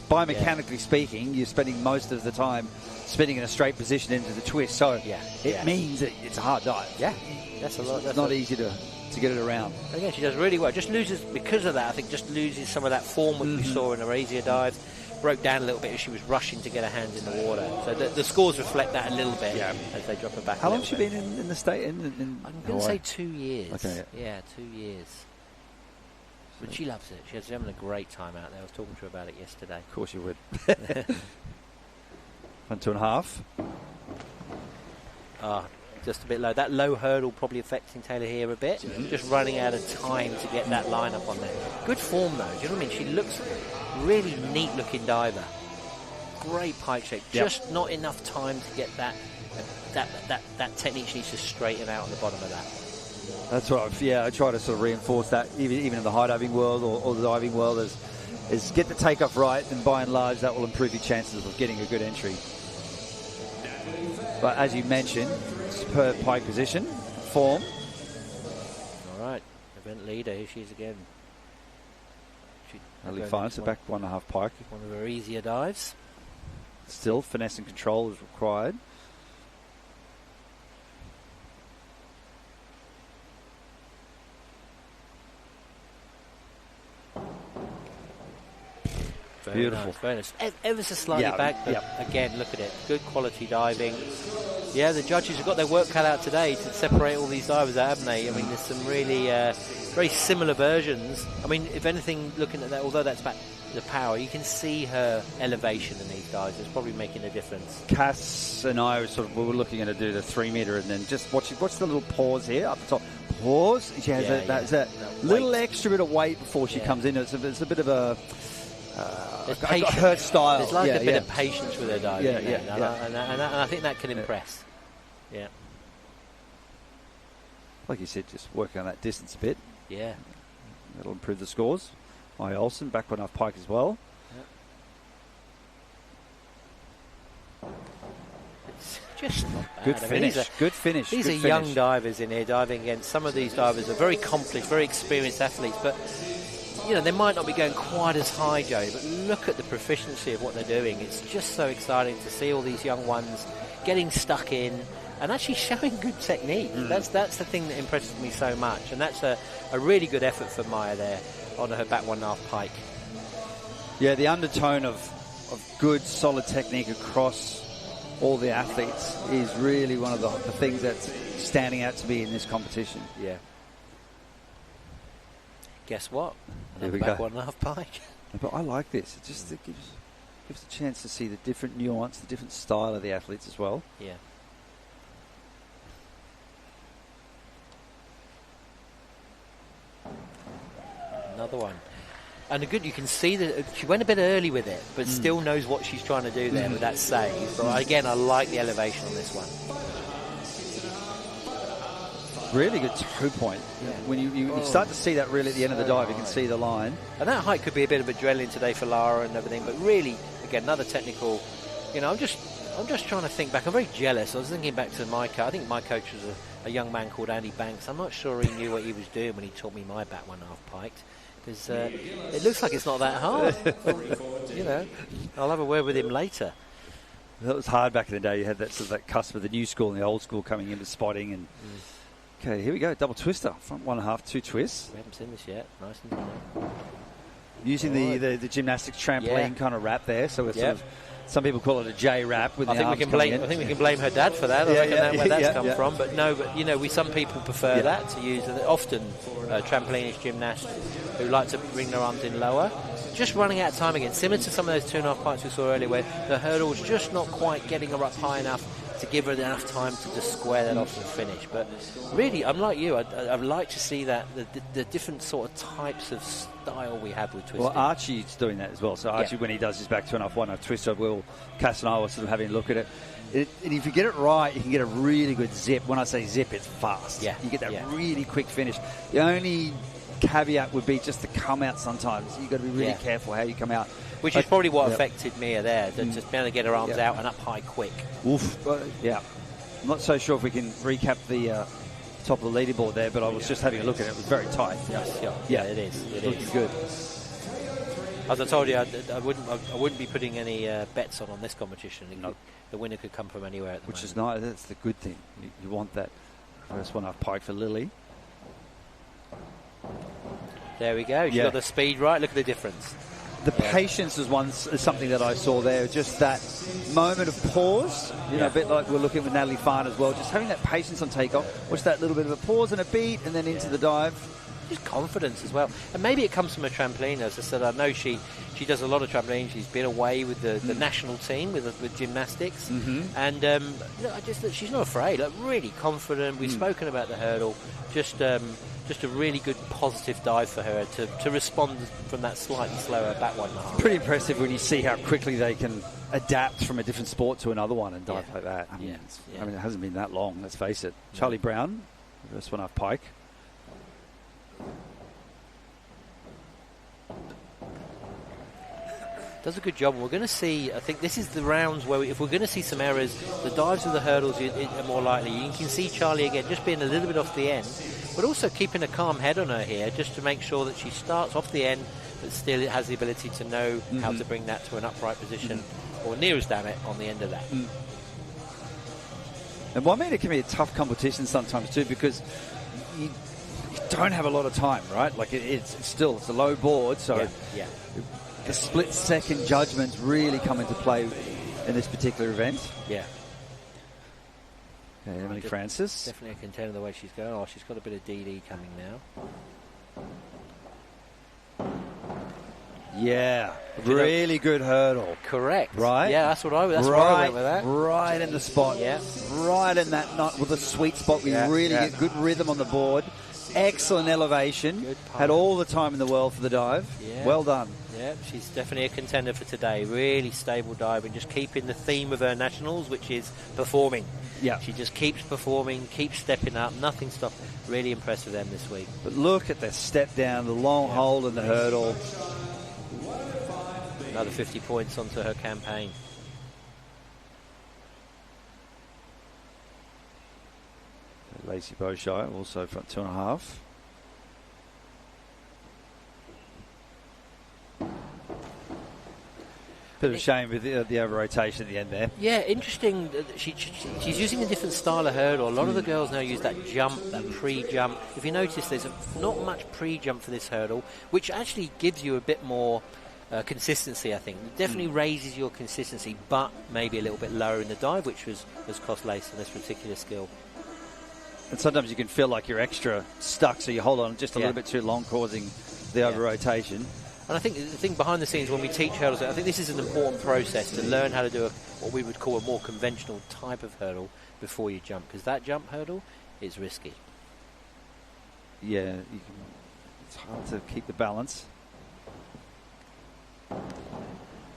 Speaker 3: biomechanically speaking, you're spending most of the time spinning in a straight position into the twist. So it means that it's a hard dive.
Speaker 2: Yeah. That's a lot.
Speaker 3: It's not easy to get it around.
Speaker 2: Again, she does really well. Just loses, because of that, I think just loses some of that form which we saw in her easier dives. Broke down a little bit as she was rushing to get her hands in the water. So the scores reflect that a little bit as they drop her back.
Speaker 3: How long has she been in the state?
Speaker 2: I'm going to say 2 years.
Speaker 3: Okay.
Speaker 2: Yeah, 2 years. But she loves it. She's having a great time out there. I was talking to her about it yesterday.
Speaker 3: Of course you would. 1.5.
Speaker 2: Just a bit low. That low hurdle probably affecting Taylor here a bit. Just running out of time to get that line up on there. Good form though. Do you know what I mean? She looks really neat looking diver. Great pike shape. Just not enough time to get that technique. She needs to straighten out on the bottom of that.
Speaker 3: That's right. I try to sort of reinforce that even in the high diving world or the diving world is get the takeoff right, and by and large that will improve your chances of getting a good entry. But as you mentioned, superb pike position, form.
Speaker 2: All right, event leader, here she is again.
Speaker 3: Only fine, so back 1.5 pike.
Speaker 2: One of her easier dives.
Speaker 3: Still, finesse and control is required. Beautiful.
Speaker 2: Very nice. Ever so slightly back, but again, look at it. Good quality diving. Yeah, the judges have got their work cut out today to separate all these divers out, haven't they? I mean, there's some really very similar versions. I mean, if anything, looking at that, although that's back the power, you can see her elevation in these dives. It's probably making a difference.
Speaker 3: Cass and I we were looking at her do the 3 meter, and then just watch the little pause here up the top. Pause. She has that little extra bit of weight before she comes in. It's a bit of a her style.
Speaker 2: There's like a bit of patience with her diving.
Speaker 3: And
Speaker 2: I think that can impress. Yeah.
Speaker 3: Like you said, just working on that distance a bit.
Speaker 2: Yeah.
Speaker 3: That'll improve the scores. Maya Olsen, back 1.5 pike as well.
Speaker 2: It's just not bad.
Speaker 3: Good finish. Good finish.
Speaker 2: These are young divers in here diving against. Some of these divers are very accomplished, very experienced athletes, but they might not be going quite as high, Joe, but look at the proficiency of what they're doing. It's just so exciting to see all these young ones getting stuck in and actually showing good technique. That's the thing that impresses me so much, and that's a really good effort for Maya there on her back 1.5 pike.
Speaker 3: Yeah, the undertone of good, solid technique across all the athletes is really one of the things that's standing out to me in this competition.
Speaker 2: Yeah. Guess what?
Speaker 3: There we
Speaker 2: back
Speaker 3: go.
Speaker 2: 1.5 pike.
Speaker 3: But I like this. It just gives a chance to see the different nuance, the different style of the athletes as well.
Speaker 2: Yeah. Another one. And you can see that she went a bit early with it, but still knows what she's trying to do there with that save. But again, I like the elevation on this one.
Speaker 3: Really good toe point. Yeah. When you start to see that really at the end of the dive, you can see the line.
Speaker 2: And that height could be a bit of adrenaline today for Lara and everything, but really, again, another technical. I'm just trying to think back. I'm very jealous. I was thinking back to my coach. I think my coach was a young man called Andy Banks. I'm not sure he knew what he was doing when he taught me my back 1.5 piked, because it looks like it's not that hard. I'll have a word with him later.
Speaker 3: That was hard back in the day. You had that sort of that cusp of the new school and the old school coming into spotting and. Okay, here we go. Double twister. Front 1.5, 2 twists.
Speaker 2: We haven't seen this yet. Nice and
Speaker 3: using the gymnastics trampoline kind of wrap there. So it's sort of, some people call it a J wrap with the arms coming in.
Speaker 2: I think we can blame her dad for that. I reckon that's where that's come from. But no, some people prefer that to use. Often trampolinist gymnasts who like to bring their arms in lower. Just running out of time again. Similar to some of those 2.5 pikes we saw earlier where the hurdle's just not quite getting her up high enough to give her enough time to just square that off and finish. But really, I'm like you. I'd like to see that the different sort of types of style we have with twisting.
Speaker 3: Well, Archie's doing that as well. So Archie, when he does his back 2.5, 1.5 twister, Cass and I were sort of having a look at it. And if you get it right, you can get a really good zip. When I say zip, it's fast.
Speaker 2: Yeah.
Speaker 3: You get that really quick finish. The only caveat would be just to come out sometimes. You've got to be really careful how you come out.
Speaker 2: Which is probably what affected Mia there, just being able to get her arms out and up high quick.
Speaker 3: Oof. Yeah. I'm not so sure if we can recap the top of the leaderboard there, but I was just having a look at it. It was very tight.
Speaker 2: Yeah, it is. It
Speaker 3: looking
Speaker 2: is.
Speaker 3: good.
Speaker 2: As I told you, I wouldn't be putting any bets on this competition. The winner could come from anywhere at the moment.
Speaker 3: Which is nice. That's the good thing. You want that first 1.5 pike for Lily.
Speaker 2: There we go. She got the speed right. Look at the difference.
Speaker 3: The patience is something that I saw there. Just that moment of pause. You know, a bit like we're looking at with Natalie Farn as well. Just having that patience on takeoff. Watch that little bit of a pause and a beat, and then into the dive.
Speaker 2: Just confidence as well. And maybe it comes from a trampoline. As I said, I know she does a lot of trampoline. She's been away with the national team with gymnastics. And I just that she's not afraid. Like, really confident. We've spoken about the hurdle. Just a really good positive dive for her to respond from that slightly slower back 1.5.
Speaker 3: Pretty impressive when you see how quickly they can adapt from a different sport to another one and dive like that. I mean, it hasn't been that long, let's face it. Charlie Brown, first 1.5 pike.
Speaker 2: Does a good job. We're going to see, I think this is the rounds where if we're going to see some errors, the dives with the hurdles are more likely. You can see Charlie again just being a little bit off the end, but also keeping a calm head on her here just to make sure that she starts off the end, but still it has the ability to know how to bring that to an upright position or near as damn it on the end of that.
Speaker 3: And 1 meter can be a tough competition sometimes too, because you don't have a lot of time, right? Like it's a low board, so the split-second judgments really come into play in this particular event.
Speaker 2: Yeah.
Speaker 3: Okay, Emily Francis.
Speaker 2: Definitely a contender the way she's going. Oh, she's got a bit of DD coming now.
Speaker 3: Yeah. Really good hurdle.
Speaker 2: Correct.
Speaker 3: Right?
Speaker 2: Yeah, that's where I went with that.
Speaker 3: Right in the spot.
Speaker 2: Yeah.
Speaker 3: Right in that knot with a sweet spot. We really get good rhythm on the board. Excellent elevation. Had all the time in the world for the dive.
Speaker 2: Yeah.
Speaker 3: Well done.
Speaker 2: Yeah, she's definitely a contender for today. Really stable diving, just keeping the theme of her nationals, which is performing.
Speaker 3: Yeah.
Speaker 2: She just keeps performing, keeps stepping up, nothing stopped. Really impressed with them this week.
Speaker 3: But look at the step down, the long hold and the hurdle.
Speaker 2: Another 50 points onto her campaign.
Speaker 3: Lacey Beaushire, also front 2.5. Bit of a shame with the over rotation at the end there.
Speaker 2: Yeah, interesting. She's using a different style of hurdle. A lot of the girls now use that jump, that pre-jump. If you notice, there's not much pre-jump for this hurdle, which actually gives you a bit more consistency, I think. It definitely raises your consistency, but maybe a little bit lower in the dive, which has cost Lacey this particular skill.
Speaker 3: And sometimes you can feel like you're extra stuck, so you hold on just a little bit too long, causing the over-rotation.
Speaker 2: And I think the thing behind the scenes when we teach hurdles, I think this is an important process to learn how to do what we would call a more conventional type of hurdle before you jump, because that jump hurdle is risky.
Speaker 3: Yeah, it's hard to keep the balance.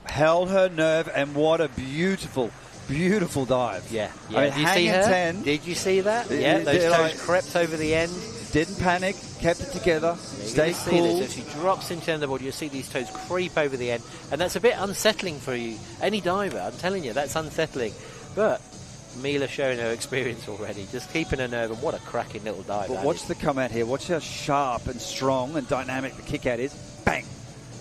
Speaker 3: Held her nerve, and what a beautiful dive.
Speaker 2: Yeah.
Speaker 3: I mean,
Speaker 2: did you see her?
Speaker 3: 10.
Speaker 2: Did you see that? Yeah, those toes crept over the end.
Speaker 3: Didn't panic, kept it together, stayed cool.
Speaker 2: If she drops into the end of the board, you'll see these toes creep over the end, and that's a bit unsettling for you. Any diver, I'm telling you, that's unsettling. But Mila showing her experience already, just keeping her nerve, and what a cracking little dive.
Speaker 3: But watch the come out here. Watch how sharp and strong and dynamic the kick out is. Bang!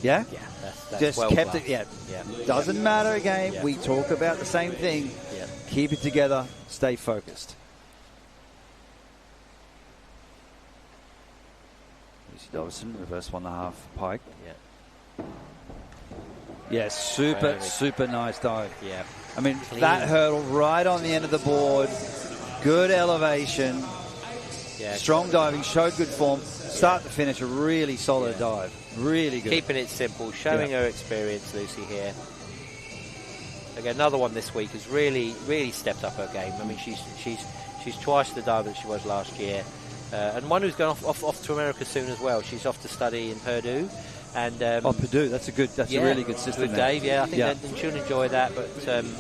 Speaker 3: Yeah?
Speaker 2: Yeah, that's
Speaker 3: just
Speaker 2: well
Speaker 3: kept
Speaker 2: classed.
Speaker 3: it. Yeah. Doesn't matter again.
Speaker 2: Yeah.
Speaker 3: We talk about the same thing.
Speaker 2: Yeah.
Speaker 3: Keep it together. Stay focused. Lucy Dobson, reverse 1.5 pike.
Speaker 2: Yeah.
Speaker 3: Yeah, super nice dive.
Speaker 2: Yeah.
Speaker 3: I mean,
Speaker 2: Clean.
Speaker 3: that hurdle right on the end of the board. Good elevation.
Speaker 2: Yeah.
Speaker 3: Strong diving. Showed good form. Start to finish, a really solid dive. Really good.
Speaker 2: Keeping it simple, showing her experience, Lucy here. Again, another one this week has really stepped up her game. I mean, she's twice the diver that she was last year, and one who's going off to America soon as well. She's off to study in Purdue. And
Speaker 3: Purdue, that's a really good system.
Speaker 2: Good Dave, I think that she'll enjoy that. But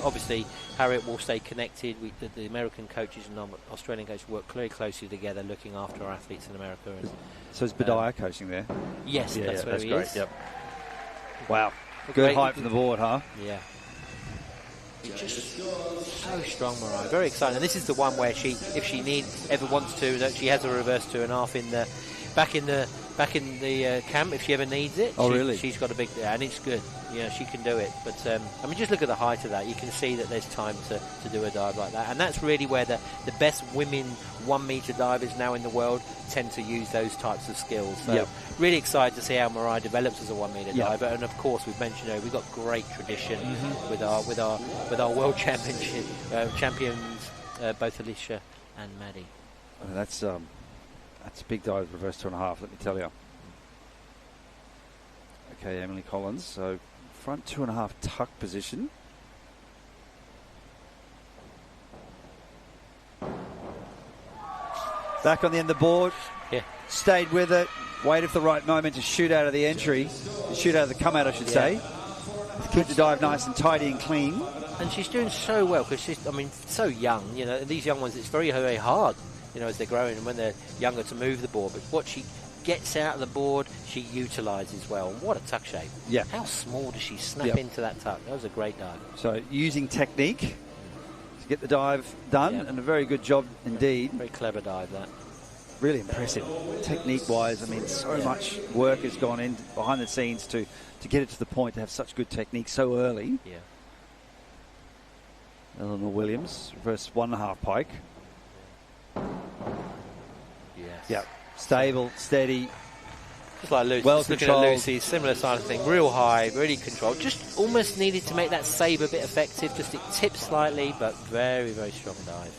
Speaker 2: obviously, Harriet will stay connected. The American coaches and Australian coaches work very closely together, looking after our athletes in America. And,
Speaker 3: so is Badiah coaching there?
Speaker 2: Yes, that's where he
Speaker 3: great.
Speaker 2: is.
Speaker 3: Yep. Wow, good height from the board, huh?
Speaker 2: Yeah. Just so strong, Mariah. Very exciting. And this is the one where if she ever wants to, that she has a reverse 2.5 back in the camp if she ever needs it.
Speaker 3: Really?
Speaker 2: She's got a big, and it's good. She can do it. But I mean, just look at the height of that. You can see that there's time to do a dive like that, and that's really where the best women 1 meter divers now in the world tend to use those types of skills. So really excited to see how Mariah develops as a 1 meter diver. And of course, we've mentioned we've got great tradition with our world championship champions, both Alicia and Maddie.
Speaker 3: That's a big dive, reverse 2.5, let me tell you. Okay, Emily Collins. So front 2.5 tuck position. Back on the end of the board.
Speaker 2: Yeah.
Speaker 3: Stayed with it. Waited for the right moment to shoot out of the entry. Shoot out of the come out, I should say. Keep the dive nice and tidy and clean.
Speaker 2: And she's doing so well because she's, so young. These young ones, it's very, very hard, as they're growing and when they're younger to move the board. But what she gets out of the board, she utilises well. And what a tuck shape.
Speaker 3: Yeah.
Speaker 2: How small does she snap into that tuck? That was a great dive.
Speaker 3: So using technique to get the dive done, and a very good job indeed.
Speaker 2: Very clever dive, that.
Speaker 3: Really impressive. Technique-wise, so much work has gone in behind the scenes to get it to the point to have such good technique so early.
Speaker 2: Yeah.
Speaker 3: Eleanor Williams, reverse 1.5 pike.
Speaker 2: Yes.
Speaker 3: Yeah. Stable, steady.
Speaker 2: Just like Lucy.
Speaker 3: Well
Speaker 2: looking
Speaker 3: controlled.
Speaker 2: at Lucy, similar sort of thing. Real high, really controlled. Just almost needed to make that save a bit effective. Just it tipped slightly, but very, very strong dive.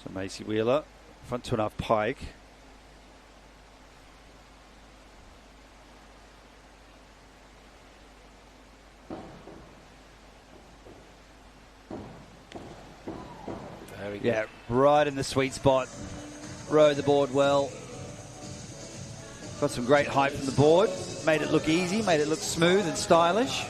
Speaker 3: So Macy Wheeler, front 2.5 pike.
Speaker 2: Very good.
Speaker 3: Yeah, right in the sweet spot. Rode the board well. Got some great height from the board. Made it look easy, made it look smooth and stylish.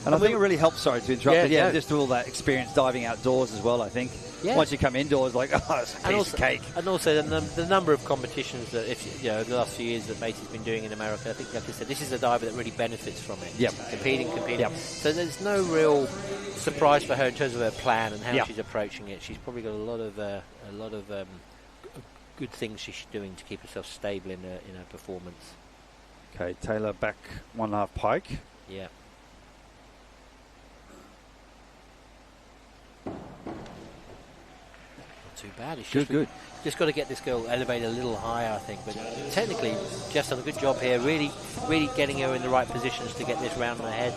Speaker 3: And I think it really helps, sorry to interrupt, but just all that experience diving outdoors as well, I think.
Speaker 2: Yeah.
Speaker 3: Once you come indoors, it's a piece of cake.
Speaker 2: And also the number of competitions that, the last few years that Macy's been doing in America, I think, like I said, this is a diver that really benefits from it.
Speaker 3: Yep.
Speaker 2: Competing.
Speaker 3: Yep.
Speaker 2: So there's no real surprise for her in terms of her plan and how she's approaching it. She's probably got a lot of good things she's doing to keep herself stable in her performance.
Speaker 3: Okay, Taylor back 1.5 pike.
Speaker 2: Yeah. Too bad. It's
Speaker 3: Good.
Speaker 2: Just got to get this girl elevated a little higher, I think. But technically, Jeff's done a good job here. Really getting her in the right positions to get this round on her head.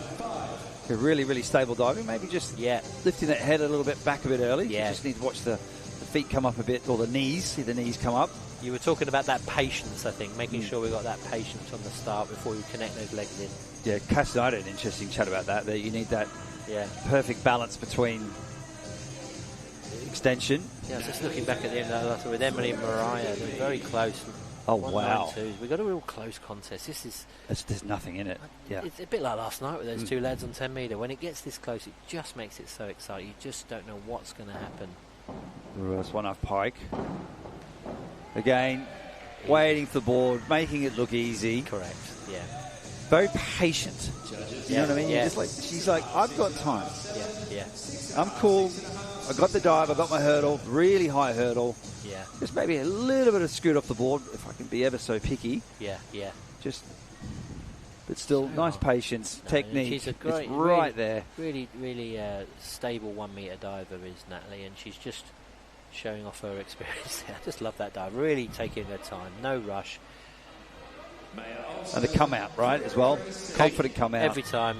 Speaker 3: Okay, really stable diving. Maybe just lifting that head a little bit back a bit early.
Speaker 2: Yeah.
Speaker 3: You just need to watch the feet come up a bit, or the knees. See the knees come up.
Speaker 2: You were talking about that patience, I think, making sure we got that patience on the start before you connect those legs in.
Speaker 3: Yeah, Cass and I had an interesting chat about that. That you need that perfect balance between extension.
Speaker 2: Yeah, I was just looking back at the end of that with Emily and Mariah. They're very close.
Speaker 3: Oh, wow.
Speaker 2: We got a real close contest.
Speaker 3: There's nothing in it. Yeah.
Speaker 2: It's a bit like last night with those two lads on 10 metre. When it gets this close, it just makes it so exciting. You just don't know what's going to happen.
Speaker 3: Reverse 1.5 pike. Again, waiting for the board, making it look easy.
Speaker 2: Correct. Yeah.
Speaker 3: Very patient. You know what I mean?
Speaker 2: Yeah.
Speaker 3: She's like, I've got time.
Speaker 2: Yeah.
Speaker 3: I'm cool. I got the dive. I got my hurdle. Really high hurdle.
Speaker 2: Yeah.
Speaker 3: Just maybe a little bit of scoot off the board if I can be ever so picky.
Speaker 2: Yeah.
Speaker 3: But still, nice patience, technique.
Speaker 2: She's a great,
Speaker 3: it's right there.
Speaker 2: Really stable 1 metre diver is Natalie, and she's just showing off her experience there. I just love that dive. Really taking her time. No rush.
Speaker 3: And the come out, right, as well. Confident come out.
Speaker 2: Every time.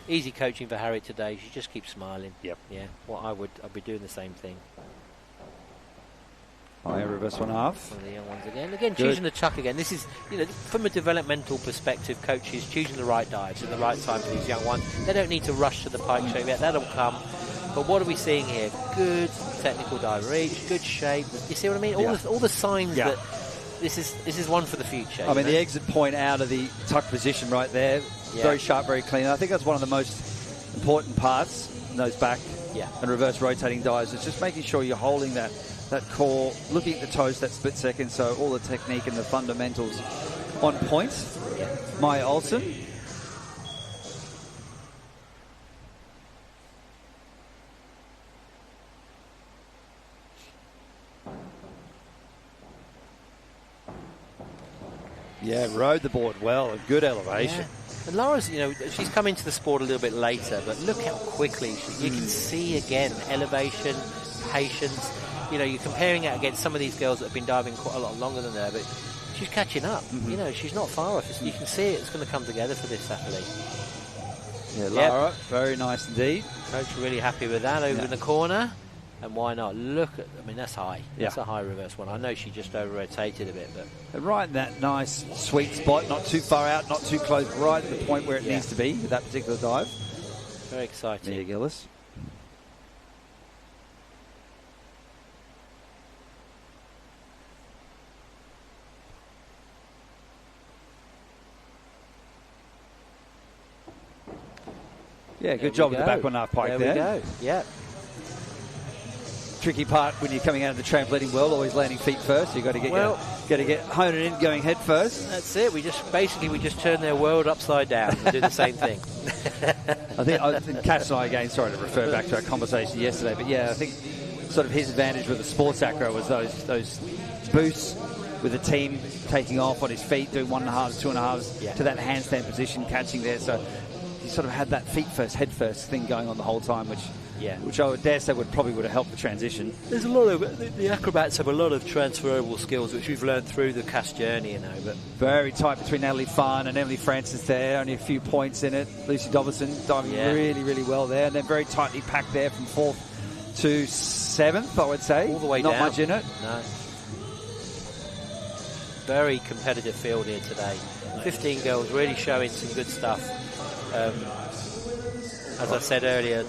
Speaker 2: Easy coaching for Harriet today. She just keeps smiling.
Speaker 3: Yep.
Speaker 2: Yeah. Well, I'd be doing the same thing.
Speaker 3: High reverse 1.5.
Speaker 2: One of the young ones again. Again,
Speaker 3: Good.
Speaker 2: choosing the chuck again. This is, from a developmental perspective, coaches choosing the right dives at the right time for these young ones. They don't need to rush to the pike straight yet. That'll come. But what are we seeing here? Good technical dive reach, good shape. You see what I mean? All the signs that this is one for the future.
Speaker 3: I mean, the exit point out of the tuck position right there, very sharp, very clean. I think that's one of the most important parts in those back and reverse rotating dives. It's just making sure you're holding that core, looking at the toes that split second, so all the technique and the fundamentals on point. Maya Olsen. Yeah, rode the board well, a good elevation.
Speaker 2: Yeah. And Laura's, she's come into the sport a little bit later, but look how quickly you can see again elevation, patience. You're comparing it against some of these girls that have been diving quite a lot longer than her, but she's catching up. She's not far off. You can see it's going to come together for this athlete.
Speaker 3: Yeah, Laura, very nice indeed.
Speaker 2: Coach really happy with that over in the corner. And why not? That's high. That's a high reverse one. I know she just over-rotated a bit, but...
Speaker 3: And right in that nice sweet spot, not too far out, not too close, right at the point where it needs to be with that particular dive.
Speaker 2: Very exciting.
Speaker 3: Mia Gillis. Yeah, good job with the back 1.5 pike there.
Speaker 2: There we go, yeah.
Speaker 3: Tricky part when you're coming out of the trampolining world, always landing feet first. You've got to get hone it in, going head first.
Speaker 2: That's it. We just turn their world upside down and do the same thing.
Speaker 3: I think Cash and I, again, sorry to refer back to our conversation yesterday, but yeah, I think sort of his advantage with the sports acro was those boosts with the team taking off on his feet, doing 1.5s, 2.5s to that handstand position, catching there. So he sort of had that feet first, head first thing going on the whole time, which I would dare say would have helped the transition.
Speaker 2: There's a lot of the acrobats have a lot of transferable skills which we've learned through the cast journey, But
Speaker 3: very tight between Natalie Farn and Emily Francis there. Only a few points in it. Lucy Dobson diving really, really well there, and then very tightly packed there from 4th to 7th. I would say
Speaker 2: all the way
Speaker 3: not
Speaker 2: down.
Speaker 3: much in it.
Speaker 2: No. Very competitive field here today. 15 girls really showing some good stuff. As I said earlier,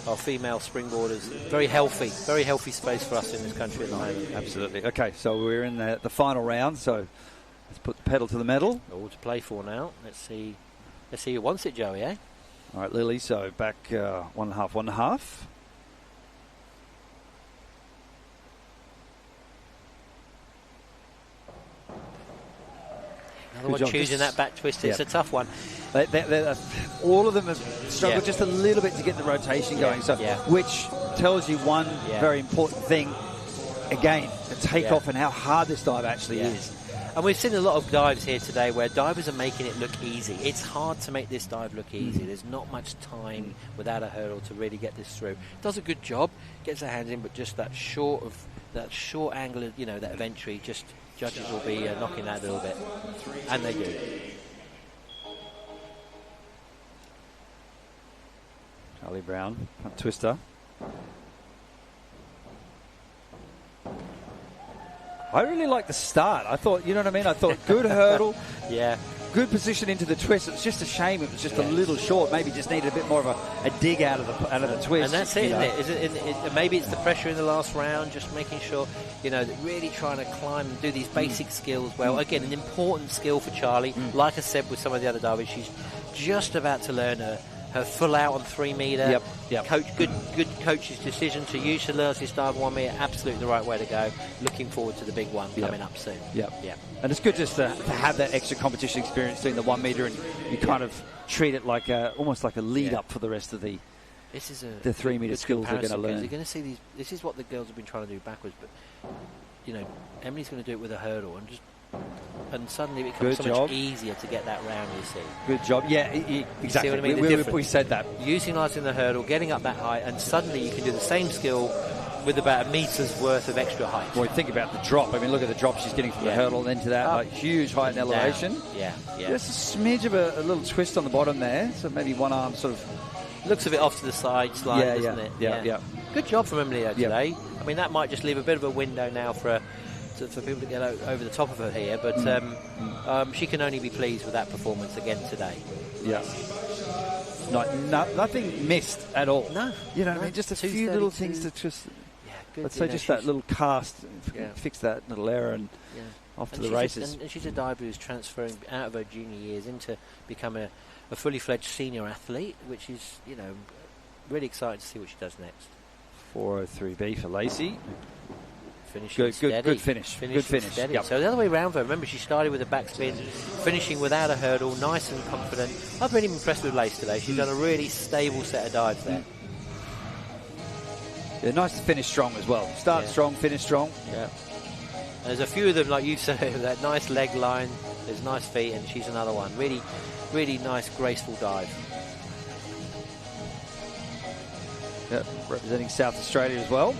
Speaker 2: our female springboarders, very healthy space for us in this country at the moment.
Speaker 3: Absolutely. Okay, so we're in the final round, so let's put the pedal to the metal.
Speaker 2: All to play for now. Let's see who wants it, Joey, eh?
Speaker 3: All right, Lily, so back 1.5, 1.5.
Speaker 2: Another one choosing that back twist. It's a tough one.
Speaker 3: All of them have struggled just a little bit to get the rotation going, which tells you one very important thing. Again, the takeoff and how hard this dive actually is.
Speaker 2: And we've seen a lot of dives here today where divers are making it look easy. It's hard to make this dive look easy. There's not much time without a hurdle to really get this through. Does a good job, gets her hands in, but just that short angle, that of entry, just judges will be knocking that a little bit. And they do.
Speaker 3: Charlie Brown, front twister. I really like the start. I thought, I thought good hurdle. Good position into the twist. It's just a shame it was just a little short. Maybe just needed a bit more of a dig out of the twist.
Speaker 2: And that's it, isn't it? Maybe it's the pressure in the last round, just making sure, really trying to climb and do these basic skills well. Again, an important skill for Charlie. Like I said with some of the other divers, she's just about to learn her full out on 3 metre. Coach, good coach's decision to use Chalursis dive 1 metre. Absolutely the right way to go. Looking forward to the big one coming up soon.
Speaker 3: And it's good just to have that extra competition experience doing the 1 metre, and you kind of treat it like almost like a lead up for the rest of the 3 metre skills they're going to learn.
Speaker 2: You're going to see these. This is what the girls have been trying to do backwards, but Emily's going to do it with a hurdle and suddenly it becomes so much easier to get that round, you see.
Speaker 3: Good job. Yeah, exactly.
Speaker 2: See what I mean?
Speaker 3: We said that.
Speaker 2: Utilising the hurdle, getting up that high, and suddenly you can do the same skill with about a meter's worth of extra height.
Speaker 3: Well, think about the drop. I mean, look at the drop she's getting from the hurdle and into that like huge height and elevation.
Speaker 2: Yeah.
Speaker 3: Just a smidge of a little twist on the bottom there. So maybe one arm sort of
Speaker 2: looks a bit off to the side, doesn't it?
Speaker 3: Yeah.
Speaker 2: Good job from Emily today. I mean, that might just leave a bit of a window now for people to get over the top of her here, but she can only be pleased with that performance again today.
Speaker 3: Yeah. Nothing missed at all.
Speaker 2: No.
Speaker 3: You know what I mean? Just a few little things to just...
Speaker 2: Good,
Speaker 3: let's say just that little cast, fix that little error and off to the races.
Speaker 2: And she's a diver who's transferring out of her junior years into becoming a fully fledged senior athlete, which is, really exciting to see what she does next.
Speaker 3: 4:03B for Lacey.
Speaker 2: Finishing
Speaker 3: good finish. Good finish.
Speaker 2: Steady.
Speaker 3: Yep.
Speaker 2: So the other way around for her. Remember, she started with a backspin, finishing without a hurdle, nice and confident. I've been impressed with Lace today. She's done a really stable set of dives there.
Speaker 3: Yeah, nice to finish strong as well. Start strong, finish strong.
Speaker 2: Yeah. And there's a few of them, like you said, that nice leg line, there's nice feet, and she's another one. Really, really nice, graceful dive.
Speaker 3: Yeah, representing South Australia as well.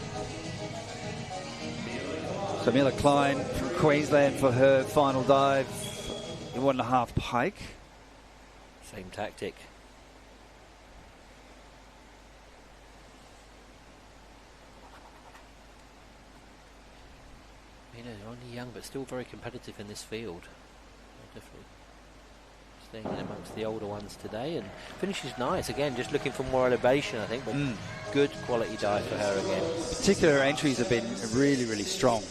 Speaker 3: So Mila Klein from Queensland for her final dive in 1.5 pike.
Speaker 2: Same tactic. They're only young, but still very competitive in this field. Definitely staying in amongst the older ones today, and finishes nice again. Just looking for more elevation, I think, but good quality dive for her again.
Speaker 3: Particular entries have been really, really strong.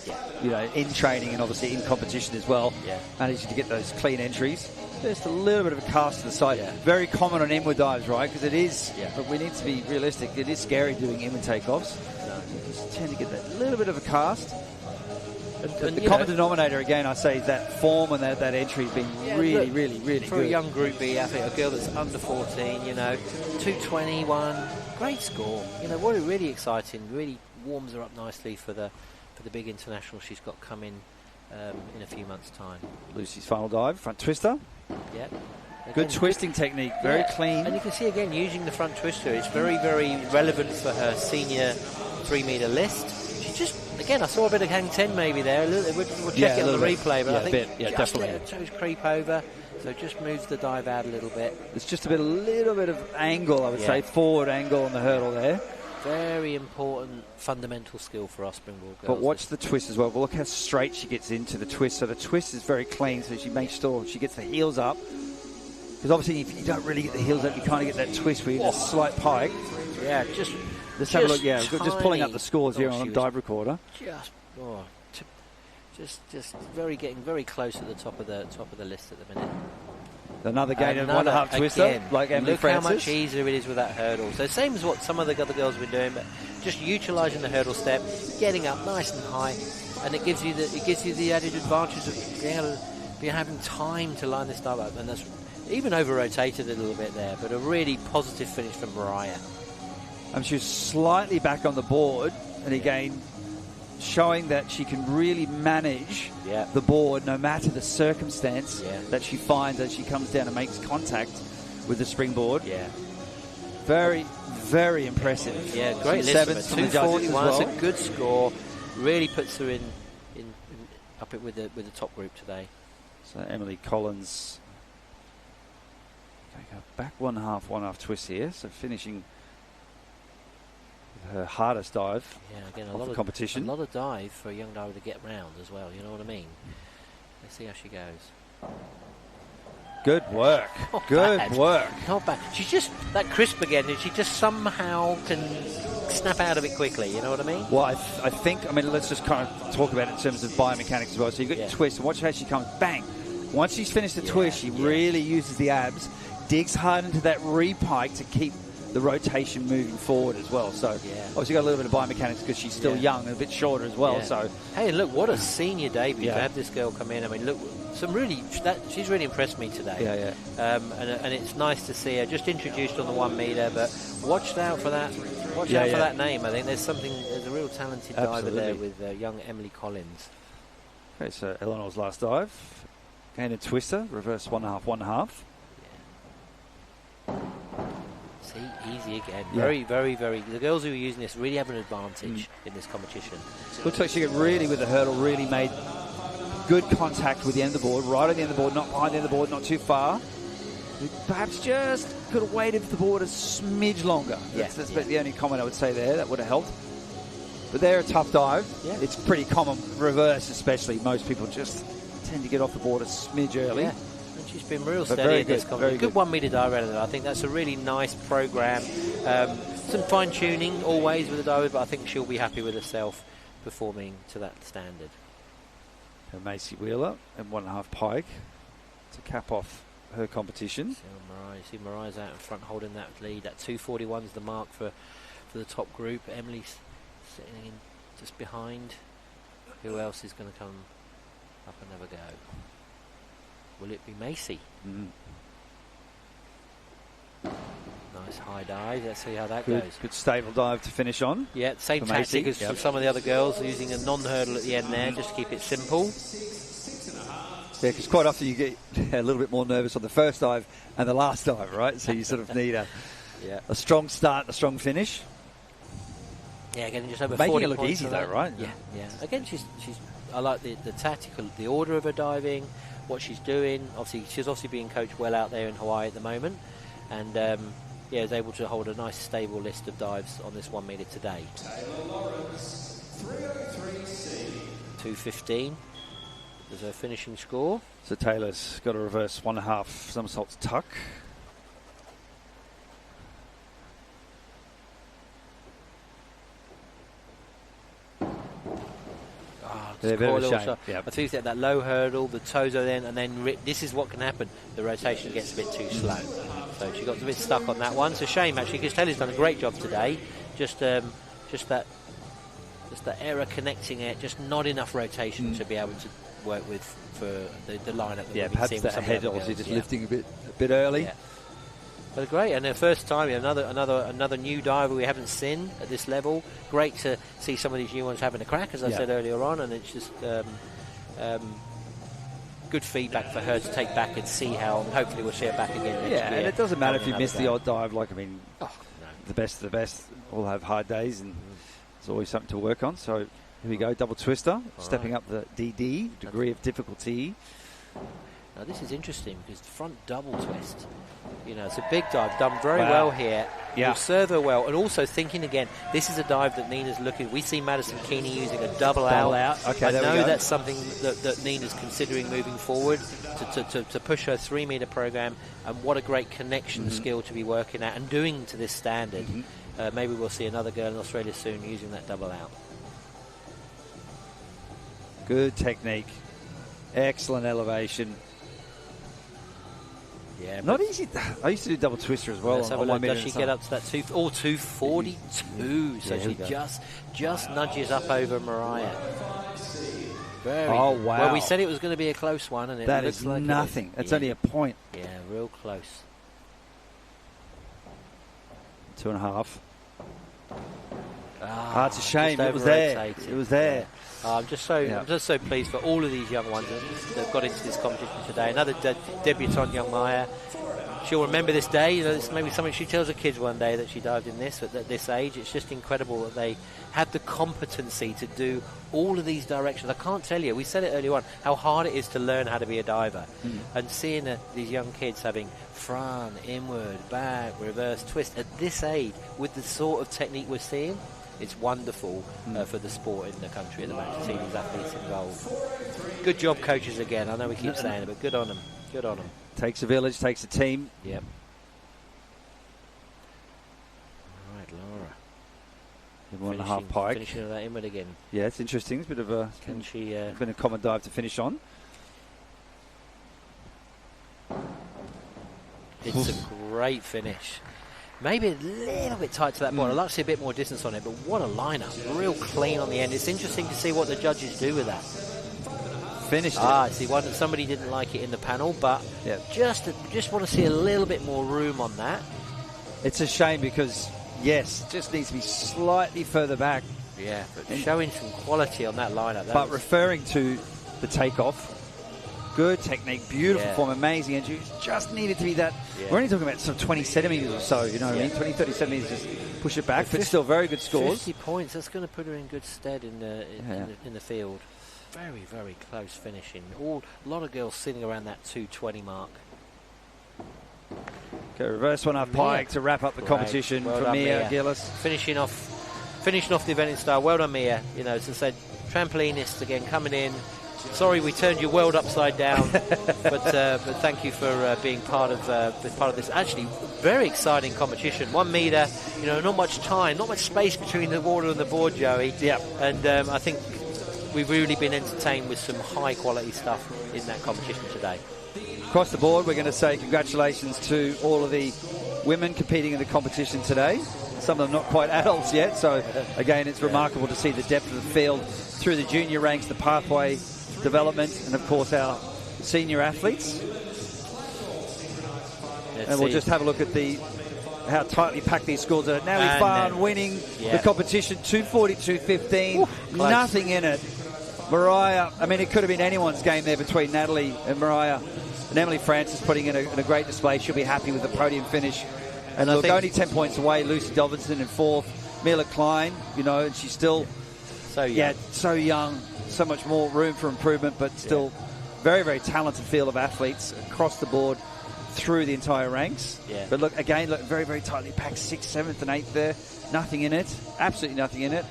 Speaker 3: In training and obviously in competition as well. Managing to get those clean entries. Just a little bit of a cast to the side. Very common on inward dives, right? Because it is, but we need to be realistic. It is scary doing inward takeoffs. You just tend to get that little bit of a cast. The common denominator, again, I say, is that form and that entry has been really, really good.
Speaker 2: For a young Group B athlete, a girl that's under 14, 221, great score. What a really exciting, really warms her up nicely for the big international she's got coming in a few months' time.
Speaker 3: Lucy's final dive, front twister.
Speaker 2: Yeah.
Speaker 3: Good twisting technique, very clean.
Speaker 2: And you can see, again, using the front twister, it's very, very relevant for her senior 3-metre list. Again, I saw a bit of hang 10 maybe there. We'll check it on the replay, but I think just let her toes creep over, so it just moves the dive out a little bit.
Speaker 3: It's just a little bit of angle, I would say, forward angle on the hurdle there.
Speaker 2: Very important fundamental skill for us Springboard girls.
Speaker 3: But watch the twist as well. But look how straight she gets into the twist. So the twist is very clean, so she makes sure she gets the heels up. Because obviously if you don't really get the heels up, you kind of get that twist where you get a slight pike.
Speaker 2: Yeah,
Speaker 3: let's have a look. Yeah, just pulling up the scores here on Dive Recorder.
Speaker 2: Just getting very close at the top of the list at the minute.
Speaker 3: Another gain of 1.5 twister,
Speaker 2: again,
Speaker 3: like Emily
Speaker 2: look
Speaker 3: Francis.
Speaker 2: How much easier it is with that hurdle. So same as what some of the other girls have been doing, but just utilising the hurdle step, getting up nice and high, and it gives you the added advantage of having time to line this dive up, and that's even over rotated a little bit there, but a really positive finish from Mariah.
Speaker 3: She was slightly back on the board, and again, showing that she can really manage the board no matter the circumstance that she finds as she comes down and makes contact with the springboard. Very, very impressive.
Speaker 2: Yeah, great list. 241, well. That's a good score. Really puts her in up it with the top group today.
Speaker 3: So Emily Collins going back 1.5 twist here. So finishing her hardest dive of the competition.
Speaker 2: A lot of dive for a young diver to get round as well, you know what I mean? Let's see how she goes.
Speaker 3: Good work. Good work.
Speaker 2: Not bad. She's just that crisp again, and she just somehow can snap out of it quickly, you know what I mean?
Speaker 3: Well, I think, let's just kind of talk about it in terms of biomechanics as well. So you've got your twist, and watch how she comes, bang. Once she's finished the twist, she really uses the abs, digs hard into that repike to keep the rotation moving forward as well. So obviously got a little bit of biomechanics because she's still young and a bit shorter as well. So
Speaker 2: hey, look, what a senior debut to have this girl come in. I mean, look, she's really impressed me today. And it's nice to see her just introduced on the 1 metre, but watch out for that. Watch out for that name. I think there's a real talented diver there with young Emily Collins.
Speaker 3: Okay, so Eleanor's last dive, gain a twister, reverse 1.5.
Speaker 2: See, easy again.
Speaker 3: Yeah.
Speaker 2: Very, very, very. The girls who are using this really have an advantage in this competition.
Speaker 3: Looks like she got really with the hurdle, really made good contact with the end of the board, right at the end of the board, not behind the end of the board, not too far. Perhaps just could have waited for the board a smidge longer. That's the only comment I would say there. That would have helped. But they're a tough dive.
Speaker 2: Yeah.
Speaker 3: It's pretty common, reverse especially. Most people just tend to get off the board a smidge early.
Speaker 2: Yeah. And she's been real steady
Speaker 3: very
Speaker 2: in this
Speaker 3: good,
Speaker 2: competition.
Speaker 3: very
Speaker 2: Good
Speaker 3: good.
Speaker 2: 1 metre dive out of there. I think that's a really nice programme. Some fine tuning always with the diver, but I think she'll be happy with herself performing to that standard.
Speaker 3: And Macy Wheeler and 1.5 pike to cap off her competition.
Speaker 2: See Mariah's out in front holding that lead. That 2:41 is the mark for the top group. Emily's sitting in just behind. Who else is going to come up and have a go? Will it be Macy? Nice high dive. Let's see how that goes.
Speaker 3: Good stable dive to finish on.
Speaker 2: Yeah, same
Speaker 3: for
Speaker 2: tactic
Speaker 3: Macy.
Speaker 2: as some of the other girls, using a non-hurdle at the end there, just to keep it simple.
Speaker 3: Yeah, because quite often you get a little bit more nervous on the first dive and the last dive, right? So you sort of need a strong start, a strong finish.
Speaker 2: Yeah, again, just over
Speaker 3: Making
Speaker 2: 40
Speaker 3: it look
Speaker 2: points
Speaker 3: easy
Speaker 2: for
Speaker 3: though,
Speaker 2: that.
Speaker 3: right?
Speaker 2: Yeah. Again, she's. I like the tactical, the order of her diving, what she's doing. Obviously, she's being coached well out there in Hawaii at the moment, and is able to hold a nice stable list of dives on this 1 metre today. 2:15 is her finishing score.
Speaker 3: So Taylor's got a reverse 1.5 somersaults tuck.
Speaker 2: Just
Speaker 3: bit of a
Speaker 2: little
Speaker 3: shame.
Speaker 2: shot.
Speaker 3: Yep.
Speaker 2: I think that low hurdle, the toes are then, and then this is what can happen. The rotation gets a bit too slow. So she got a bit stuck on that one. It's a shame actually, because Taylor's done a great job today. Just that error connecting it, just not enough rotation to be able to work with for the lineup that we've been
Speaker 3: perhaps
Speaker 2: seeing
Speaker 3: that
Speaker 2: with some of
Speaker 3: head
Speaker 2: the other
Speaker 3: obviously
Speaker 2: girls.
Speaker 3: just lifting a bit early.
Speaker 2: Yeah. But great, and their first time, another new diver we haven't seen at this level. Great to see some of these new ones having a crack, as I said earlier on, and it's just good feedback for her to take back and see how, and hopefully we'll see her back again next year.
Speaker 3: And it doesn't matter if you
Speaker 2: having
Speaker 3: miss the
Speaker 2: another
Speaker 3: odd dive. Like, I mean, the best of the best all have hard days, and there's always something to work on. So here we go, double twister, stepping up the DD, degree of difficulty.
Speaker 2: Now this is interesting because the front double twist, it's a big dive, done very well here.
Speaker 3: Yeah.
Speaker 2: Will serve her well, and also thinking again, this is a dive that Nina's looking. We see Madison Keeney using a double out.
Speaker 3: Okay,
Speaker 2: I
Speaker 3: there we
Speaker 2: know
Speaker 3: go.
Speaker 2: that's something that Nina's considering moving forward to push her 3 metre program, and what a great connection skill to be working at and doing to this standard. Maybe we'll see another girl in Australia soon using that double out.
Speaker 3: Good technique, excellent elevation.
Speaker 2: Yeah,
Speaker 3: Not easy. I used to do double twister as well.
Speaker 2: Let's have a
Speaker 3: on
Speaker 2: look.
Speaker 3: 1 metre
Speaker 2: Does she
Speaker 3: and
Speaker 2: get
Speaker 3: some.
Speaker 2: up to that 242? So
Speaker 3: Yeah,
Speaker 2: she
Speaker 3: here we go.
Speaker 2: just nudges up over Mariah. Very
Speaker 3: Oh,
Speaker 2: good.
Speaker 3: wow.
Speaker 2: Well, we said it was going to be a close one, and it
Speaker 3: That
Speaker 2: looks
Speaker 3: is
Speaker 2: like
Speaker 3: nothing.
Speaker 2: It is.
Speaker 3: That's only a point.
Speaker 2: Yeah, real close.
Speaker 3: 2.5. It's a
Speaker 2: Just
Speaker 3: shame. It was there.
Speaker 2: over-rotated.
Speaker 3: It was there.
Speaker 2: Yeah. I'm just so pleased for all of these young ones that have got into this competition today. Another debutante, young Maya. She'll remember this day. It's maybe something she tells her kids one day that she dived in this at this age. It's just incredible that they had the competency to do all of these directions. I can't tell you. We said it earlier on how hard it is to learn how to be a diver, and seeing these young kids having front, inward, back, reverse, twist at this age with the sort of technique we're seeing. It's wonderful for the sport in the country at the moment to see these athletes involved. Good job, coaches, again. I know we keep saying it, but good on them. Good on them.
Speaker 3: Takes a village, takes a team.
Speaker 2: Yep. All right, Laura.
Speaker 3: 1.5 pike.
Speaker 2: Finishing of that inward again.
Speaker 3: Yeah, it's interesting. It's a bit of a
Speaker 2: Can she?
Speaker 3: been a common dive to finish on.
Speaker 2: It's a great finish. Maybe a little bit tight to that board. I'd like to see a bit more distance on it, but what a lineup. Real clean on the end. It's interesting to see what the judges do with that.
Speaker 3: Finished it.
Speaker 2: See, somebody didn't like it in the panel, but
Speaker 3: Yeah.
Speaker 2: just want to see a little bit more room on that.
Speaker 3: It's a shame because, yes, it just needs to be slightly further back.
Speaker 2: Yeah, but showing some quality on that lineup.
Speaker 3: But referring to the takeoff, Good technique, beautiful
Speaker 2: Yeah.
Speaker 3: form, amazing energy. Just needed to be that.
Speaker 2: Yeah.
Speaker 3: We're only talking about sort of 20 centimetres or so, you know what I mean? 20, 30 centimetres, just push it back, but still very good scores.
Speaker 2: 50 points. That's going to put her in good stead in the field. Very, very close finishing. A lot of girls sitting around that 220 mark.
Speaker 3: Okay, reverse one off Pike to wrap up the competition
Speaker 2: Well
Speaker 3: for
Speaker 2: done,
Speaker 3: Mia Gillis.
Speaker 2: Finishing off the event in style. Well done, Mia. You know, as I said, trampolinist again coming in. Sorry, we turned your world upside down, but thank you for being part of this. Actually, very exciting competition. 1 metre, you know, not much time, not much space between the water and the board, Joey.
Speaker 3: Yeah.
Speaker 2: And I think we've really been entertained with some high quality stuff in that competition today.
Speaker 3: Across the board, we're going to say congratulations to all of the women competing in the competition today. Some of them not quite adults yet, so again, it's remarkable to see the depth of the field through the junior ranks, the pathway development, and of course our senior athletes. And we'll just have a look at how tightly packed these scores are. Natalie Farn winning the competition, 242.15, nothing in it. Mariah, I mean, it could have been anyone's game there between Natalie and Mariah. And Emily Francis putting in a great display. She'll be happy with the podium finish. And look, only 10 points away, Lucy Delvinson in fourth. Mila Klein, you know, and she's still so young. Yeah, so young. So much more room for improvement, but still very, very talented field of athletes across the board through the entire ranks.
Speaker 2: Yeah.
Speaker 3: But look, again, very, very tightly packed, 6th, 7th and 8th there. Nothing in it. Absolutely nothing in it.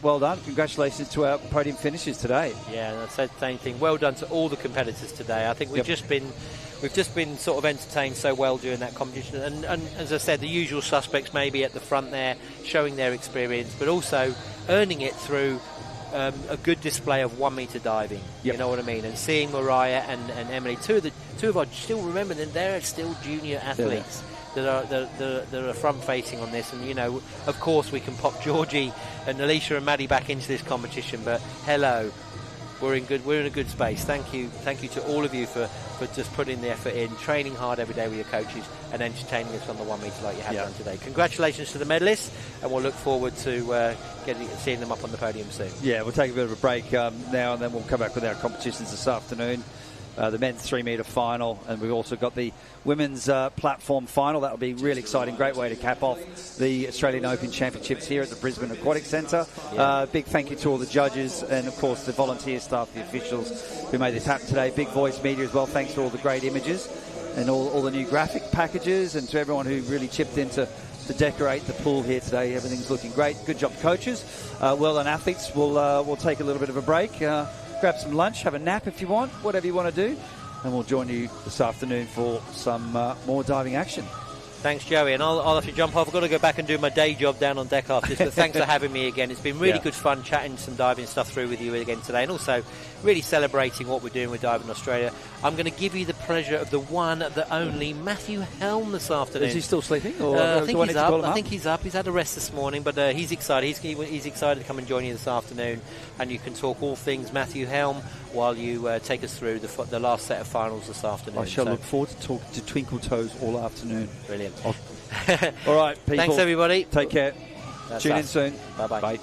Speaker 3: Well done. Congratulations to our podium finishers today.
Speaker 2: Yeah, and I said the same thing. Well done to all the competitors today. I think we've just been sort of entertained so well during that competition. And as I said, the usual suspects maybe at the front there, showing their experience, but also earning it through a good display of 1 metre diving.
Speaker 3: Yep.
Speaker 2: You know what I mean? And seeing Mariah and Emily, two of our, still remember that they're still junior athletes. That are front facing on this, and you know, of course we can pop Georgie and Alicia and Maddie back into this competition, but hello, we're in a good space. Thank you to all of you for just putting the effort in, training hard every day with your coaches and entertaining us on the 1 metre like you have done today. Congratulations to the medalists, and we'll look forward to seeing them up on the podium soon.
Speaker 3: Yeah, we'll take a bit of a break now, and then we'll come back with our competitions this afternoon. The men's 3 metre final, and we've also got the women's platform final. That will be really exciting. Great way to cap off the Australian Open Championships here at the Brisbane Aquatic Centre. Big thank you to all the judges and, of course, the volunteer staff, the officials who made this happen today. Big Voice Media as well. Thanks for all the great images and all the new graphic packages, and to everyone who really chipped in to decorate the pool here today. Everything's looking great. Good job, coaches. Well done, athletes. We'll take a little bit of a break. Grab some lunch, have a nap if you want, whatever you want to do, and we'll join you this afternoon for some more diving action.
Speaker 2: Thanks, Joey, and I'll have to jump off. I've got to go back and do my day job down on deck after this, but thanks for having me again. It's been really good fun chatting some diving stuff through with you again today, and also really celebrating what we're doing with Diving Australia. I'm going to give you the pleasure of the one, the only, Matthew Helm this afternoon.
Speaker 3: Is he still sleeping? Or
Speaker 2: I think he's up. I think he's up. He's had a rest this morning, but he's excited. He's excited to come and join you this afternoon, and you can talk all things Matthew Helm while you take us through the last set of finals this afternoon.
Speaker 3: I shall look forward to talking to Twinkle Toes all afternoon.
Speaker 2: Brilliant.
Speaker 3: All right, people.
Speaker 2: Thanks, everybody.
Speaker 3: Take care.
Speaker 2: That's
Speaker 3: Tune in
Speaker 2: us.
Speaker 3: soon.
Speaker 2: Bye-bye.
Speaker 3: Bye.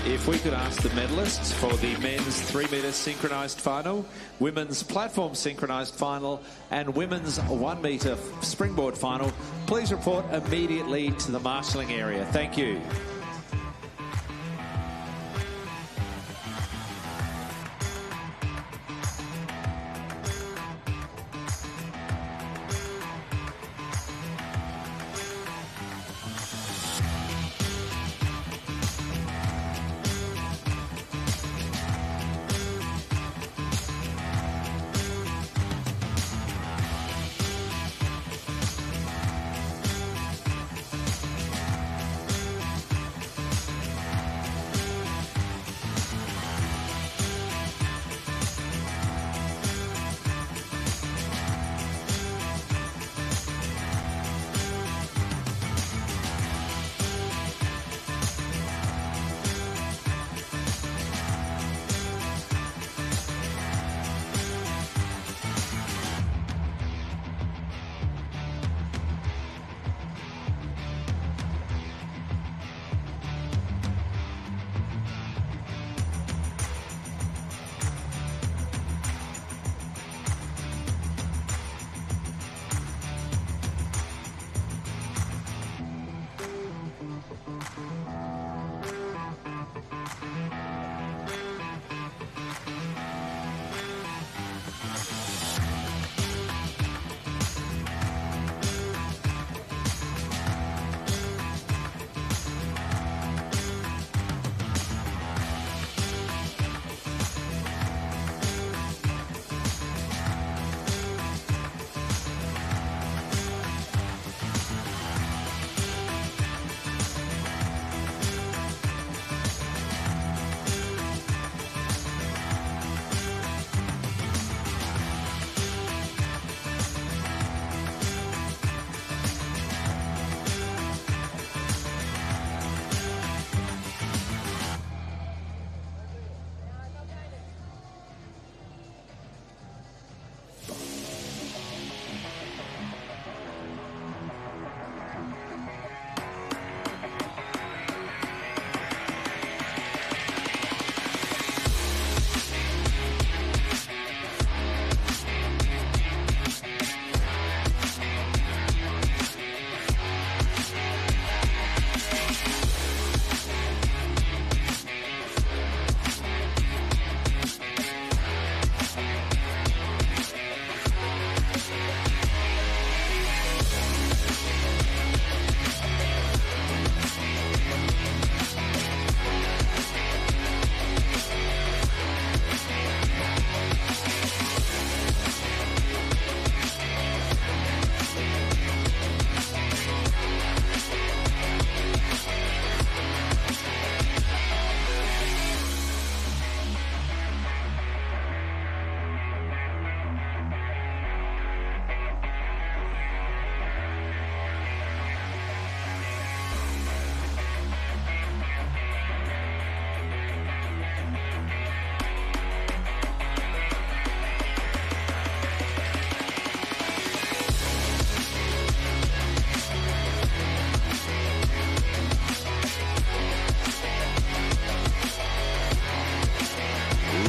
Speaker 1: If we could ask the medalists for the men's 3 metre synchronised final, women's platform synchronised final and women's 1 metre springboard final, please report immediately to the marshalling area. Thank you.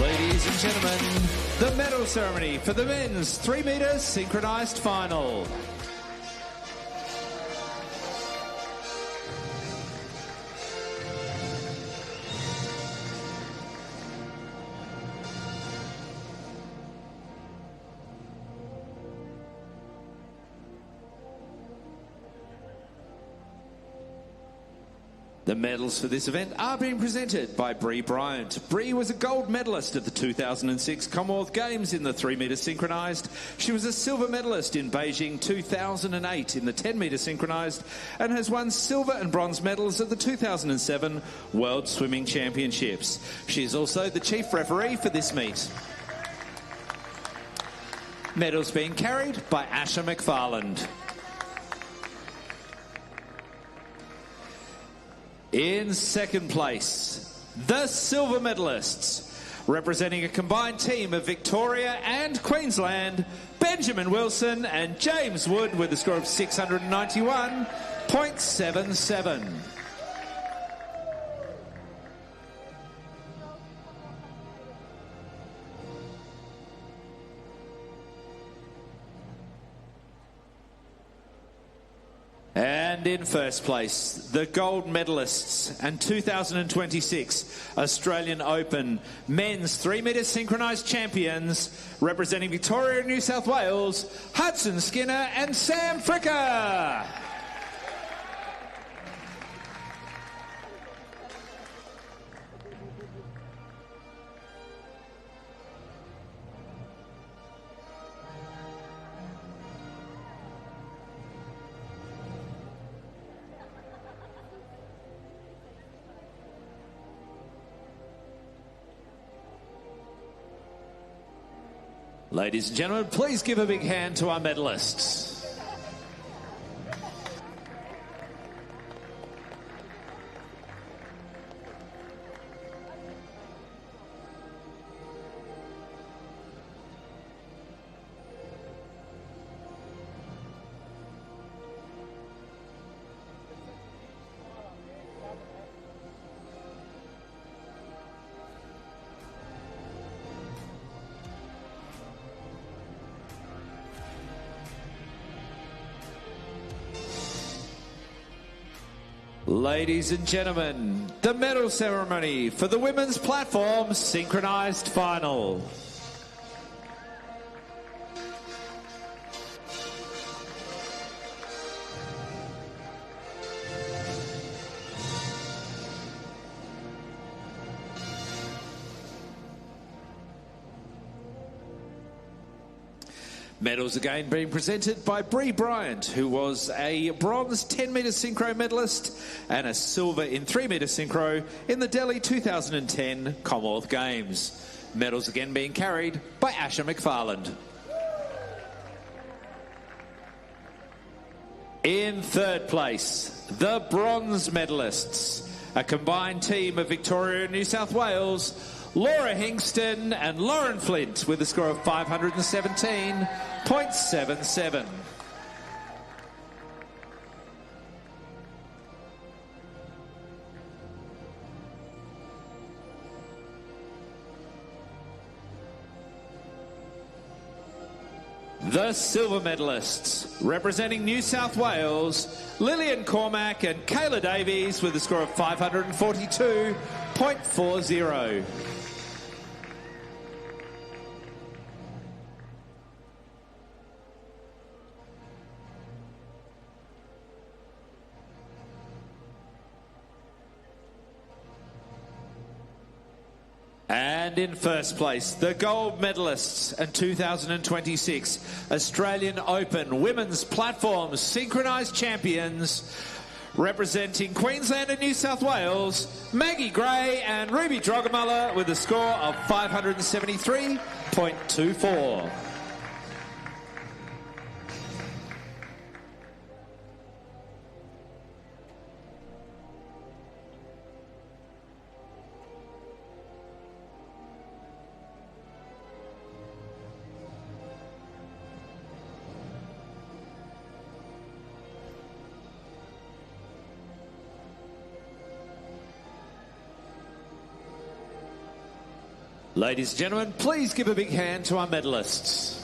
Speaker 1: Ladies and gentlemen, the medal ceremony for the men's 3 metre synchronised final. The medals for this event are being presented by Bree Bryant. Bree was a gold medalist at the 2006 Commonwealth Games in the 3 metre synchronised. She was a silver medalist in Beijing 2008 in the 10 metre synchronised and has won silver and bronze medals at the 2007 World Swimming Championships. She is also the chief referee for this meet. Medals being carried by Asher McFarland. In second place, the silver medalists, representing a combined team of Victoria and Queensland, Benjamin Wilson and James Wood with a score of 691.77. And in first place, the gold medalists and 2026 Australian Open men's 3 metre synchronised champions, representing Victoria and New South Wales, Hudson Skinner and Sam Fricker. Ladies and gentlemen, please give a big hand to our medalists. Ladies and gentlemen, the medal ceremony for the women's platform synchronised final. Medals again being presented by Bree Bryant, who was a bronze 10 metre synchro medalist and a silver in 3 metre synchro in the Delhi 2010 Commonwealth Games. Medals again being carried by Asher McFarland. In third place, the bronze medalists, a combined team of Victoria and New South Wales, Laura Hingston and Lauren Flint, with a score of 517.77. The silver medalists, representing New South Wales, Lillian Cormack and Kayla Davies, with a score of 542.40. And in first place, the gold medalists and 2026 Australian Open Women's Platform Synchronised Champions, representing Queensland and New South Wales, Maggie Gray and Ruby Drogamullah, with a score of 573.24. Ladies and gentlemen, please give a big hand to our medalists.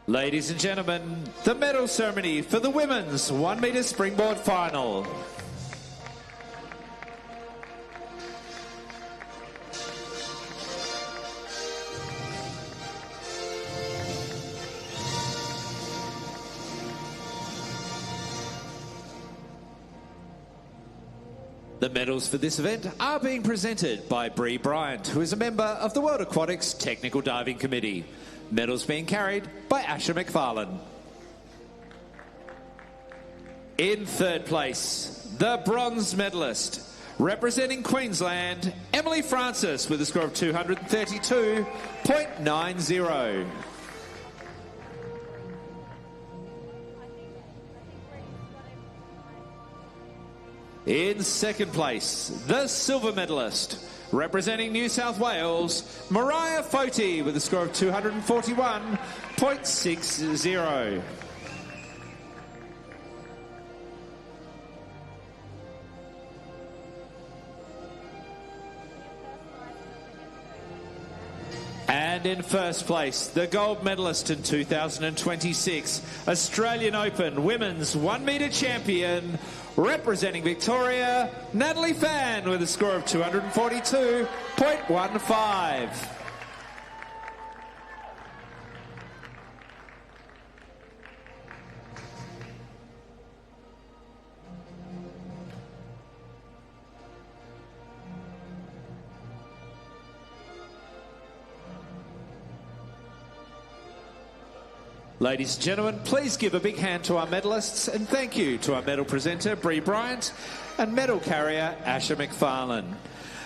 Speaker 1: Ladies and gentlemen, the medal ceremony for the women's 1 metre springboard final. The medals for this event are being presented by Bree Bryant, who is a member of the World Aquatics Technical Diving Committee. Medals being carried by Asher McFarlane. In third place, the bronze medalist, representing Queensland, Emily Francis, with a score of 232.90. In second place, the silver medalist, representing New South Wales, Mariah Foti with a score of 241.60. And in first place, the gold medalist in 2026 Australian Open Women's 1 metre champion, representing Victoria, Natalie Fan with a score of 242.15. Ladies and gentlemen, please give a big hand to our medalists and thank you to our medal presenter, Bree Bryant, and medal carrier, Asher McFarlane.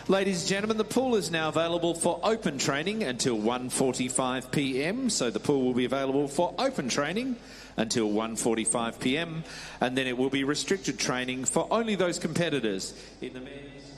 Speaker 1: Ladies and gentlemen, the pool is now available for open training until 1:45 p.m. So the pool will be available for open training until 1:45 p.m. and then it will be restricted training for only those competitors in the men's